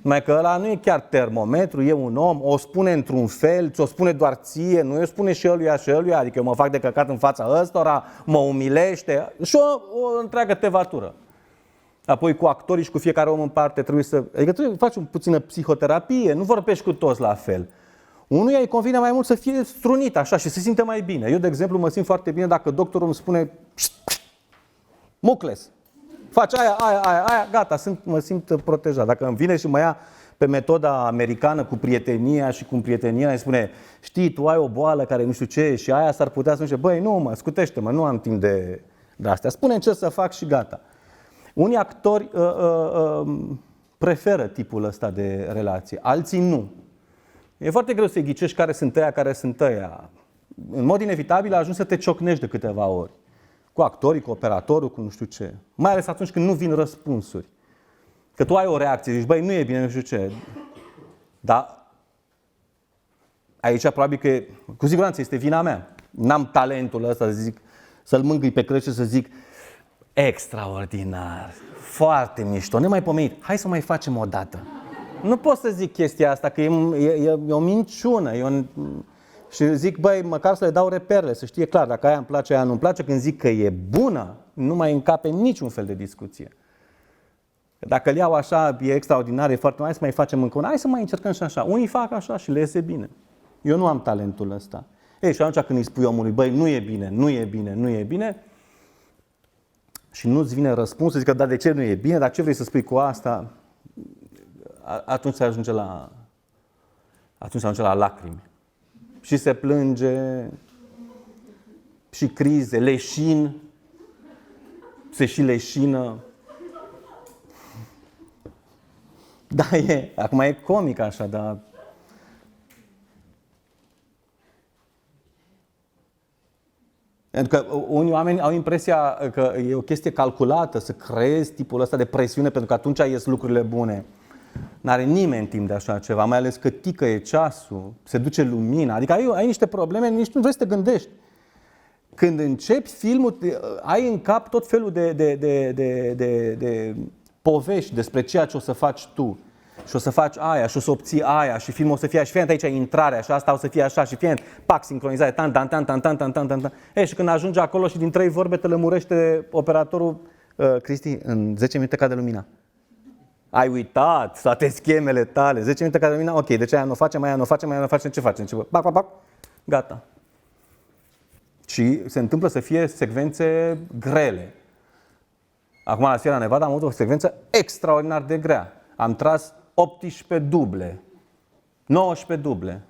Mai că ăla nu e chiar termometru, e un om, o spune într-un fel, ți-o spune doar ție, nu o spune și ăluia, adică eu mă fac de căcat în fața ăstora, mă umilește și o întreagă tevatură. Apoi cu actorii și cu fiecare om în parte trebuie să faci o puțină psihoterapie, nu vorbești cu toți la fel. Unuia îi convine mai mult să fie strunit așa și să se simte mai bine. Eu, de exemplu, mă simt foarte bine dacă doctorul îmi spune Mucles, faci aia, gata, mă simt protejat. Dacă îmi vine și mă ia pe metoda americană cu prietenia și cu prietenia îi spune, știi, tu ai o boală care nu știu ce și aia s-ar putea să nu știu, băi, nu mă, scutește-mă, nu am timp de astea. Spune-mi ce să fac și gata. Unii actori preferă tipul ăsta de relație, alții nu. E foarte greu să-i ghicești care sunt ăia. în mod inevitabil ajungi să te ciocnești de câteva ori. Cu actorii, cu operatorul, cu nu știu ce. Mai ales atunci când nu vin răspunsuri. Că tu ai o reacție, zici, băi, nu e bine, nu știu ce. Dar aici probabil că, cu siguranță, este vina mea. N-am talentul ăsta să-l mângâi pe Crăciun și să zic extraordinar, foarte mișto, nemaipomenit, hai să mai facem o dată. Nu pot să zic chestia asta, că e o minciună. Și zic, băi, măcar să le dau reperele, să știe clar, dacă aia îmi place, aia nu-mi place. Când zic că e bună, nu mai încape niciun fel de discuție. Dacă îl iau așa, e extraordinar, e foarte, hai să mai facem încă una, hai să mai încercăm și așa. Unii fac așa și le iese bine. Eu nu am talentul ăsta. Ei, și atunci când îi spui omului, băi, nu e bine, nu e bine, nu e bine, și nu-ți vine răspunsul, zic că, dar de ce nu e bine, dar ce vrei să spui cu asta? Atunci se ajunge la lacrimi. Și se plânge, și crize, leșin, se și leșină. Da, acum e comic așa, dar... Pentru că unii oameni au impresia că e o chestie calculată să creezi tipul ăsta de presiune, pentru că atunci ies lucrurile bune. N-are nimeni timp de așa ceva, mai ales că ticăie ceasul, se duce lumina. Adică ai niște probleme, nici nu vrei să te gândești. Când începi filmul, ai în cap tot felul de povești despre ceea ce o să faci tu. Și o să faci aia, și o să obții aia, și filmul o să fie așa, și fiind aici intrarea, și asta o să fie așa, și fiind, pac, sincronizare, tan. Și când ajungi acolo și din 3 vorbe te lămurește operatorul, Cristi, în 10 minute cade lumina. Ai uitat toate schemele tale, 10 minute cade lumina, ok, deci aia nu facem, ce facem? Bac, gata. Și se întâmplă să fie secvențe grele. Acum la Sierra Nevada am avut o secvență extraordinar de grea. Am tras 18 duble, 19 duble,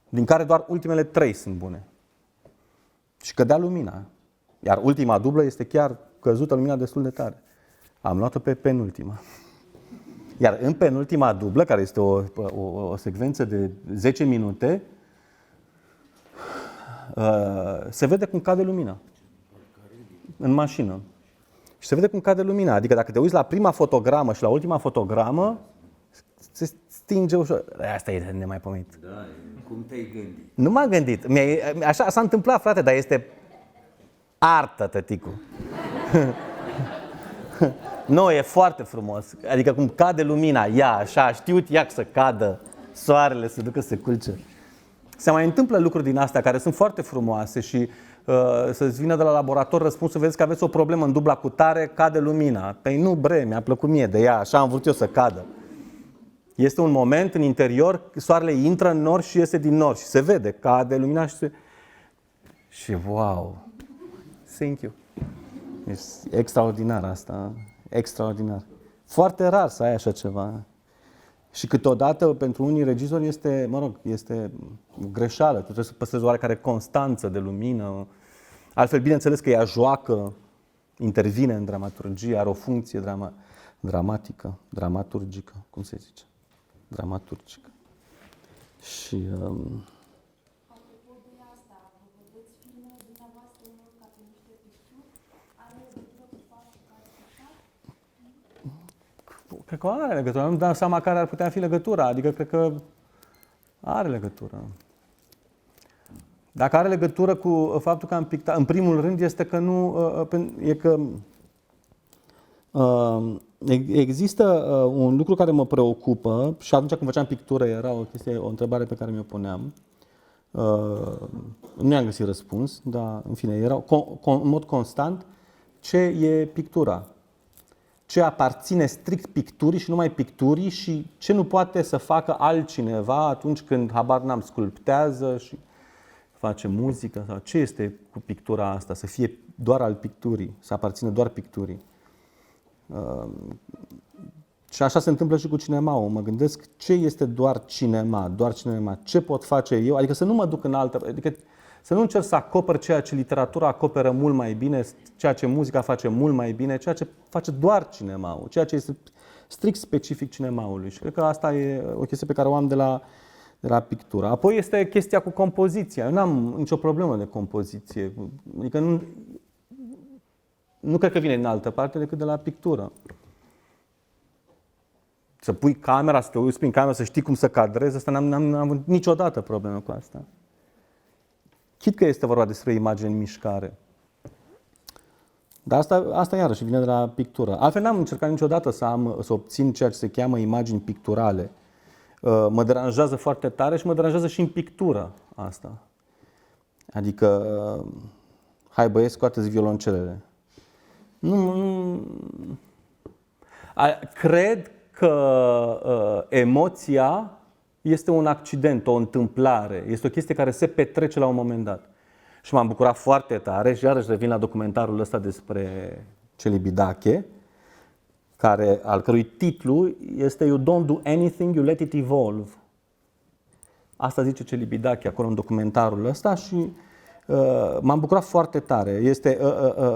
din care doar ultimele 3 sunt bune. Și cădea lumina. Iar ultima dublă este chiar căzută lumina destul de tare. Am luat-o pe penultima. Iar în penultima dublă, care este o secvență de 10 minute, se vede cum cade lumina în mașină. Și se vede cum cade lumina. Adică dacă te uiți la prima fotogramă și la ultima fotogramă, se stinge ușor. Asta e nemaipomenit. Da, cum te-ai gândit? Nu m-am gândit. Așa s-a întâmplat, frate, dar este artă, tăticu. Nu, e foarte frumos. Adică cum cade lumina, ia așa, știut ea să cadă, soarele se ducă să se culce. Se mai întâmplă lucruri din astea care sunt foarte frumoase și să-ți vină de la laborator răspunsul, vezi că aveți o problemă în dubla cutare, cade lumina. Păi nu, bre, mi-a plăcut mie de ea, așa am vrut eu să cadă. Este un moment în interior, soarele intră în nor și iese din nor și se vede, cade lumina și wow, thank you. Este extraordinar asta, extraordinar. Foarte rar să ai așa ceva. Și câteodată, pentru unii regizori, este greșeală. Tu trebuie să păstrezi oarecare constanță de lumină. Altfel, bineînțeles că ea joacă, intervine în dramaturgie, are o funcție dramatică, dramaturgică, cum se zice? Dramaturgică. Și... Apropo de asta, vedeți filmele dumneavoastră ca pe niște picturi, are legătură cu faptul că ați pictat? Cred că are legătură. Nu-mi dau seama care ar putea fi legătura. Adică cred că are legătură. Dacă are legătură cu faptul că am pictat, în primul rând este că există un lucru care mă preocupă și atunci când făceam pictură era o întrebare pe care mi-o puneam. Nu i-am găsit răspuns, dar în fine, era în mod constant ce e pictura. Ce aparține strict picturii și numai picturii și ce nu poate să facă altcineva atunci când, habar n-am, sculptează și face muzică sau ce este cu pictura asta, să fie doar al picturii, să aparțină doar picturii. Și așa se întâmplă și cu cinemaul. Mă gândesc ce este doar cinema, ce pot face eu, adică să nu mă duc în altă, adică să nu încerc să acopăr ceea ce literatura acoperă mult mai bine, ceea ce muzica face mult mai bine, ceea ce face doar cinemaul, ceea ce este strict specific cinemaului. Și cred că asta e o chestie pe care o am de la pictură. Apoi este chestia cu compoziția. Eu n-am nicio problemă de compoziție. Adică nu cred că vine din altă parte decât de la pictură. Să pui camera, să te uiți prin cameră, să știi cum să cadrezi, asta n-am avut niciodată problemă cu asta. Chit că este vorba despre imagine în mișcare. Dar asta iarăși vine de la pictură. Altfel n-am încercat niciodată să obțin ceea ce se cheamă imagini picturale. Mă deranjează foarte tare și mă deranjează și în pictură asta. Adică, hai băieți, scoateți violoncelele. Cred că emoția este un accident, o întâmplare. Este o chestie care se petrece la un moment dat. Și m-am bucurat foarte tare și iarăși revin la documentarul ăsta despre Celibidache, al cărui titlu este You don't do anything, you let it evolve. Asta zice Celibidache acolo în documentarul ăsta și m-am bucurat foarte tare.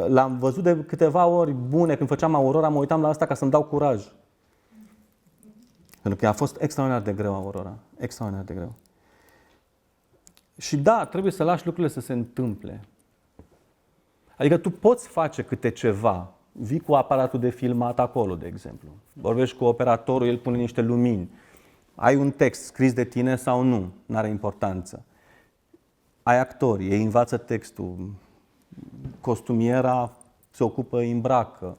L-am văzut de câteva ori bune, când făceam Aurora, mă uitam la asta ca să-mi dau curaj. Pentru că a fost extraordinar de greu Aurora. Extraordinar de greu. Și da, trebuie să lași lucrurile să se întâmple. Adică tu poți face câte ceva. Vii cu aparatul de filmat acolo, de exemplu. Vorbești cu operatorul, el pune niște lumini. Ai un text scris de tine sau nu, n-are importanță. Ai actori, ei învață textul. Costumiera se ocupă, îi îmbracă.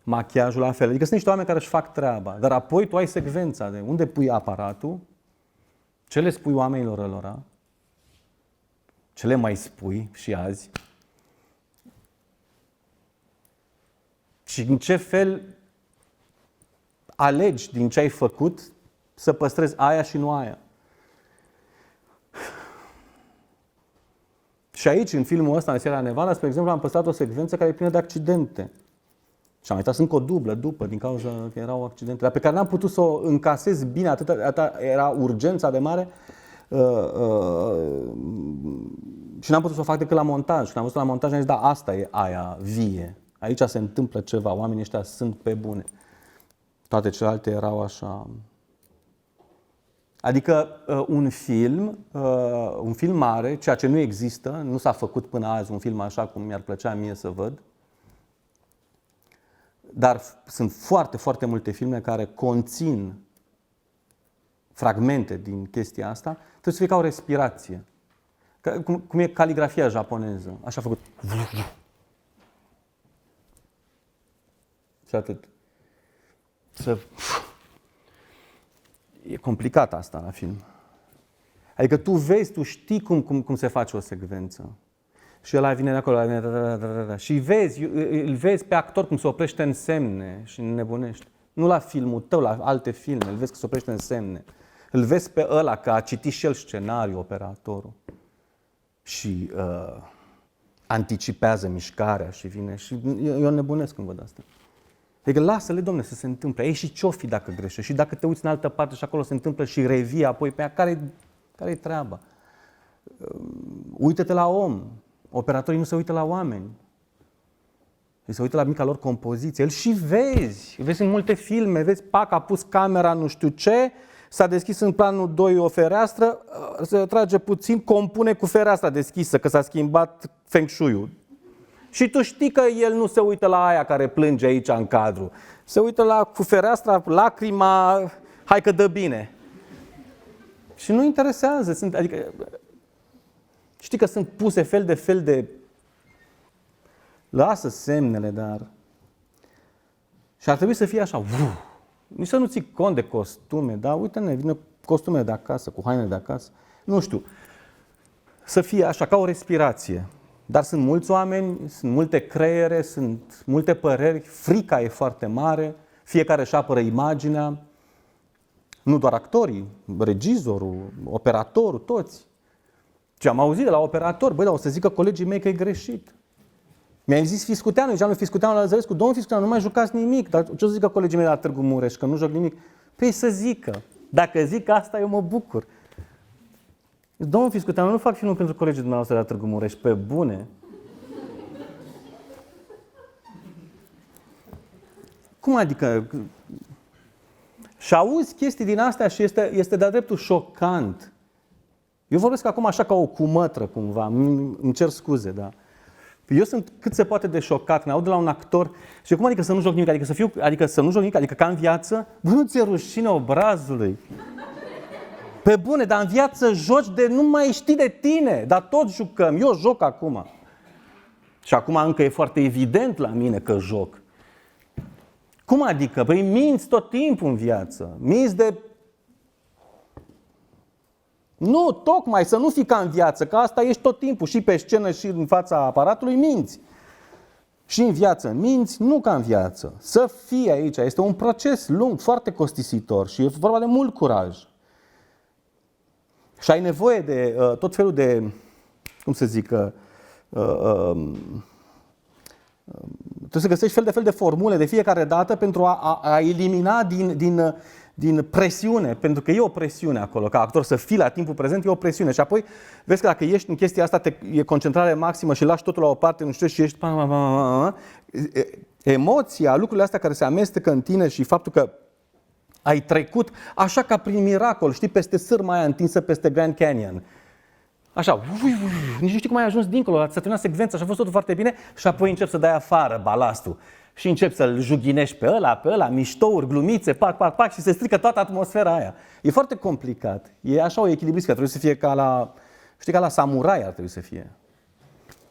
Machiajul la fel. Adică sunt niște oameni care își fac treaba. Dar apoi tu ai secvența de unde pui aparatul, ce le spui oamenilor ălora, ce le mai spui și azi și în ce fel alegi din ce ai făcut să păstrezi aia și nu aia. Și aici, în filmul ăsta, în Sierra Nevada, spre exemplu, am păstrat o secvență care e plină de accidente. Și am mai tras încă o dublă după, din cauza că erau accidente, dar pe care n-am putut să o încasez bine, atâta era urgența de mare și n-am putut să o fac decât la montaj. Când am văzut la montaj, am zis, da, asta e aia vie. Aici se întâmplă ceva, oamenii ăștia sunt pe bune. Toate celelalte erau așa. Adică un film mare, ceea ce nu există, nu s-a făcut până azi un film așa cum mi-ar plăcea mie să văd, dar sunt foarte, foarte multe filme care conțin fragmente din chestia asta, trebuie să fie ca o respirație. Cum e caligrafia japoneză. Așa a făcut. Și atât. E complicat asta la film. Adică tu vezi, tu știi cum se face o secvență. Și ăla vine de acolo, și îl vezi pe actor cum se oprește în semne și înnebunește. Nu la filmul tău, la alte filme, îl vezi că se oprește în semne. Îl vezi pe ăla că a citit și el scenariul, operatorul. Și anticipează mișcarea și vine. Și eu nebunesc când văd asta. Adică lasă-le, domne, să se întâmple. Ei și ce-o fi dacă greșești? Și dacă te uiți în altă parte și acolo se întâmplă și revii apoi pe ea, care-i treaba? Uită-te la om. Operatorii nu se uită la oameni. Ei se uită la mica lor compoziție. Îl și vezi. Vezi în multe filme, vezi, pac, a pus camera nu știu ce, s-a deschis în planul 2 o fereastră, se trage puțin, compune cu fereastra deschisă, că s-a schimbat feng shui-ul. Și tu știi că el nu se uită la aia care plânge aici în cadru. Se uită cu fereastra, lacrima, hai că dă bine. Și nu interesează. Adică, știi că sunt puse fel de... Lasă semnele, dar... Și ar trebui să fie așa. Nici să nu ții cont de costume, dar uite-ne, vine costumele de acasă, cu hainele de acasă. Nu știu. Să fie așa, ca o respirație. Dar sunt mulți oameni, sunt multe creiere, sunt multe păreri, frica e foarte mare, fiecare își apără imaginea, nu doar actorii, regizorul, operatorul, toți. Ce am auzit de la operator, băi, dar o să zică colegii mei că e greșit. Mi-a zis Fiscuteanu, ziceam lui Fiscuteanu la Lăzărescu, domnul Fiscuteanu, nu mai jucați nimic, dar ce o să zică colegii mei la Târgu Mureș, că nu joc nimic? Păi să zică, dacă zic asta, eu mă bucur. Domnul Fiscuteanu, nu fac filmul pentru colegii dumneavoastră la Târgu Mureș, pe bune. Cum adică? Și auzi chestii din astea și este de-a dreptul șocant. Eu vorbesc acum așa ca o cumătră cumva, îmi cer scuze, da. Eu sunt cât se poate de șocat când aud de la un actor și cum adică să nu joc nimic, adică să nu joc nimic, adică ca în viață, bă, nu ți-e rușine obrazului. Pe bune, dar în viață joci de nu mai știi de tine, dar tot jucăm, eu joc acum. Și acum încă e foarte evident la mine că joc. Cum adică? Păi minți tot timpul în viață, minți de... Nu, tocmai să nu fii ca în viață, că asta ești tot timpul, și pe scenă și în fața aparatului minți. Și în viață minți, nu ca în viață. Să fii aici, este un proces lung, foarte costisitor și e vorba de mult curaj. Și ai nevoie de tot felul de, cum să zic, trebuie să găsești fel de formule de fiecare dată pentru a elimina din presiune, pentru că e o presiune acolo, ca actor să fii la timpul prezent, e o presiune. Și apoi vezi că dacă ești în chestia asta, e concentrare maximă și lași totul la o parte, nu știu, și ești... Emoția, lucrurile astea care se amestecă în tine și faptul că ai trecut așa ca prin miracol, știi, peste sârma aia întinsă peste Grand Canyon. Așa, nici nu știi cum ai ajuns dincolo, s-a terminat secvența și a fost totul foarte bine și apoi începi să dai afară balastul. Și începi să-l jughinești pe ăla, miștouri, glumițe, pac, și se strică toată atmosfera aia. E foarte complicat. E așa o echilibristă, trebuie să fie ca la, știi, ca la samurai ar trebui să fie.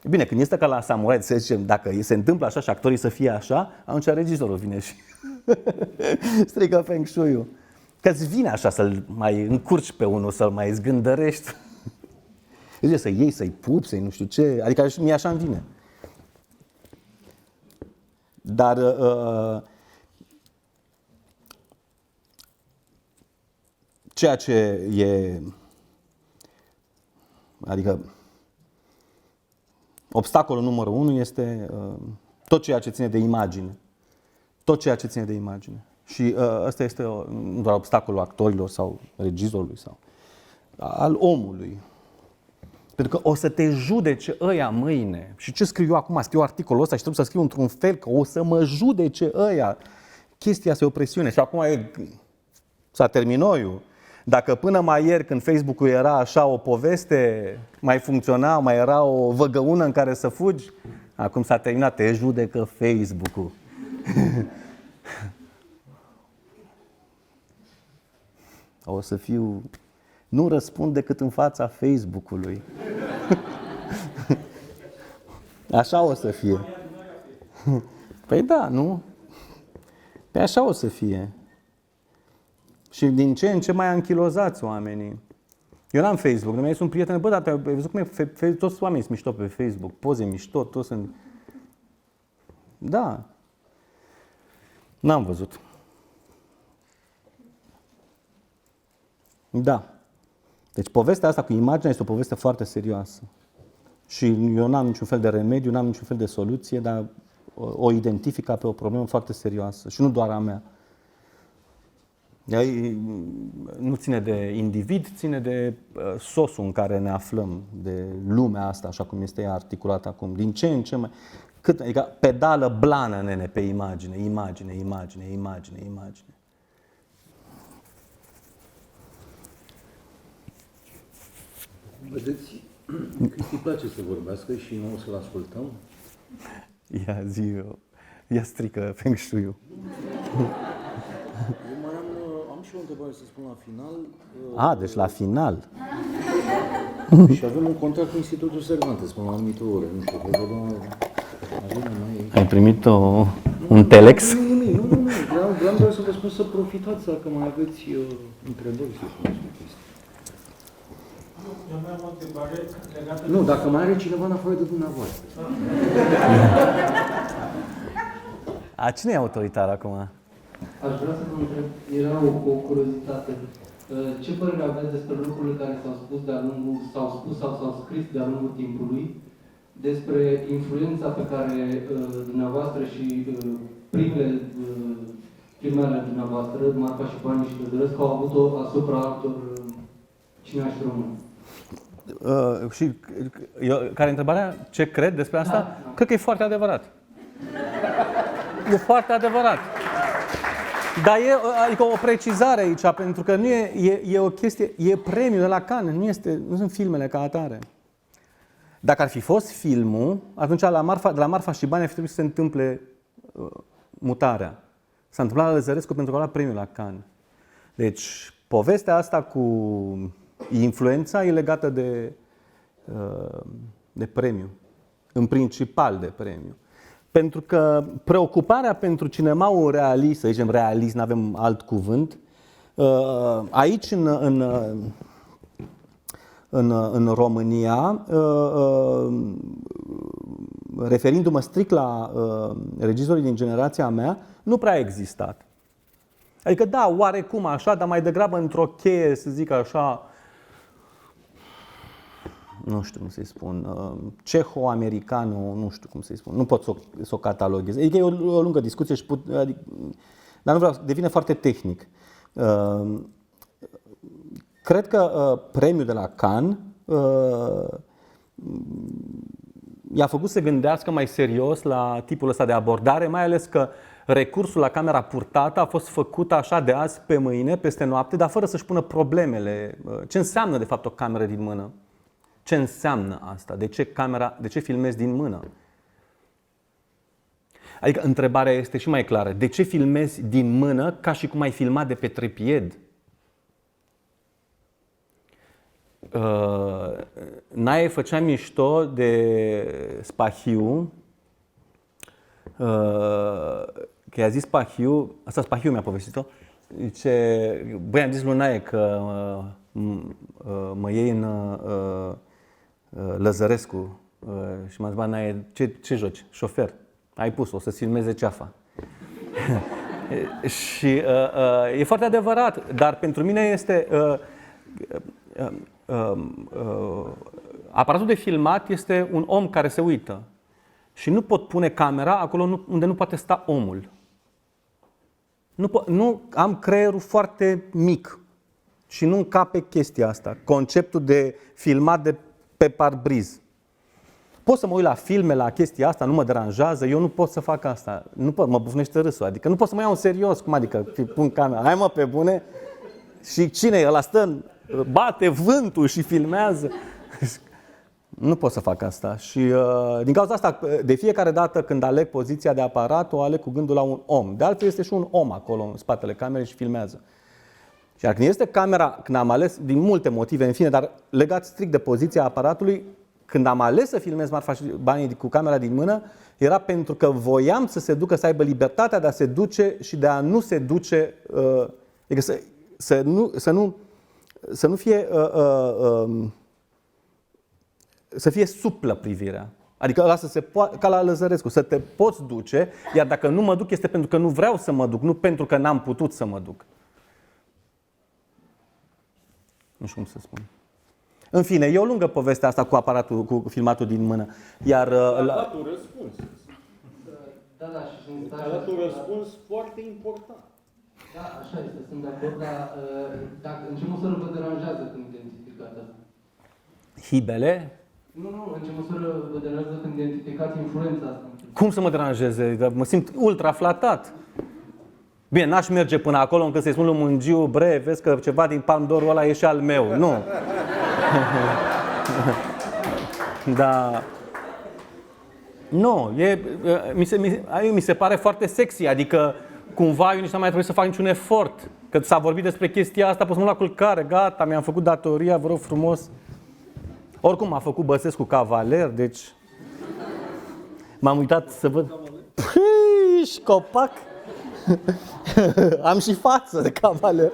E bine, când este ca la samurai, să zicem, dacă se întâmplă așa și actorii să fie așa, atunci regizorul vine și strică Feng Shui-ul. Că-ți vine așa să-l mai încurci pe unul, să-l mai zgândărești. Zice, să iei, să-i pupi, să-i nu știu ce, adică mie așa îmi vine. Dar ceea ce e, adică obstacolul numărul 1 este tot ceea ce ține de imagine. Tot ceea ce ține de imagine. Și ăsta este nu doar obstacolul actorilor sau regizorului sau al omului. Pentru că o să te judece ăia mâine. Și ce scriu eu acum? Scriu articolul ăsta și trebuie să scriu într-un fel că o să mă judece ăia. Chestia asta e o presiune. Și acum s-a terminat. Dacă până mai ieri, când Facebook-ul era așa o poveste, mai funcționa, mai era o văgăună în care să fugi, acum s-a terminat, te judecă Facebook-ul. O să fiu... Nu răspund decât în fața Facebook-ului. Așa o să fie. Păi da, nu? Păi așa o să fie. Și din ce în ce mai anchilozați oamenii. Eu n-am Facebook, dar sunt prieteni, bă, dar ai văzut cum e, toți oamenii sunt mișto pe Facebook, poze mișto, toți sunt... Da. N-am văzut. Da. Deci povestea asta cu imaginea este o poveste foarte serioasă. Și eu n-am niciun fel de remediu, n-am niciun fel de soluție, dar o identific ca pe o problemă foarte serioasă. Și nu doar a mea. Nu ține de individ, ține de sosul în care ne aflăm, de lumea asta, așa cum este ea articulată acum. Din ce în ce mai... Adică pedală blană, nene, pe imagine. Vedeți, Cristi place să vorbească și noi o să-l ascultăm. Ia zi eu. Ia strică Feng Shui-ul. Eu mai am și o întrebare să spun la final. Deci la final. Și avem un contract cu Institutul Cervantes până la anumită oră. Nu știu, cred că Ai primit un telex? Nu. Vreau doar să vă spun să profitați dacă mai aveți întrebări, să spuneți o chestie. Eu mai am o întrebare legată... Nu, dacă mai are cineva în afară de dumneavoastră. Cine e autoritar acum? Aș vrea să vă întreb, era o curiozitate. Ce părere aveți despre lucrurile care s-au spus sau s-au scris de-a lungul timpului despre influența pe care dumneavoastră și primele filmele dumneavoastră, Marfa și Banii și Căldărăsc, au avut-o asupra altor cineași români? Și care întrebarea? Ce cred despre asta? Da. Cred că e foarte adevărat. E foarte adevărat. Dar e adică o precizare aici, pentru că nu e o chestie, e premiul de la Cannes, nu sunt filmele ca atare. Dacă ar fi fost filmul, atunci de la Marfa și Bani ar fi trebuit să se întâmple mutarea. S-a întâmplat la Lăzărescu pentru că a luat premiul la Cannes. Deci, povestea asta cu influența e legată de premiu, în principal de premiu. Pentru că preocuparea pentru cinemaul realist, să zicem realist, nu avem alt cuvânt, aici în România, referindu-mă strict la regizorii din generația mea, nu prea a existat. Adică da, oarecum așa, dar mai degrabă într-o cheie, să zic așa, nu știu cum să-i spun, ceho-americano, nu știu cum să-i spun, nu pot să o cataloghez. Adică e o lungă discuție, dar nu vreau, devine foarte tehnic. Cred că premiul de la Cannes i-a făcut să gândească mai serios la tipul ăsta de abordare, mai ales că recursul la camera purtată a fost făcut așa de azi pe mâine, peste noapte, dar fără să-și pună problemele. Ce înseamnă de fapt o cameră din mână? Ce înseamnă asta? De ce filmezi din mână? Adică întrebarea este și mai clară. De ce filmezi din mână ca și cum ai filmat de pe trepied? Nae făcea mișto de Spahiu, că i-a zis Spahiu, asta Spahiu mi-a povestit-o, zice, băi, am zis lui Nae că mă iei în Lăzărescu și m-a zis, bă, Nae, ce joci? Șofer. Ai pus-o, o să filmeze ceafa. Și e foarte adevărat, dar pentru mine este... aparatul de filmat este un om care se uită și nu pot pune camera acolo unde nu poate sta omul. Nu am creierul foarte mic și nu încape chestia asta, conceptul de filmat de pe parbriz. Pot să mă uit la filme, la chestia asta, nu mă deranjează, eu nu pot să fac asta. Nu pot, mă bufnește râsul, adică nu pot să mă iau în serios, cum adică pun camera, hai mă pe bune, și cine e ăla stă, bate vântul și filmează. Nu pot să fac asta și din cauza asta, de fiecare dată când aleg poziția de aparat, o aleg cu gândul la un om. De altfel este și un om acolo în spatele camerei și filmează. Și când este camera, când am ales, din multe motive, în fine, dar legat strict de poziția aparatului, când am ales să filmez Marfa și Banii cu camera din mână, era pentru că voiam să se ducă, să aibă libertatea de a se duce și de a nu se duce, adică să nu fie să fie suplă privirea. Adică ăla să se poate, ca la Lăzărescu, să te poți duce, iar dacă nu mă duc este pentru că nu vreau să mă duc, nu pentru că n-am putut să mă duc. Nu știu cum să spun. În fine, e o lungă poveste asta cu aparatul, cu filmatul din mână. Iar a dat un răspuns. Da, și sunt a dat un răspuns foarte important. Da, așa este, sunt de acord, dar în ce măsură vă deranjează când identificați asta? Hibele? Nu, în ce măsură vă deranjează când identificați influența asta? Cum să mă deranjeze? Mă simt ultra flatat. Bine, n-aș merge până acolo încât să-i spun lui Mungiu, bre, vezi că ceva din Palm d'Orul ăla e și al meu. Nu. Da. Nu, mi se pare foarte sexy, adică cumva eu nici n-am mai trebuit să fac niciun efort. Că s-a vorbit despre chestia asta, pot să mă la culcare, gata, mi-am făcut datoria, vă rog frumos. Oricum m-a făcut Băsescu cavaler, deci m-am uitat să văd. Păi, copac! Am și față de cavaler.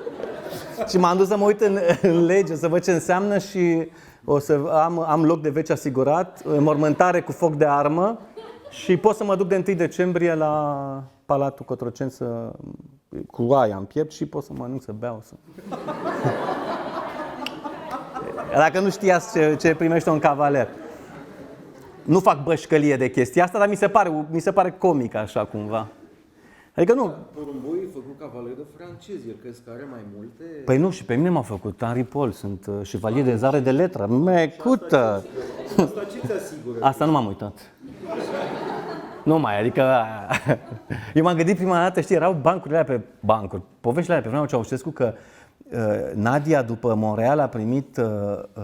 Și m-am dus să mă uit în lege, să văd ce înseamnă și o să am loc de veci asigurat, mormântare cu foc de armă și pot să mă duc de 1 decembrie la Palatul Cotroceni cu aia în piept și pot să mănânc, să beau. Dacă nu știați ce primește un cavaler. Nu fac bășcălie de chestia asta, dar mi se pare comic așa cumva. Adică nu. Porumbui e făcut cavaler de francezi, el crezi că are mai multe? Păi nu, și pe mine m-au făcut Henri Paul, sunt șevalier de zare de letră. Mecută! Asta ce te asigură? Asta nu m-am uitat. Nu mai, adică... Eu m-am gândit prima dată, știi, erau bancurile alea pe bancuri, poveștile alea pe vremea Ceaușescu că Nadia după Montreal a primit,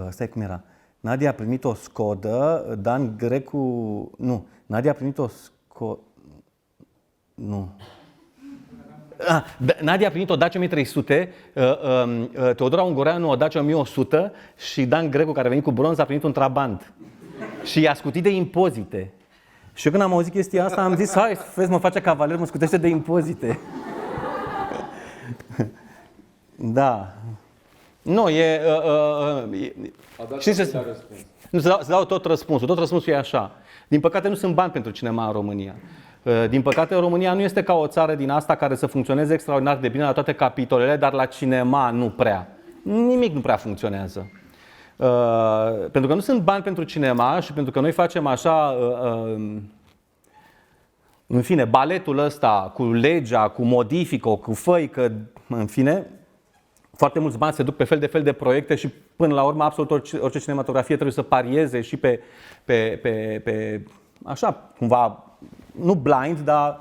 stai cum era, Nadia a primit o Skodă, Dan Grecu, nu, Nadia a primit o Skodă, nu. Nadia a primit o Dacia 1300, Teodora Ungureanu o Dacia 1100 și Dan Grecu, care a venit cu bronz, a primit un Trabant. Și i-a scutit de impozite. Și eu când am auzit chestia asta am zis, hai, vezi, mă face cavaler, mă scutește de impozite. Da. Nu, știți ce nu, să dau tot răspunsul. Tot răspunsul e așa. Din păcate nu sunt bani pentru cinema în România. Din păcate România nu este ca o țară din asta care să funcționeze extraordinar de bine la toate capitolele, dar la cinema nu prea. Nimic nu prea funcționează. Pentru că nu sunt bani pentru cinema și pentru că noi facem așa, în fine, baletul ăsta cu legea, cu modifică, cu făică, în fine, foarte mulți bani se duc pe fel de proiecte și până la urmă absolut orice cinematografie trebuie să parieze și pe așa, cumva, nu blind, dar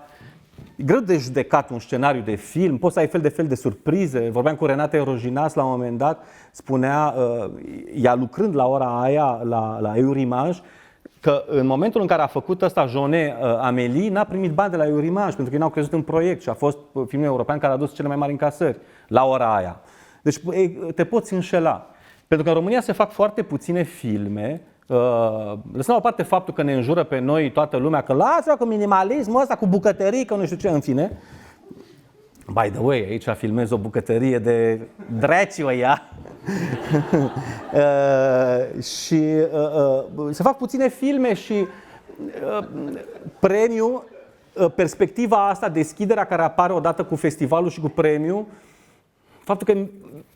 e greu de judecat un scenariu de film, poți să ai fel de surprize. Vorbeam cu Renate Rojinas la un moment dat, spunea, ea lucrând la ora aia la Eurimage, că în momentul în care a făcut ăsta Jone Amélie, n-a primit bani de la Eurimage, pentru că ei n-au crezut în proiect și a fost filmul european care a adus cele mai mari încasări la ora aia. Deci te poți înșela. Pentru că în România se fac foarte puține filme, lăsăm la o parte faptul că ne înjură pe noi toată lumea că lasă cu minimalismul ăsta, cu bucătării, că nu știu ce, în fine. By the way, aici filmez o bucătărie de draci-o ea. Și se fac puține filme și premiul, perspectiva asta, deschiderea care apare odată cu festivalul și cu premiul, faptul că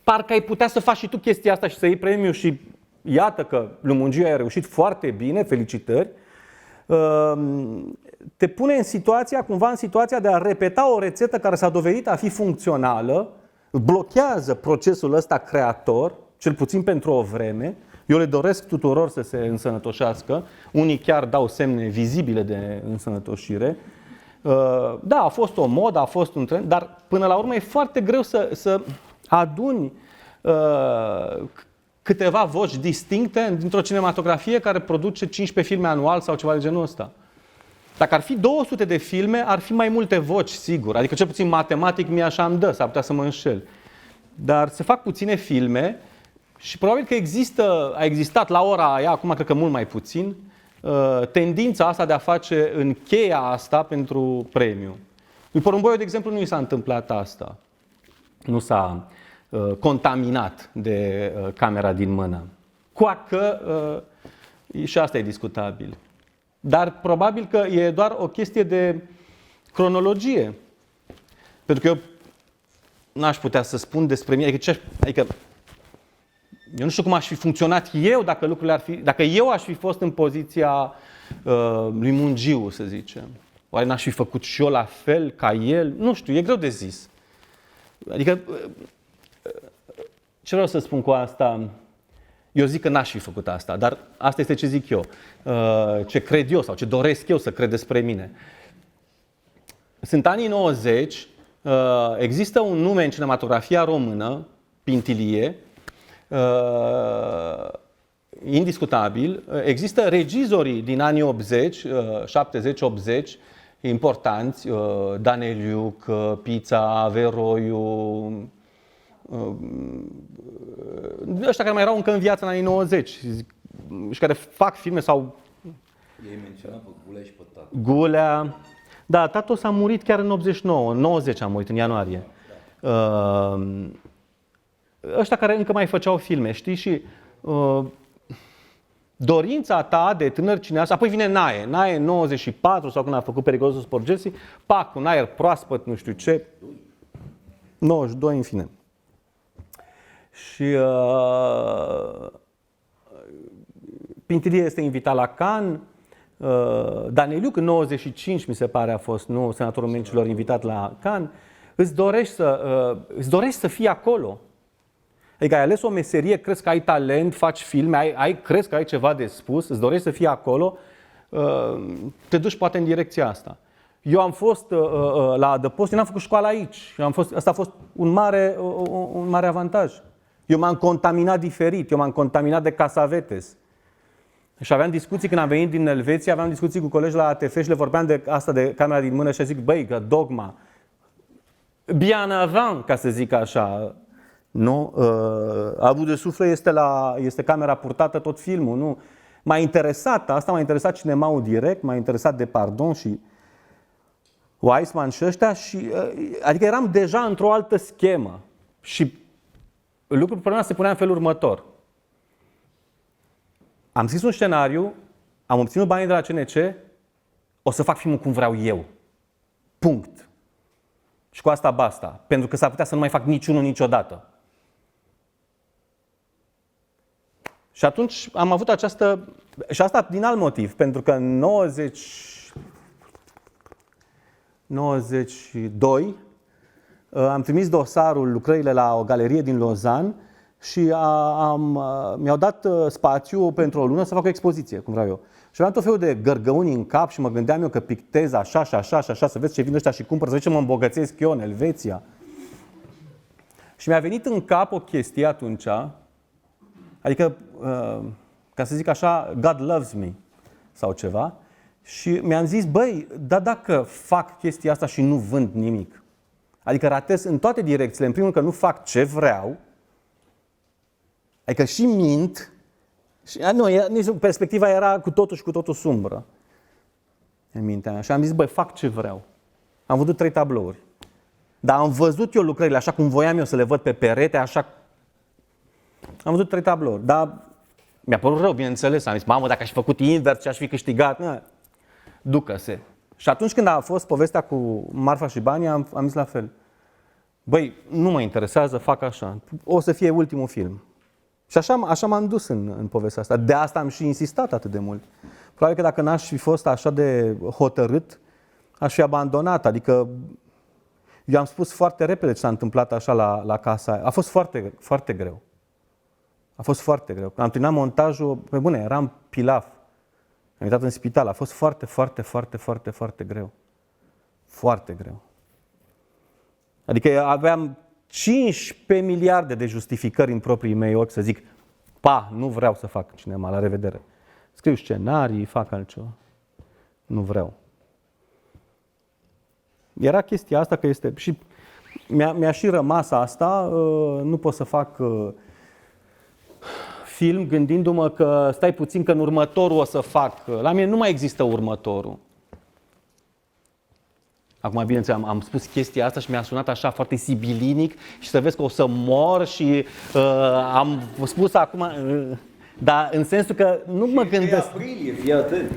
parcă ai putea să faci și tu chestia asta și să iei premiul și iată că Lumungiu a reușit foarte bine, felicitări, te pune în situația, cumva în situația de a repeta o rețetă care s-a dovedit a fi funcțională, blochează procesul ăsta creator, cel puțin pentru o vreme. Eu le doresc tuturor să se însănătoșească, unii chiar dau semne vizibile de însănătoșire. Da, a fost o modă, a fost un trend, dar până la urmă e foarte greu să aduni câteva voci distincte dintr-o cinematografie care produce 15 filme anual sau ceva de genul ăsta. Dacă ar fi 200 de filme, ar fi mai multe voci, sigur. Adică cel puțin matematic mie așa îmi dă, s-ar putea să mă înșel. Dar se fac puține filme și probabil că a existat la ora aia, acum cred că mult mai puțin, tendința asta de a face în cheia asta pentru premiu. Lui Porumboiu, de exemplu, nu i s-a întâmplat asta. Nu s-a contaminat de camera din mână. Coacă și asta e discutabil. Dar probabil că e doar o chestie de cronologie. Pentru că eu n-aș putea să spun despre mine, adică eu nu știu cum aș fi funcționat eu dacă lucrurile ar fi, dacă eu aș fi fost în poziția lui Mungiu, să zicem. Oare n-aș fi făcut și eu la fel ca el? Nu știu, e greu de zis. Adică ce vreau să spun cu asta? Eu zic că n-aș fi făcut asta, dar asta este ce zic eu. Ce cred eu sau ce doresc eu să cred despre mine. Sunt anii 90, există un nume în cinematografia română, Pintilie, indiscutabil. Există regizorii din anii 80, 70-80, importanți, Daneliuc, Pița, Veroiu, ăștia care mai erau încă în viață în anii 90 și care fac filme sau... Ei menționat pe Gulea și pe Tatu. Gulea... Da, Tatu s-a murit chiar în 89, în 90 a murit, în ianuarie. Ăștia care încă mai făceau filme, știi? Și dorința ta de tânăr cineast, apoi vine Nae în 94 sau când a făcut Periculosul Sporgesi, pac, un aer proaspăt, nu știu ce, 92 în fine. Și Pintilie este invitat la Cannes, Daneliuc în 95 mi se pare a fost, nu, senatorul Mencilor invitat la Cannes, îți dorești să fii acolo. Adică ai ales o meserie, crezi că ai talent, faci filme, crezi că ai ceva de spus, îți dorești să fii acolo, te duci poate în direcția asta. Eu am fost la adăpost, eu n-am făcut școală aici. Asta a fost un mare avantaj. Eu m-am contaminat diferit, eu m-am contaminat de casavetes. Și aveam discuții când am venit din Elveția, aveam discuții cu colegi la ATF și le vorbeam de asta, de camera din mână și zic, băi, că dogma, bien avant, ca să zic așa, nu? Avut de suflet este camera purtată, tot filmul, nu? M-a interesat cinemaul direct, m-a interesat Depardon și Weissman și ăștia, adică eram deja într-o altă schemă. Și lucrul problema se punea în felul următor. Am scris un scenariu, am obținut banii de la CNC, o să fac filmul cum vreau eu. Punct. Și cu asta basta. Pentru că s-ar putea să nu mai fac niciunul niciodată. Și atunci am avut această... Și asta din alt motiv. Pentru că în 92 am trimis dosarul, lucrările la o galerie din Lausanne și mi-au dat spațiu pentru o lună să fac o expoziție, cum vreau eu. Și aveam tot felul de gărgăuni în cap și mă gândeam eu că pictez așa și așa și așa, să vezi ce vin ăștia și cumpăr, să vezi ce mă îmbogățesc eu în Elveția. Și mi-a venit în cap o chestie atunci, adică, ca să zic așa, God loves me sau ceva. Și mi-am zis, băi, dar dacă fac chestia asta și nu vând nimic, adică ratez în toate direcțiile, în primul rând că nu fac ce vreau, adică și mint, și, perspectiva era cu totul și cu totul sumbră în mintea mea. Și am zis, băi, fac ce vreau. Am văzut 3 tablouri. Dar am văzut eu lucrările așa cum voiam eu să le văd pe perete, așa. Am văzut 3 tablouri, dar mi-a părut rău, bineînțeles. Am zis, mamă, dacă aș fi făcut invers și aș fi câștigat, ducă-se. Și atunci când a fost povestea cu Marfa și banii, am zis la fel. Băi, nu mă interesează, fac așa. O să fie ultimul film. Și așa m-am dus în povestea asta. De asta am și insistat atât de mult. Probabil că dacă n-aș fi fost așa de hotărât, aș fi abandonat. Adică eu am spus foarte repede ce s-a întâmplat așa la casa aia. A fost foarte, foarte greu. A fost foarte greu. Când am terminat montajul, pe bune, eram pilaf. Am intrat în spital. A fost foarte, foarte, foarte, foarte, foarte greu. Foarte greu. Adică aveam 15 miliarde de justificări în proprii mei ochi să zic, nu vreau să fac cinema, la revedere. Scriu scenarii, fac altceva. Nu vreau. Era chestia asta că este... Și mi-a și rămas asta, nu pot să fac film gândindu-mă că stai puțin că în următorul o să fac. La mine nu mai există următorul. Acum, bineînțeles, am spus chestia asta și mi-a sunat așa foarte sibilinic și să vezi că o să mor și am spus acum, dar în sensul că nu mă gândesc. Aprilie, fii atent.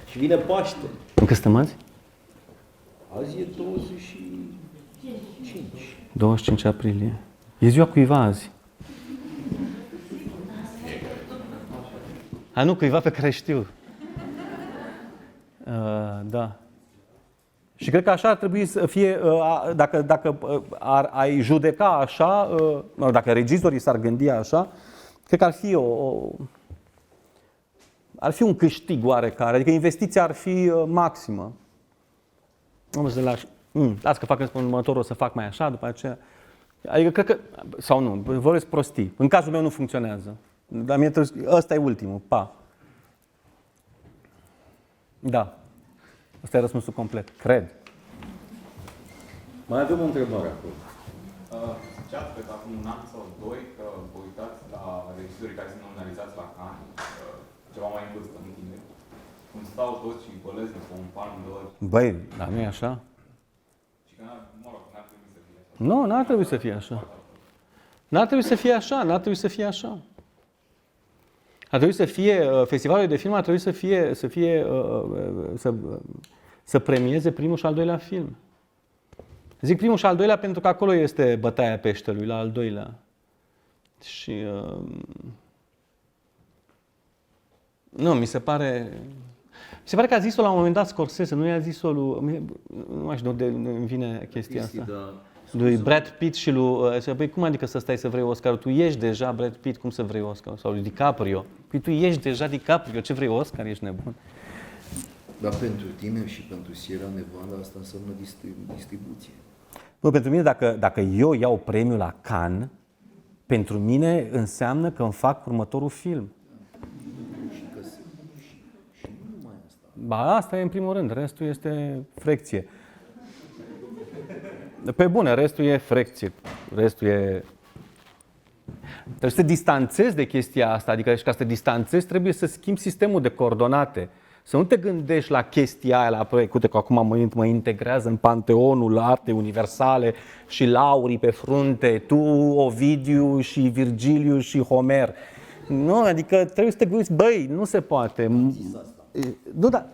Și vine Paște. Încă suntem azi? Azi e 25. 25 aprilie. E ziua cuiva azi. Nu, cuiva pe care știu. Da. Și cred că așa ar trebui să fie, dacă ai judeca așa, dacă regizorii s-ar gândi așa, cred că ar fi un câștig oarecare, adică investiția ar fi maximă. Am să lași. Las că fac în următorul, o să fac mai așa, după aceea. Adică cred că, sau nu, vorbesc prostii. În cazul meu nu funcționează. Dar mie ăsta e ultimul, Da. Asta e răspunsul complet, cred. Mai avem o întrebare acolo. Ziceați că acum un an sau 2 că vă uitați la regizorii care sunt nominalizați la Cannes, ceva mai în vârstă în tine, cum stau toți și bălesc după un palm de ori. Băi, dar nu e așa? Și că, n-ar trebui să fie așa. Nu, n-ar trebui să fie așa. N-ar trebui să fie așa, n-ar trebui să fie așa. Ar trebui să fie, festivalul de film ar trebui să premieze primul și al doilea film. Zic primul și al doilea pentru că acolo este bătaia peștelui, la al doilea. Și nu, mi se pare că a zis-o la un moment dat Scorsese, nu i-a zis-o lui, nu mai știu de unde îmi vine chestia asta. Lui Brad Pitt și lui... Păi cum adică să stai să vrei Oscar? Tu ești deja Brad Pitt, cum să vrei Oscar? Sau lui DiCaprio. Păi tu ești deja DiCaprio, ce vrei Oscar? Ești nebun. Dar pentru tine și pentru Sierra Nevada asta înseamnă distribuție. Nu, pentru mine, dacă eu iau premiul la Cannes, pentru mine înseamnă că îmi fac următorul film. Și nu numai asta. Ba, asta e în primul rând, restul este frecție. Pe bune, restul e frecție, restul e... Trebuie să te distanțezi de chestia asta, adică și ca să te distanțezi trebuie să schimbi sistemul de coordonate. Să nu te gândești la chestia aia, la proiect. Uite că acum mă integrează în panteonul artei universale și laurii pe frunte, tu, Ovidiu și Virgiliu și Homer. Nu, adică trebuie să te gândești, băi, nu se poate. Nu, dar,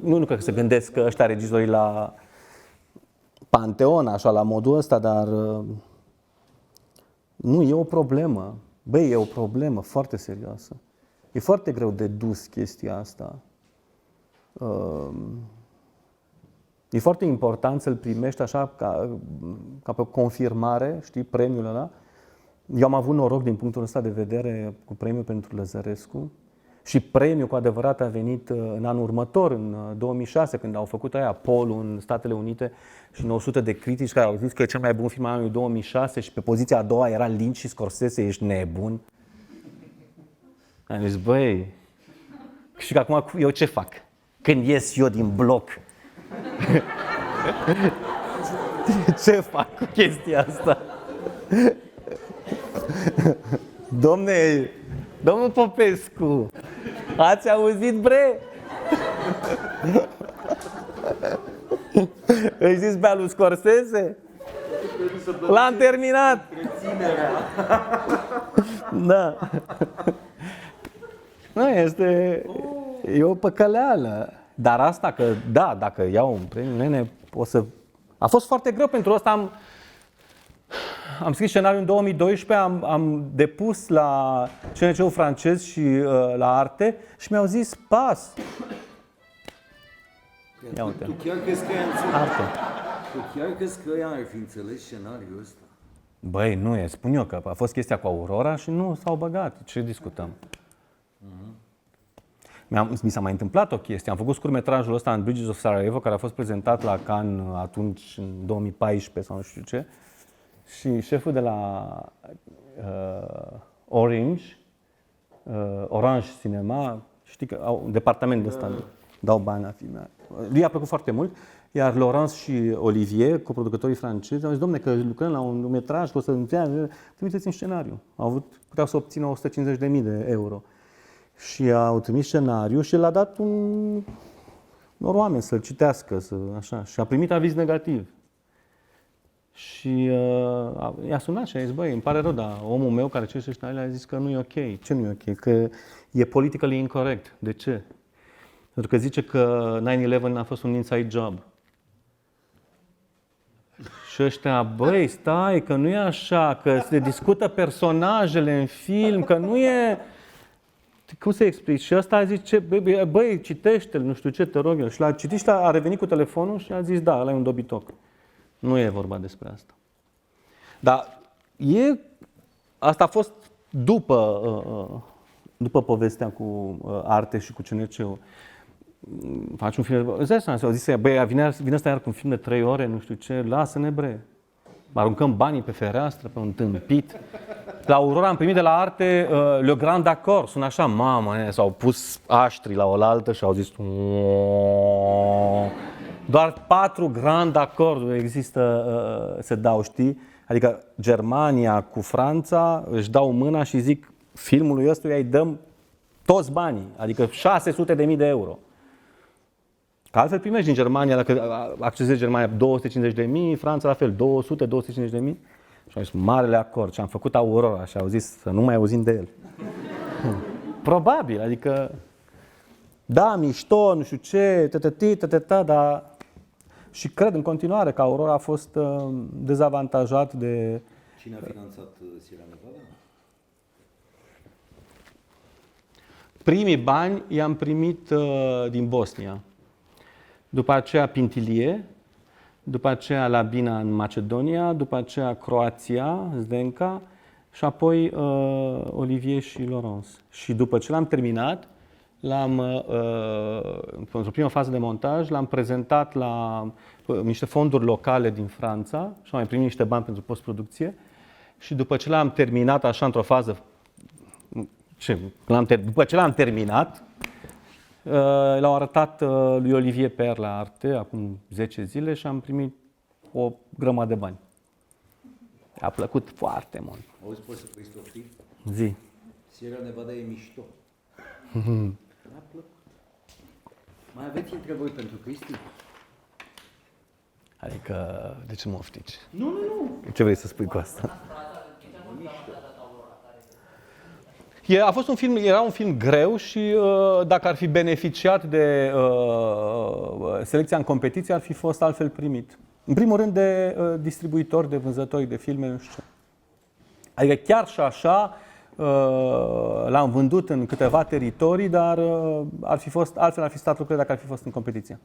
nu cred că se gândesc că ăștia regizorii la panteon, așa, la modul ăsta, dar nu, e o problemă. Băi, e o problemă foarte serioasă. E foarte greu de dus chestia asta. E foarte important să-l primești așa ca pe o confirmare, știi, premiul ăla. Eu am avut noroc din punctul ăsta de vedere cu premiul pentru Lăzărescu și premiul cu adevărat a venit în anul următor, în 2006, când au făcut aia polul în Statele Unite și 900 de critici care au zis că e cel mai bun film al anului 2006 și pe poziția a doua era Lynch și Scorsese, ești nebun. Am zis, băi, și că acum eu ce fac? Când ies eu din bloc? Ce fac cu chestia asta? Domnul Popescu, ați auzit, bre? Îi zis pe lui Scorsese? L-am terminat! Da. Nu, e o păcăleală. Dar asta că, da, dacă iau un premiu, nene, o să... A fost foarte greu pentru asta. Am scris scenariul în 2012, am depus la CNC-ul francez și la Arte și mi-au zis, pas. Ia uite. Tu chiar crezi că Arte. Tu chiar crezi că ea ar fi înțeles scenariul ăsta? Băi, nu e, spun eu că a fost chestia cu Aurora și nu s-au băgat. Ce discutăm? Mi s-a mai întâmplat o chestie. Am făcut scurtmetrajul ăsta în Bridges of Sarajevo, care a fost prezentat la Cannes atunci, în 2014 sau nu știu ce. Și șeful de la Orange Cinema, știi că au un departament de ăsta, dau bani la filme. Lui a plăcut foarte mult, iar Laurence și Olivier, coproducătorii francezi, au zis, dom'le, că lucrăm la un metraj, că o să trimiteți un scenariu. Puteau să obțină 150.000 de euro. Și au trimis scenariu și l-a dat unor oameni să-l citească, așa. Și a primit aviz negativ. Și i-a sunat și a zis, băi, îmi pare rău, dar omul meu care citește scenariul a zis că nu e ok. Ce nu e ok? Că e politically incorrect. De ce? Pentru că zice că 9/11 a fost un inside job. Și ăștia, băi, stai, că nu e așa, că se discută personajele în film, că nu e... Cum să explici? Și ăsta zice, băi, citește-l, nu știu ce, te rog eu. Și l-a citit și a revenit cu telefonul și a zis, da, ăla e un dobitoc. Nu e vorba despre asta. Dar asta a fost după povestea cu Arte și cu CNC-ul. Faci un film, îți dai seama, au zis, băi, vine ăsta iar cu un film de 3 ore, nu știu ce, lasă-ne, bre. Aruncăm banii pe fereastră, pe un tâmpit. La Aurora am primit de la Arte Le Grand Accord, sună așa, mamă, s-au pus aștri la oaltă și au zis doar 4 Grand Acorduri există, se dau, știi? Adică Germania cu Franța își dau mâna și zic filmului ăstuia îi dăm toți banii, adică 600.000 de euro. Că altfel primești din Germania, dacă accesezi Germania 250.000, Franța la fel, 200-250.000. Și am zis, marele acord. Și am făcut Aurora și au zis să nu mai auzim de el. Probabil, adică, da, mișto, nu știu ce, dar... Și cred în continuare că Aurora a fost dezavantajat de... Cine a finanțat Sierra Nevada? Primii bani i-am primit din Bosnia. După aceea Pintilie, după aceea Labina în Macedonia, după aceea Croația, Zdenka și apoi Olivier și Laurence. Și după ce l-am terminat, pentru prima fază de montaj, l-am prezentat la niște fonduri locale din Franța și am mai primit niște bani pentru postproducție. Și după ce l-am terminat așa într-o fază, după ce l-am terminat, l-au arătat lui Olivier Per la Arte acum 10 zile și am primit o grămadă de bani. A plăcut foarte mult. Auzi, poți să Cristofi? Zi. Sierra Nevada e mișto. Mi-a plăcut. Mai aveți întrebări pentru Cristi? Adică, de ce mă oftici? Nu. Ce vrei să spui cu asta? A fost era un film greu și dacă ar fi beneficiat de selecția în competiție, ar fi fost altfel primit. În primul rând de distribuitori, de vânzători de filme, nu știu ce. Adică chiar și așa l-am vândut în câteva teritorii, dar altfel ar fi stat lucrurile dacă ar fi fost în competiție.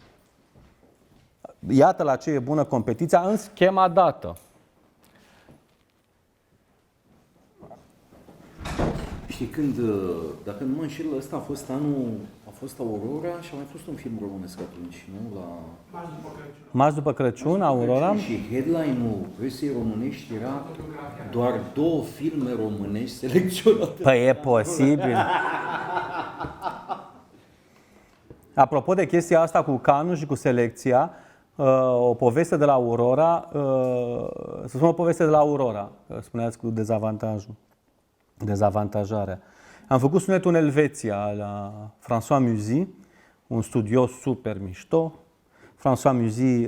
Iată la ce e bună competiția în schema dată. Știi când, dacă nu mă înșel, ăsta a fost Aurora și a mai fost un film românesc atunci, nu? La Marți după Crăciun, Aurora. Și headline-ul presei românești era doar 2 filme românești selecționate. Păi e posibil. Apropo de chestia asta cu Cannes și cu selecția, o poveste de la Aurora, să spun o poveste de la Aurora, spuneați cu dezavantajarea. Am făcut sunetul în Elveția la François Musy, un studio super mișto. François Musy,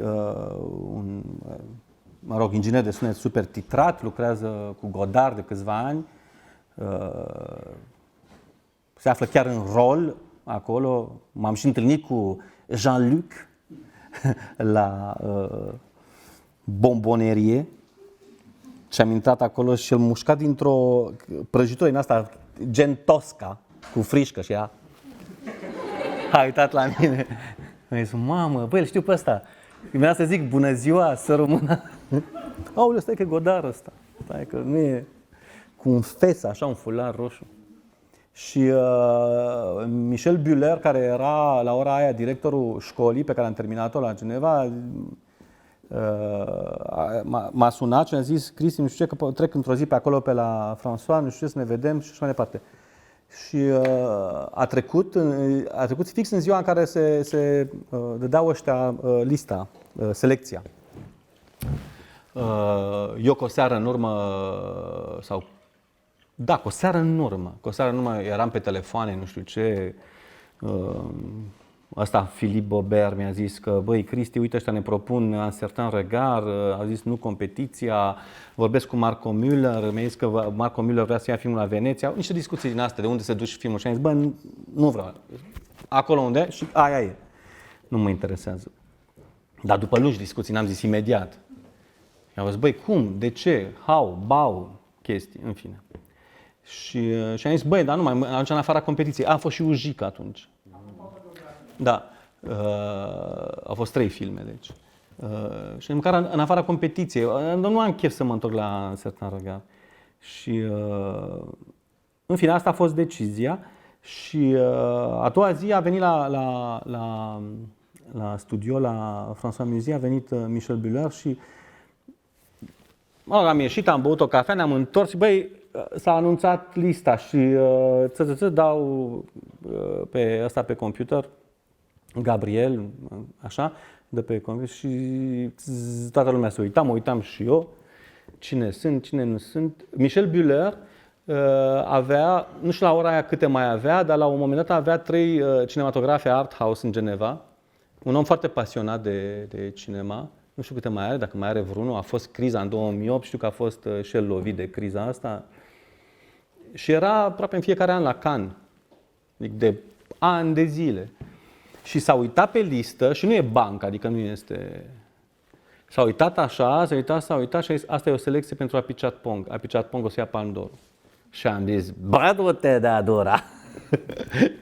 inginer de sunet super titrat, lucrează cu Godard de câțiva ani. Se află chiar în rol acolo. M-am și întâlnit cu Jean-Luc la bombonerie și am intrat acolo și el mușca dintr-o prăjitură din asta, gen Tosca, cu frișcă și ea a uitat la mine. Mi-a zis, mamă, băi, îl știu pe ăsta. Mi-a să zic, bună ziua, să rămână. Aoleu, stai că e Godard ăsta. Stai că nu e cu un fes, așa, un fular roșu. Și Michel Buller, care era la ora aia directorul școlii pe care am terminat-o la Geneva, m-a sunat și mi-a zis, Cristi, nu știu ce, că trec într-o zi pe acolo pe la François, nu știu ce, să ne vedem și așa mai departe. Și a trecut fix în ziua în care se dădeau ăștia lista, selecția. Eu cu o seară în urmă, cu o seară în urmă, eram pe telefoane, nu știu ce, ăsta, Philippe Bobert, mi-a zis că, băi, Cristi, uite, ăștia ne propun un certain regard, a zis nu competiția, vorbesc cu Marco Müller, mi-a zis că Marco Müller vrea să ia filmul la Veneția, niște discuții din astea, de unde se duce filmul și am zis, bă, nu vreau, acolo unde și aia e, nu mă interesează. Dar după lungi discuții n-am zis imediat. I-am zis, băi, cum, de ce, how, chestii, în fine. Și am zis, băi, dar nu mai, atunci în afara competiției, a fost și Ujic atunci. Da, au fost 3 filme, deci. Și măcar în afara competiției, nu am chef să mă întorc la un certain regard. Și, în fine, asta a fost decizia. Și a doua zi a venit la studio, la François Musy, a venit Michel Buller și am ieșit, am băut o cafea, ne-am întors și, băi, s-a anunțat lista și dau pe ăsta pe computer, Gabriel, așa, de pe computer și toată lumea se uita, mă uitam și eu, cine sunt, cine nu sunt. Michel Buller avea, nu știu la ora aia câte mai avea, dar la un moment dat avea 3 cinematografe art house în Geneva, un om foarte pasionat de cinema. Nu știu câte mai are, dacă mai are vreunul. A fost criza în 2008, știu că a fost și el lovit de criza asta. Și era aproape în fiecare an la Cannes, de ani de zile. Și s-a uitat pe listă, și nu e bancă, adică nu este... S-a uitat așa, s-a uitat și a zis, asta e o selecție pentru Apichat Pong. Apichat Pong o să ia Palme d'Or. Și am zis, bă, du-te de Adora!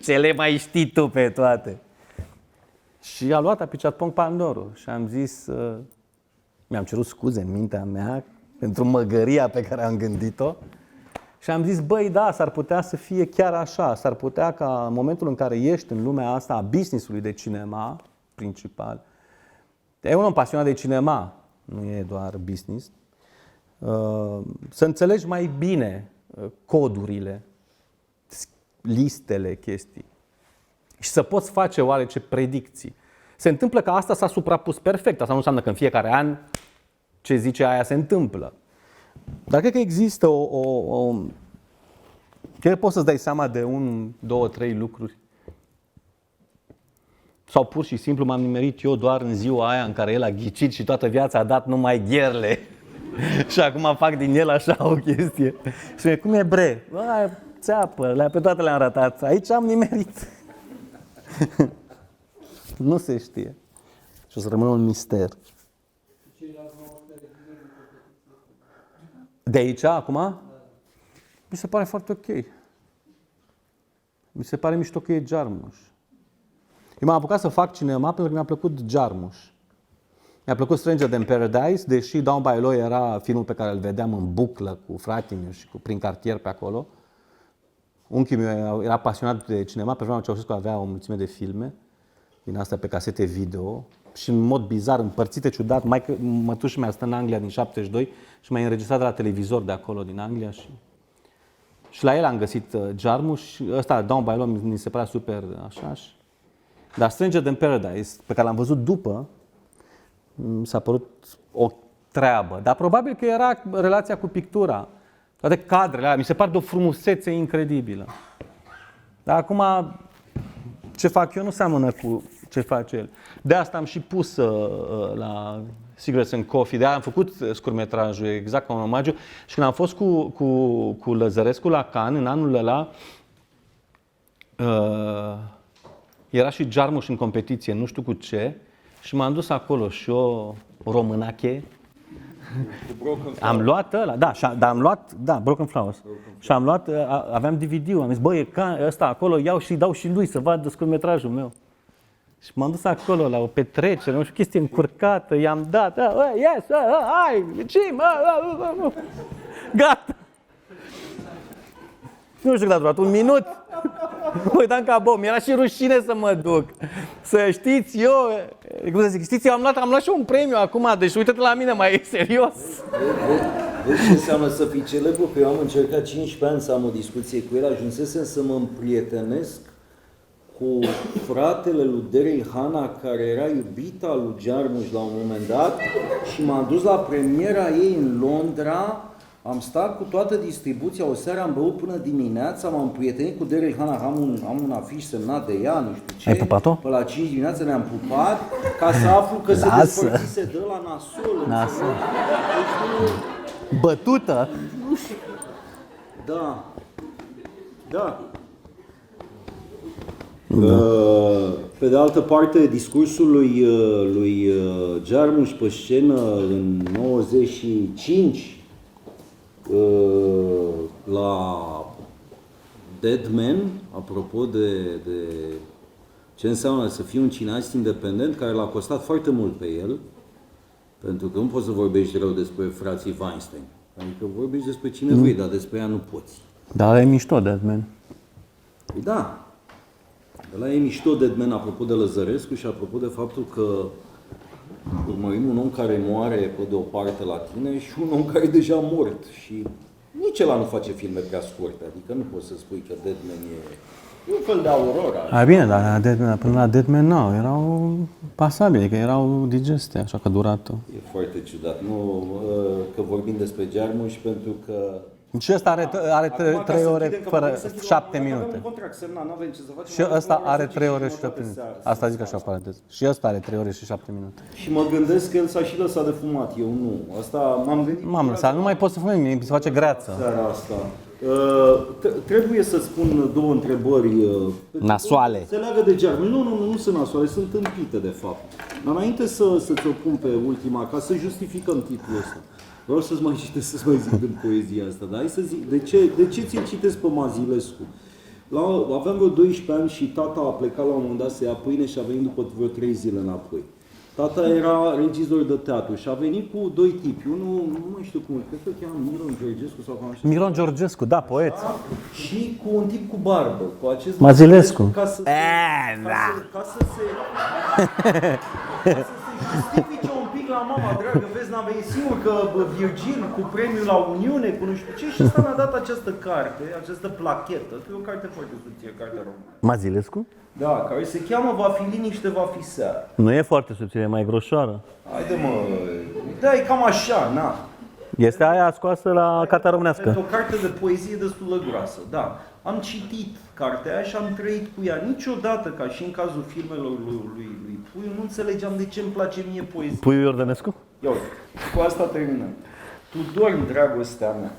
Ce le mai știi tu pe toate? Și a luat Apichat Pong Palme d'Or și am zis, mi-am cerut scuze în mintea mea pentru măgăria pe care am gândit-o Și am zis, băi, da, s-ar putea să fie chiar așa. S-ar putea ca în momentul în care ești în lumea asta a business-ului de cinema, principal, e un om pasionat de cinema, nu e doar business, să înțelegi mai bine codurile, listele, chestii și să poți face oarece predicții. Se întâmplă că asta s-a suprapus perfect. Asta nu înseamnă că în fiecare an ce zice aia se întâmplă. Dar cred că există cred că poți să-ți dai seama de 1, 2, 3 lucruri. Sau pur și simplu m-am nimerit eu doar în ziua aia în care el a ghicit și toată viața a dat numai gherle. Și acum fac din el așa o chestie. Și spune, cum e bre? Țeapă, pe toate le-am ratat. Aici am nimerit. Nu se știe. Și o să rămână un mister. De aici, acum? Mi se pare foarte ok. Mi se pare mișto că e Jarmusch. Eu m-am apucat să fac cinema pentru că mi-a plăcut Jarmusch. Mi-a plăcut Stranger Than Paradise, deși Down by Law era filmul pe care îl vedeam în buclă cu fratele meu și prin cartier pe acolo. Unchiul meu era pasionat de cinema, pe vremea Ceaușescu avea o mulțime de filme din astea pe casete video și în mod bizar, împărțite ciudat, mătușa mea stă în Anglia din 72 și m-a înregistrat de la televizor de acolo din Anglia și la el am găsit Jarmusch, ăsta Down by Law mi se părea super așa. Dar Stranger Than Paradise, pe care l-am văzut după, mi s-a părut o treabă. Dar probabil că era relația cu pictura. Toate cadrele alea, mi se par de o frumusețe incredibilă. Dar acum, ce fac eu nu seamănă cu ce face el. De asta am și pus la Cigarettes and Coffee, de aia am făcut scurtmetrajul exact ca un omagiu. Și când am fost cu Lăzărescu la Cannes, în anul ăla, era și Jarmusch în competiție, nu știu cu ce, și m-am dus acolo și o românache. Am luat ăla, dar am luat, Broken Flowers. Și am luat, aveam DVD-ul, am zis, băi, ăsta acolo, iau și dau și lui să vadă scurtmetrajul meu. Și m-am dus acolo la o petrecere, nu știu, chestie încurcată, i-am dat, yes, hai, Jim, gata. Nu știu cât a durat, un minut. Mă uitam ca bom, mi-era și rușine să mă duc. Să știți, știți, eu am luat și un premiu acum, deci uite-te la mine mai serios. Vezi ce înseamnă să fii celebru? Că eu am încercat 15 ani să am o discuție cu el, ajunsesem să mă împrietenesc cu fratele lui Daryl Hannah, care era iubita lui Jarmusch la un moment dat și m-am dus la premiera ei în Londra. Am stat cu toată distribuția, o seară am băut până dimineața, m-am împrietenit cu Daryl Hannah, am un afiș semnat de ea, nu știu ce. Ai pupat-o? Pe la 5 dimineața ne-am pupat, ca să aflu că se despărțise de la nasol. Bătută? Da. Pe de altă parte, discursul lui Jarmusch pe scenă în 95 la Dead Man, apropo de ce înseamnă să fii un cineast independent, care l-a costat foarte mult pe el, pentru că nu poți să vorbești rău despre frații Weinstein. Adică vorbești despre cine vrei, dar despre ea nu poți. Dar e mișto Dead Man. Da. Ăla e mișto Dead Man, apropo de Lăzărescu și apropo de faptul că urmărim un om care moare pe de o parte la tine și un om care e deja mort. Și nici ăla nu face filme prea scurte, adică nu poți să spui că Dead Man e un fel de Aurora. Bine, dar până la Dead Man nu, erau pasabile, că erau digeste, așa că durată. E foarte ciudat, nu că vorbim despre Jarmusch, pentru că și ăsta are 3 ore fără 7 minute. Avem un contract semnat, nu avem ce să facem. Și ăsta are 3 ore și 7 minute. Asta zic așa, paranteză. Și ăsta are 3 ore și 7 minute. Și mă gândesc că el s-a și lăsat de fumat, eu nu. Asta m-am gândit. M-am lăsat, nu mai pot să fumez, mi se face greață. Seara asta. Trebuie să spun două întrebări. Nasoale. Se leagă de Jarmusch. Nu sunt nasoale, sunt tâmpite de fapt. Dar înainte să-ți o pun pe ultima, ca să justificăm titlul ăsta. Vreau să-ți mai citesc, să-ți mai zic din poezia asta, dar hai să zic, de ce ți-l citesc pe Mazilescu? Aveam vreo 12 ani și tata a plecat la un moment dat să ia pâine și a venit după vreo 3 zile înapoi. Tata era regizor de teatru și a venit cu doi tipi. Unul, nu mai știu cum, cred că cheamă Miron Georgescu sau cam așa. Miron Georgescu, da, poet. Și cu un tip cu barbă, cu acest Mazilescu. Ca să se justifice un pic la mama dragă, vezi, n-am venit singur că Virgil cu premiul la Uniune, cu nu știu ce, și ăsta mi-a dat această carte, această plachetă, că e o carte foarte subțire, cartea română. Mazilescu? Da, care se cheamă Va fi liniște, va fi seară. Nu e foarte subțire, e mai groșoară. Haide mă, da, e cam așa, na. Este aia scoasă la Cartea Românească. Este o carte de poezie destul de groasă, da. Am citit cartea aia și am trăit cu ea. Niciodată, ca și în cazul filmelor lui Puiu, nu înțelegeam de ce îmi place mie poezia. Puiu Iordănescu? Ia uite, cu asta terminăm. Tu dormi, dragostea mea.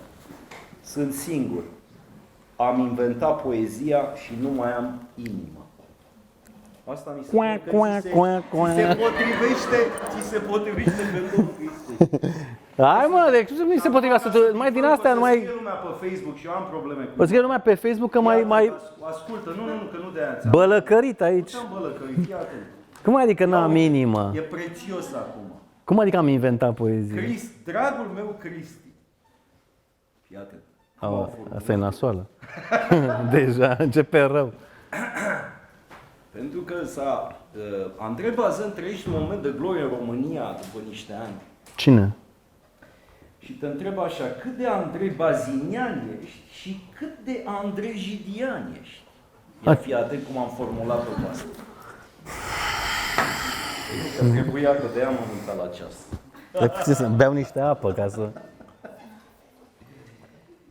Sunt singur. Am inventat poezia și nu mai am inimă. Asta mi se pare că ți se potrivește gândul Cristi. Hai mă, deci nu mi se potriva să mai din astea, nu mai... Scrie lumea pe Facebook și eu am probleme cu... Vă scrie lumea pe Facebook că mai... Ascultă, nu, că nu de aia. Bălăcărit aici. Nu am bălăcărit, fii atent. Cum adică n-am inimă? E prețios acum. Cum adică am inventat poezie? Dragul meu Cristi. Fii atent. Asta e nasoală. Deja începe rău. Pentru că Andrei Bazin trăiește un moment de glorie în România după niște ani. Cine? Și te întreb așa, cât de Andrei Bazinian ești și cât de Andrei Jidian ești? Ia fii atent cum am formulat-o pe asta. Că trebuia că de-aia m-am uitat la ceas. Să beau niște apă ca să...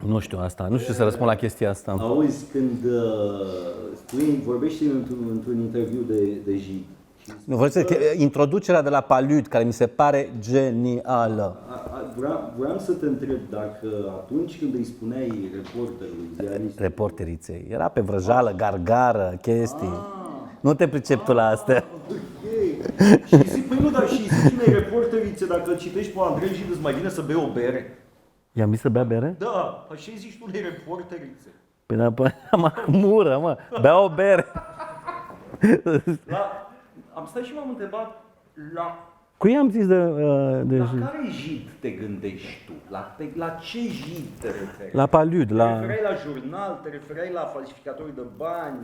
Nu știu asta, nu știu să răspund la chestia asta. Auzi, când vorbești într-un interviu de Jid. Nu, introducerea de la Palud, care mi se pare genială. Vreau să te întreb dacă atunci când îi spuneai reporterului, Reporteriței, era pe vrăjală, gargară, chestii. Nu te pricep tu la astea. Și zic, păi nu, dar și zici unei reporterițe, dacă citești pe Andrei Jid, îți mai bine să bei o bere? I-am zis să bea bere? Da, așa zici tu unei reporterițe. Păi mură, mă, bea o bere. Am stat și m-am întrebat Cui am zis de la care Jid te gândești tu? La ce Jid te referi? La Palud, Te referai la jurnal, te referai la falsificatorii de bani?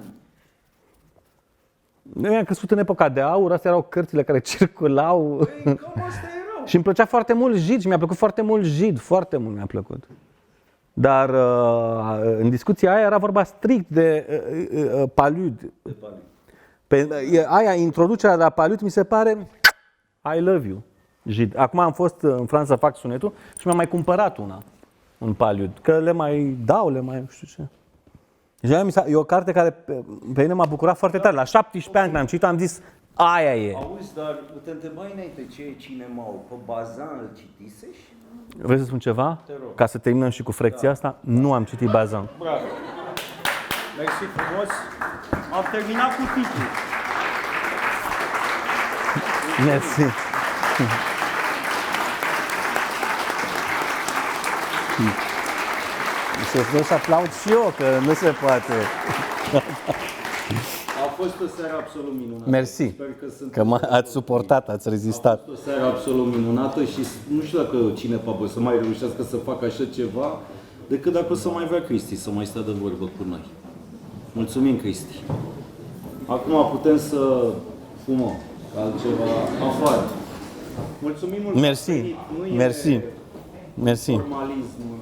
Eu am crescut în epoca de aur, astea erau cărțile care circulau. Păi, cam astea erau. Și îmi plăcea foarte mult Jid și mi-a plăcut foarte mult Jid, foarte mult mi-a plăcut. Dar în discuția aia era vorba strict de Palud. Aia, introducerea de la Palud mi se pare I love you, Jid. Acum am fost în Franța să fac sunetul și mi-am mai cumpărat un Palud, că le mai dau, le mai nu știu ce. E o carte care pe mine m-a bucurat foarte tare. La 17 ani când am citit, am zis, aia e. Auzi, dar te întrebai înainte ce e cinema-ul, pe Bazin îl citisești? Vrei să spun ceva? Te rog. Ca să terminăm și cu frecția asta, nu am citit Bazin. Bravo. Mersi frumos. Am terminat cu titlul. Mersi. Și vreau să aplaud și eu, că nu se poate. A fost o seară absolut minunată. Mersi, că ați suportat, ați rezistat. A fost o seară absolut minunată și nu știu dacă cineva o să mai reușească să facă așa ceva, decât dacă o să mai vrea Cristi să mai stea de vorbă cu noi. Mulțumim, Cristi. Acum putem să fumăm, că altceva afară. Mulțumim mult. Mersi, mersi, mersi. Formalism.